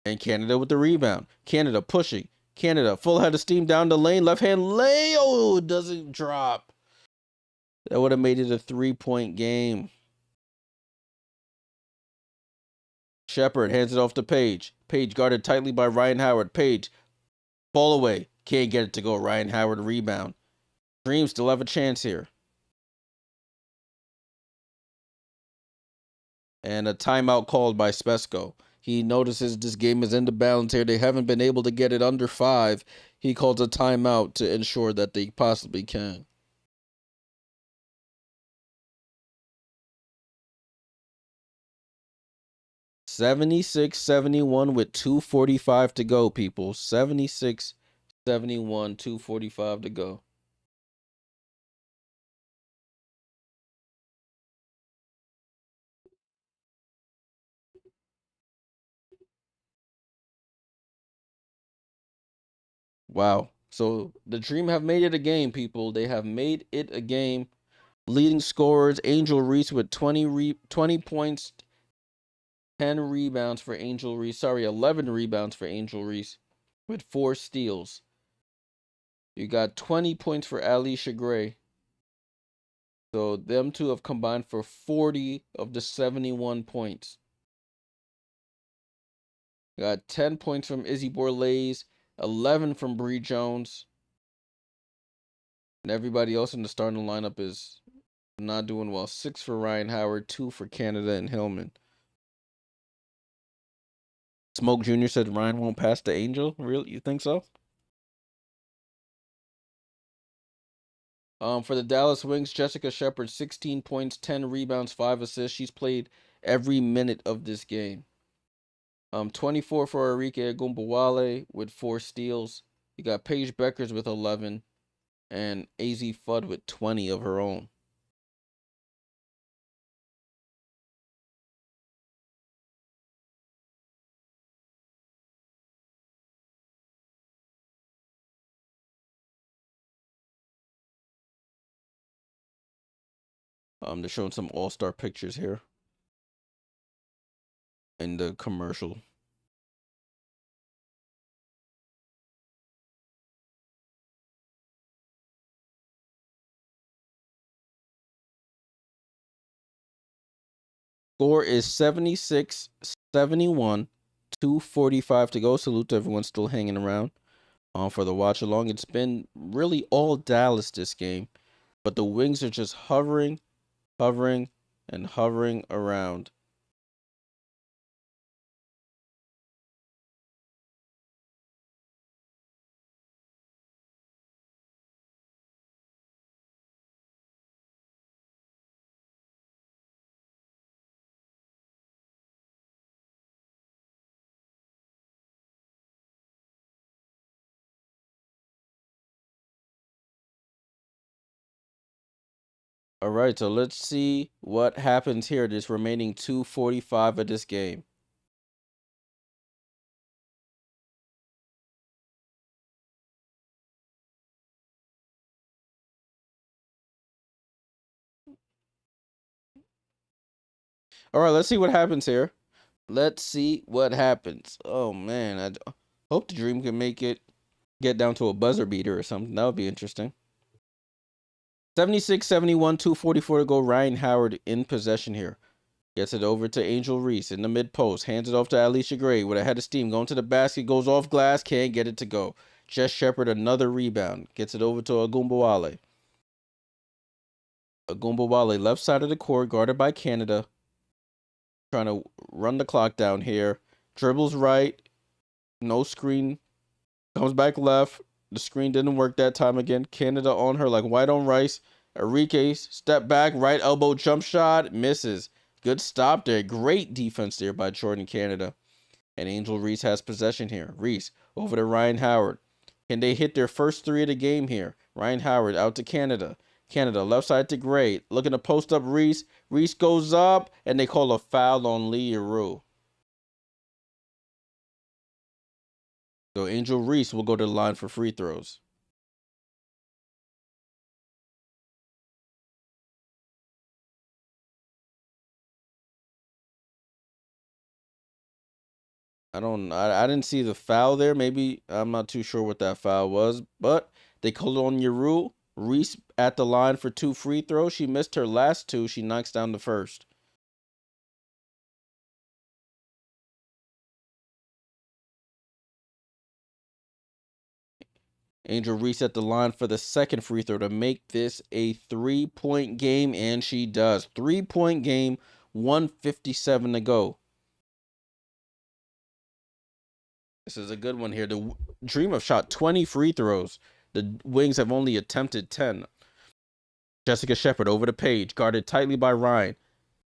And Canada with the rebound. Canada pushing. Canada full head of steam down the lane. Left hand lay. Oh, doesn't drop. That would have made it a 3-point game. Shepard hands it off to Paige. Paige guarded tightly by Ryan Howard. Paige, ball away. Can't get it to go. Ryan Howard rebound. Dreams still have a chance here. And a timeout called by Spesko. He notices this game is into balance here. They haven't been able to get it under 5. He calls a timeout to ensure that they possibly can. (76-71) with 2:45 to go, people. 76-71, 2:45 to go. Wow. So the Dream have made it a game, people. They have made it a game. Leading scorers, Angel Reese with 20 points, 10 rebounds for Angel Reese. Sorry, 11 rebounds for Angel Reese with 4 steals. You got 20 points for Allisha Gray. So them two have combined for 40 of the 71 points. You got 10 points from Izzy Borlaze, 11 from Bree Jones. And everybody else in the starting lineup is not doing well. 6 for Ryan Howard, 2 for Canada and Hillman. Smoke Jr. said Ryan won't pass the Angel. Really? You think so? For the Dallas Wings, Jessica Shepard, 16 points, 10 rebounds, 5 assists. She's played every minute of this game. 24 for Arike Ogunbowale with 4 steals. You got Paige Bueckers with 11 and AZ Fudd with 20 of her own. They're showing some all-star pictures here in the commercial. Score is 76-71, 2:45 to go. Salute to everyone still hanging around for the watch along. It's been really all Dallas this game, but the Wings are just hovering and hovering around. All right, so let's see what happens here. This remaining 2:45 of this game. All right, let's see what happens here. Let's see what happens. Oh, man. I hope the Dream can make it, get down to a buzzer beater or something. That would be interesting. 76-71, 2:44 to go. Ryan Howard in possession here. Gets it over to Angel Reese in the mid-post. Hands it off to Allisha Gray with a head of steam. Going to the basket. Goes off glass. Can't get it to go. Jess Shepard, another rebound. Gets it over to Ogunbowale. Ogunbowale, left side of the court, guarded by Canada. Trying to run the clock down here. Dribbles right. No screen. Comes back left. The screen didn't work that time again. Canada on her like white on rice. Arike, step back. Right elbow jump shot. Misses. Good stop there. Great defense there by Jordan Canada. And Angel Reese has possession here. Reese over to Rhyne Howard. Can they hit their first three of the game here? Rhyne Howard out to Canada. Canada left side to Gray. Looking to post up Reese. Reese goes up, and they call a foul on Leroux. So Angel Reese will go to the line for free throws. I didn't see the foul there. Maybe I'm not too sure what that foul was, but they called on Leroux. Reese at the line for 2 free throws. She missed her last 2. She knocks down the first. Angel Reese at the line for the second free throw to make this a 3-point game, and she does. 3-point game, 1:57 to go. This is a good one here. The Dream have shot 20 free throws. The Wings have only attempted 10. Jessica Shepard over to Paige, guarded tightly by Rhyne.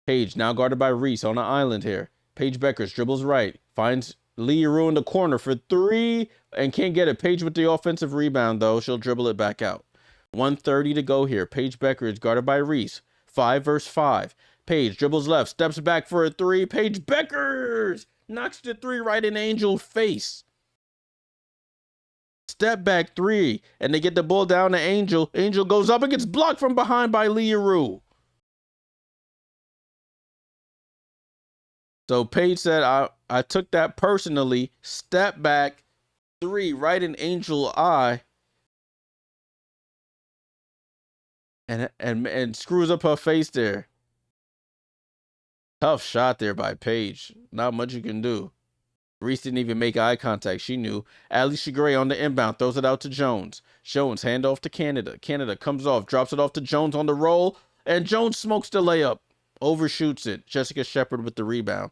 Paige now guarded by Reese on the island here. Paige Bueckers dribbles right, finds Leroux in the corner for 3 and can't get it. Paige with the offensive rebound, though. She'll dribble it back out. 1:30 to go here. Paige Bueckers guarded by Reese. 5 versus 5. Paige dribbles left, steps back for a 3. Paige Bueckers knocks the 3 right in Angel's face. Step back 3, and they get the ball down to Angel. Angel goes up and gets blocked from behind by Leroux. So Paige said, I took that personally. Step back 3 right in Angel eye. And screws up her face there. Tough shot there by Paige. Not much you can do. Reese didn't even make eye contact. She knew. Allisha Gray on the inbound. Throws it out to Jones. Jones hand off to Canada. Canada comes off. Drops it off to Jones on the roll. And Jones smokes the layup. Overshoots it. Jessica Shepard with the rebound.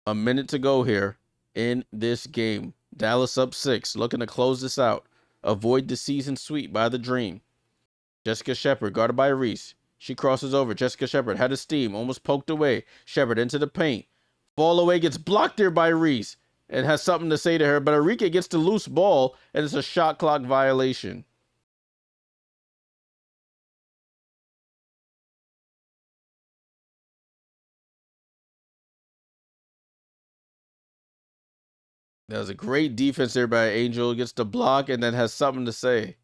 A minute to go here in this game. Dallas up 6. Looking to close this out. Avoid the season sweep by the Dream. Jessica Shepard guarded by Reese. She crosses over. Jessica Shepard had a steam. Almost poked away. Shepard into the paint. Fall away. Gets blocked there by Reese. And has something to say to her. But Arike gets the loose ball. And it's a shot clock violation. That was a great defense there by Angel. Gets the block and then has something to say.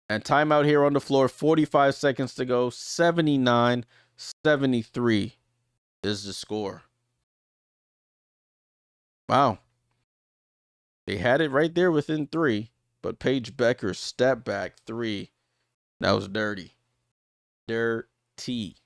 And timeout here on the floor. 45 seconds to go. 79-73 is the score. Wow. They had it right there within 3. But Paige Bueckers step back 3. That was dirty. Dirty.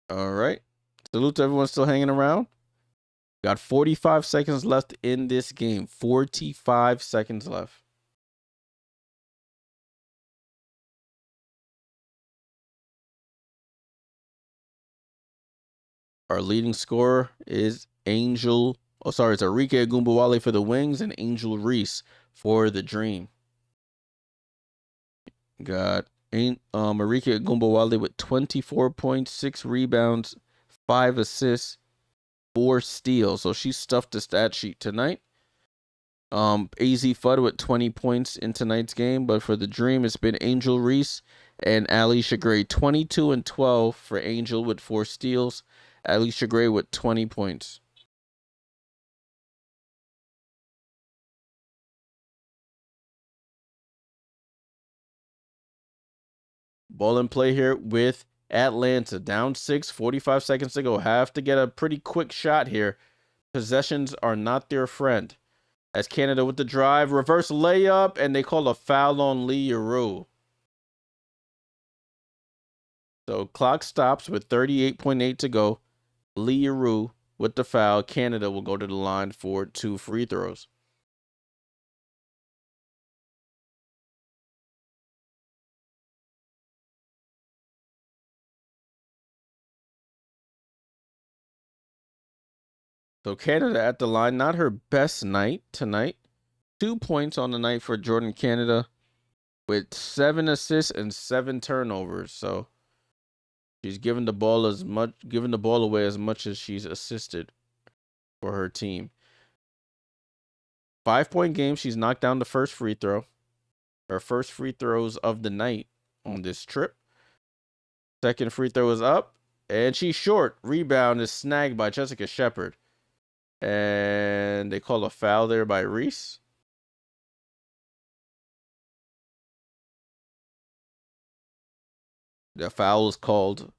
All right. Salute to everyone still hanging around. Got 45 seconds left in this game. 45 seconds left. Our leading scorer is it's Arike Ogunbowale for the Wings and Angel Reese for the Dream. Got Arike Ogunbowale with 24 points, 6 rebounds, 5 assists, 4 steals. So she stuffed the stat sheet tonight. AZ Fudd with 20 points in tonight's game, but for the Dream, it's been Angel Reese and Allisha Gray. 22 and 12 for Angel with 4 steals. Allisha Gray with 20 points. Ball in play here with Atlanta. Down 6, 45 seconds to go. Have to get a pretty quick shot here. Possessions are not their friend. As Canada with the drive, reverse layup, and they call a foul on Leroux. So clock stops with 38.8 to go. Leroux with the foul. Canada will go to the line for 2 free throws. So Canada at the line, not her best night tonight. 2 points on the night for Jordan Canada with 7 assists and 7 turnovers. So she's given the ball away as much as she's assisted for her team. 5-point game. She's knocked down the first free throw. Her first free throws of the night on this trip. Second free throw is up, and she's short. Rebound is snagged by Jessica Shepard. And they call a foul there by Reese. The foul is called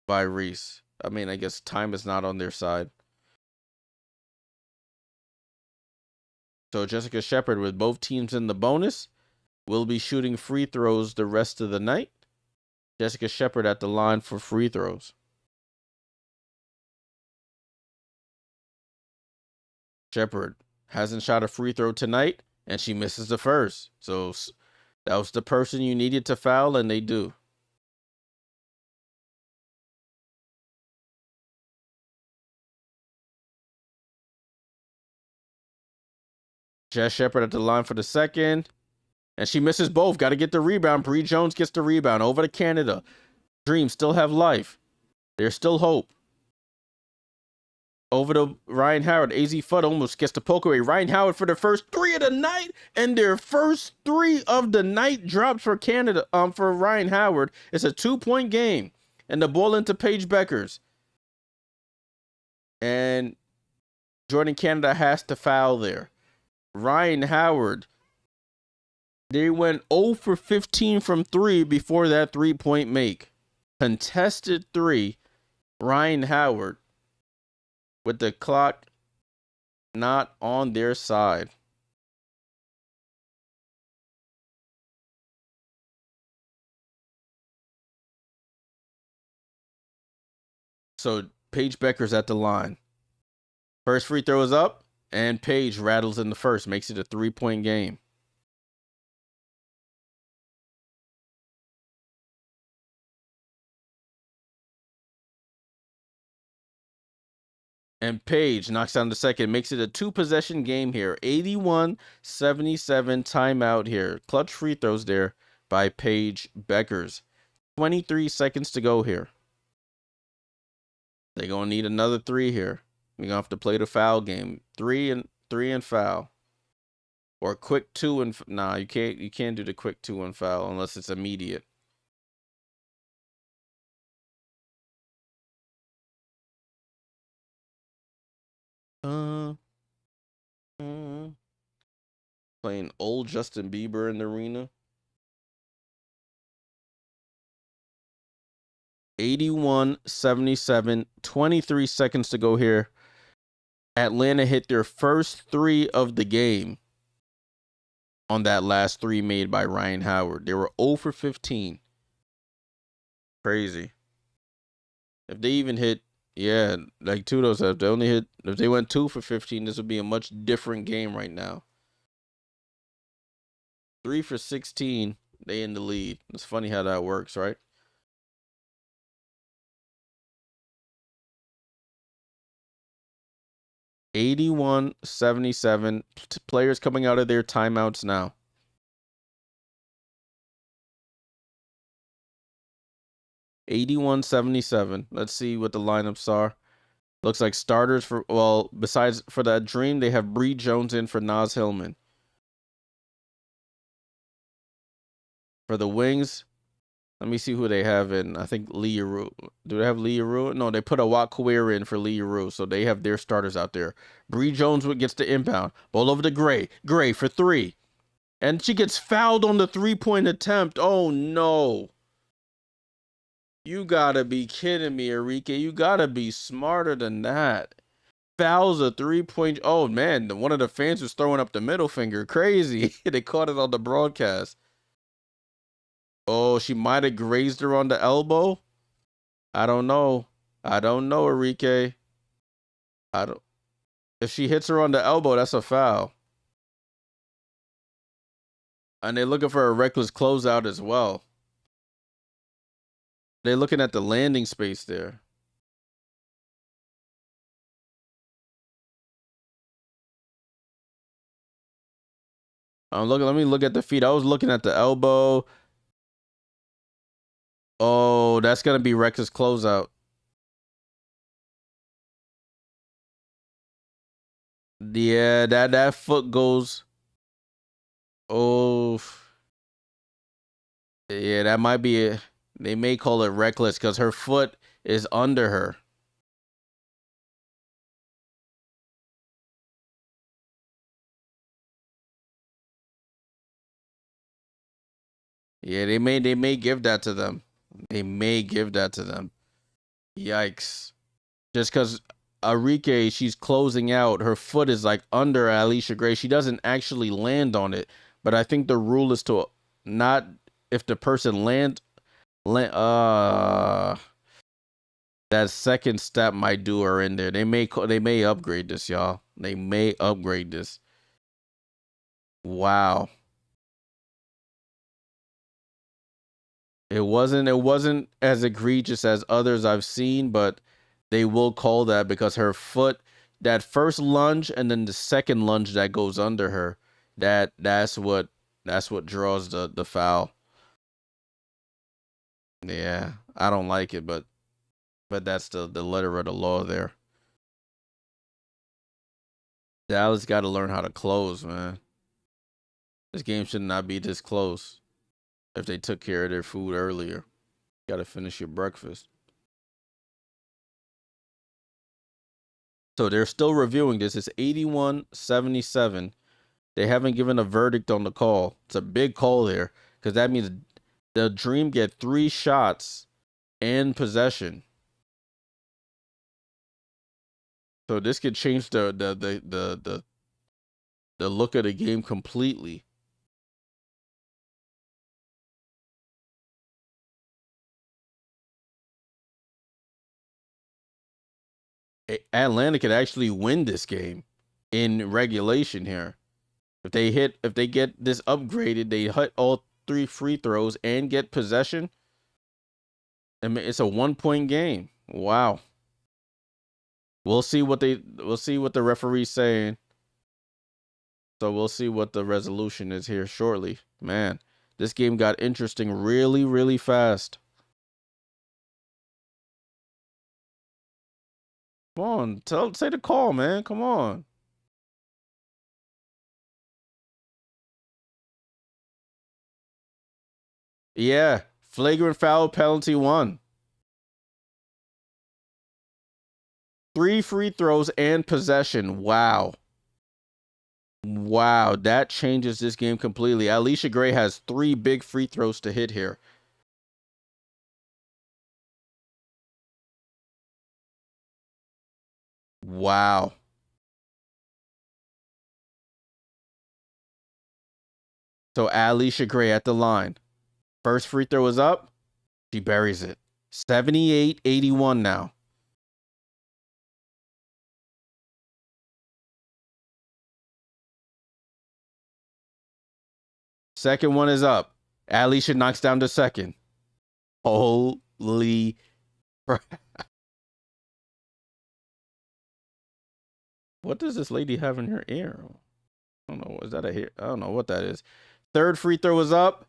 by Reese. I mean, I guess time is not on their side. So Jessica Shepard, with both teams in the bonus, will be shooting free throws the rest of the night. Jessica Shepard at the line for free throws. Shepard hasn't shot a free throw tonight, and she misses the first. So that was the person you needed to foul, and they do. Jess Shepard at the line for the second. And she misses both. Got to get the rebound. Bree Jones gets the rebound. Over to Canada. Dreams still have life. There's still hope. Over to Rhyne Howard. AZ Fudd almost gets the poke away. Rhyne Howard for the first 3 of the night. And their first 3 of the night drops for Canada. For Rhyne Howard. It's a 2-point game. And the ball into Paige Bueckers. And Jordan Canada has to foul there. Rhyne Howard. They went 0 for 15 from 3 before that 3-point make. Contested 3. Rhyne Howard with the clock not on their side. So Paige Bueckers at the line. First free throw is up, and Paige rattles in the first, makes it a 3-point game. And Paige knocks down the second, makes it a 2-possession game here. 81-77 timeout here. Clutch free throws there by Paige Bueckers. 23 seconds to go here. They're going to need another 3 here. We're going to have to play the foul game. 3 and foul. Or quick 2 and nah, you can't do the quick 2 and foul unless it's immediate. Playing old Justin Bieber in the arena. 81-77, 23 seconds to go here. Atlanta hit their first 3 of the game on that last 3 made by Rhyne Howard. They were 0 for 15. Crazy. If they even hit, yeah, like 2 of those, if they went 2 for 15, this would be a much different game right now. 3 for 16, they in the lead. It's funny how that works, right? (81-77). Players coming out of their timeouts now. (81-77). Let's see what the lineups are. Looks like starters for, well, besides for that Dream, they have Bree Jones in for Naz Hillman. For the Wings, let me see who they have in. I think Lee Yarou. Do they have Lee Yarou? No, they put a Watchalong in for Lee Yarou, so they have their starters out there. Bree Jones gets the inbound. Ball over to Gray. Gray for 3. And she gets fouled on the 3-point attempt. Oh, no. You gotta be kidding me, Arike. You gotta be smarter than that. Fouls a 3-point. Oh, man. One of the fans was throwing up the middle finger. Crazy. They caught it on the broadcast. Oh, she might have grazed her on the elbow. I don't know. Arike. If she hits her on the elbow, that's a foul. And they're looking for a reckless closeout as well. They're looking at the landing space there. I'm looking. Let me look at the feet. I was looking at the elbow. Oh, that's gonna be Rex's closeout. Yeah, that foot goes. Oh, yeah, that might be it. They may call it reckless because her foot is under her. Yeah, they may give that to them. They may give that to them. Yikes. Just because Arike, she's closing out, her foot is like under Allisha Gray. She doesn't actually land on it, but I think the rule is to not if the person land that second step might do her in there. They may upgrade this, y'all. They may upgrade this. Wow. It wasn't as egregious as others I've seen, but they will call that because her foot, that first lunge and then the second lunge that goes under her, that's what draws the foul. Yeah, I don't like it, but that's the letter of the law there. Dallas got to learn how to close, man. This game should not be this close if they took care of their food earlier. Got to finish your breakfast. So they're still reviewing this. It's 81-77. They haven't given a verdict on the call. It's a big call there because that means the Dream get 3 shots and possession. So this could change the look of the game completely. Atlanta could actually win this game in regulation here. If they get this upgraded, they hit all 3 free throws and get possession. I mean, it's a 1-point game. Wow. We'll see what the referee's saying. So we'll see what the resolution is here shortly. Man, this game got interesting really, really fast. Come on, say the call, man. Come on. Yeah, flagrant foul penalty 1. 3 free throws and possession. Wow. Wow, that changes this game completely. Allisha Gray has 3 big free throws to hit here. Wow. So Allisha Gray at the line. First free throw is up. She buries it. 78-81 now. Second one is up. Allisha knocks down the second. Holy crap. What does this lady have in her ear? I don't know. Is that a hair? I don't know what that is. Third free throw is up.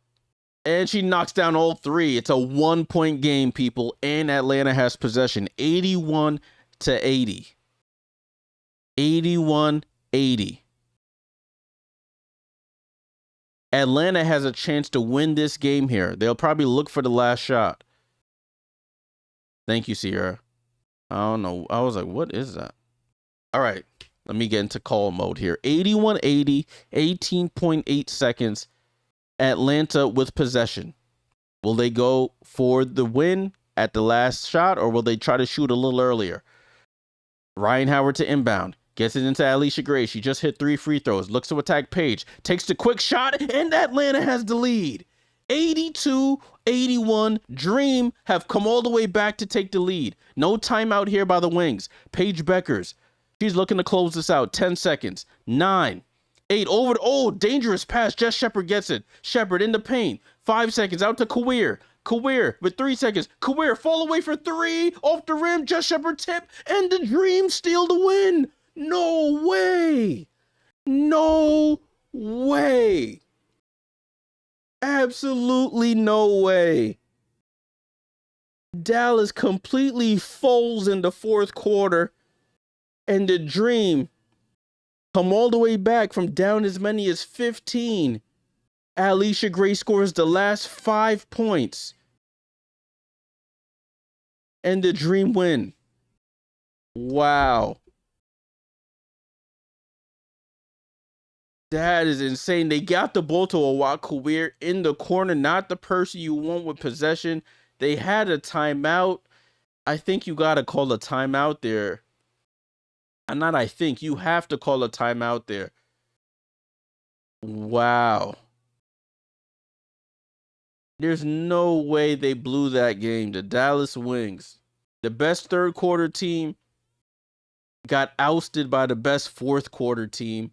And she knocks down all 3. It's a 1-point game, people. And Atlanta has possession. 81-80. 81-80. Atlanta has a chance to win this game here. They'll probably look for the last shot. Thank you, Sierra. I don't know. I was like, what is that? All right. Let me get into call mode here. 81-80, 18.8 seconds. Atlanta with possession. Will they go for the win at the last shot, or will they try to shoot a little earlier? Ryan Howard to inbound. Gets it into Allisha Gray. She just hit 3 free throws. Looks to attack Paige. Takes the quick shot, and Atlanta has the lead. 82-81. Dream have come all the way back to take the lead. No timeout here by the Wings. Paige Bueckers. She's looking to close this out. 10 seconds. 9. 8 over to, dangerous pass. Jess Shepard gets it. Shepard in the paint. 5 seconds out to Kawir. Kawir with 3 seconds. Kawir fall away for 3. Off the rim. Jess Shepard tip. And the Dream steal the win. No way. No way. Absolutely no way. Dallas completely folds in the fourth quarter, and the Dream come all the way back from down as many as 15. Allisha Gray scores the last 5 points, and the Dream win. Wow. That is insane. They got the ball to Owakower in the corner, not the person you want with possession. They had a timeout. I think you got to call a timeout there. And not I think. You have to call a timeout there. Wow. There's no way they blew that game. The Dallas Wings, the best third quarter team, got ousted by the best fourth quarter team.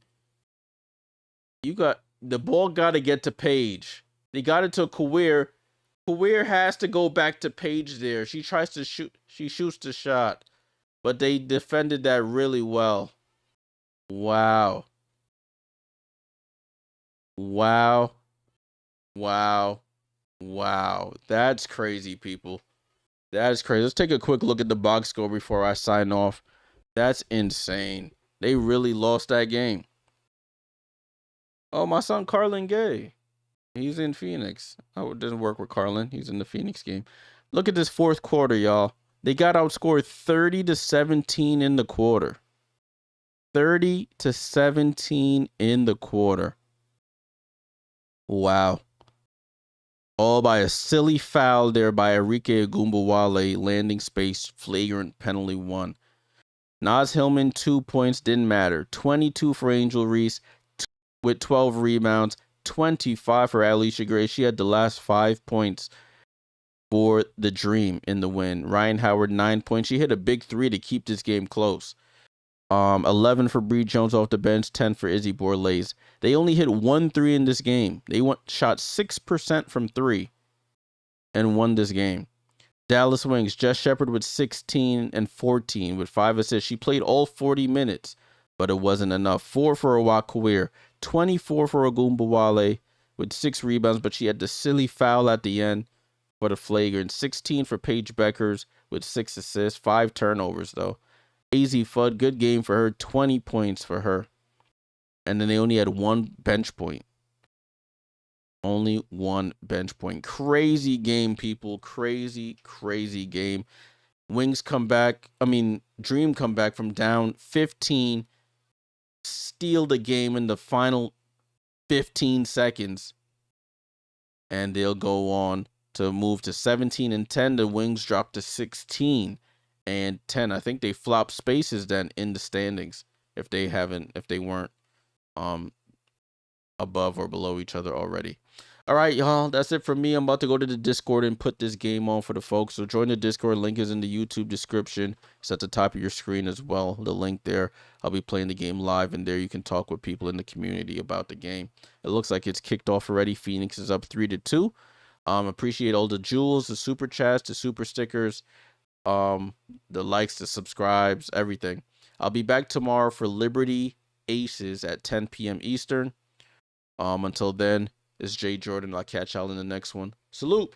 You got the ball got to get to Paige. They got it to Kawir. Kawir has to go back to Paige there. She tries to shoot. She shoots the shot, but they defended that really well. Wow. Wow. Wow. Wow. That's crazy, people. That is crazy. Let's take a quick look at the box score before I sign off. That's insane. They really lost that game. Oh, my son Carlin Gay. He's in Phoenix. Oh, it doesn't work with Carlin. He's in the Phoenix game. Look at this fourth quarter, y'all. They got outscored 30-17 in the quarter. 30-17 in the quarter. Wow. All by a silly foul there by Arike Ogunbowale, landing space, flagrant penalty 1. Naz Hillman, 2 points, didn't matter. 22 for Angel Reese with 12 rebounds, 25 for Allisha Gray. She had the last 5 points for the Dream in the win. Rhyne Howard, 9 points. She hit a big 3 to keep this game close. 11 for Bree Jones off the bench, 10 for Izzy Borlaise. They only hit 1 3 in this game. They shot 6% from 3 and won this game. Dallas Wings, Jess Shepard with 16 and 14 with 5 assists. She played all 40 minutes, but it wasn't enough. 4 for Owakower, 24 for Ogunbowale with 6 rebounds, but she had the silly foul at the end for the flagrant. 16 for Paige Bueckers with 6 assists, 5 turnovers though. AZ Fudd, good game for her, 20 points for her. And then they only had 1 bench point. Only 1 bench point. Crazy game, people. Crazy, crazy game. Wings come back. Dream come back from down 15. Steal the game in the final 15 seconds. And they'll go on to move to 17-10. The Wings drop to 16 and 10. I think they flop spaces then in the standings if they weren't above or below each other already. All right, y'all, that's it for me. I'm about to go to the Discord and put this game on for the folks. So join the Discord. Link is in the YouTube description. It's at the top of your screen as well. The link there. I'll be playing the game live, and there you can talk with people in the community about the game. It looks like it's kicked off already. Phoenix is up 3-2. Appreciate all the jewels, the super chats, the super stickers, the likes, the subscribes, everything. I'll be back tomorrow for Liberty Aces at 10 p.m. Eastern. Until then, it's Jay Jordan. I'll catch y'all in the next one. Salute.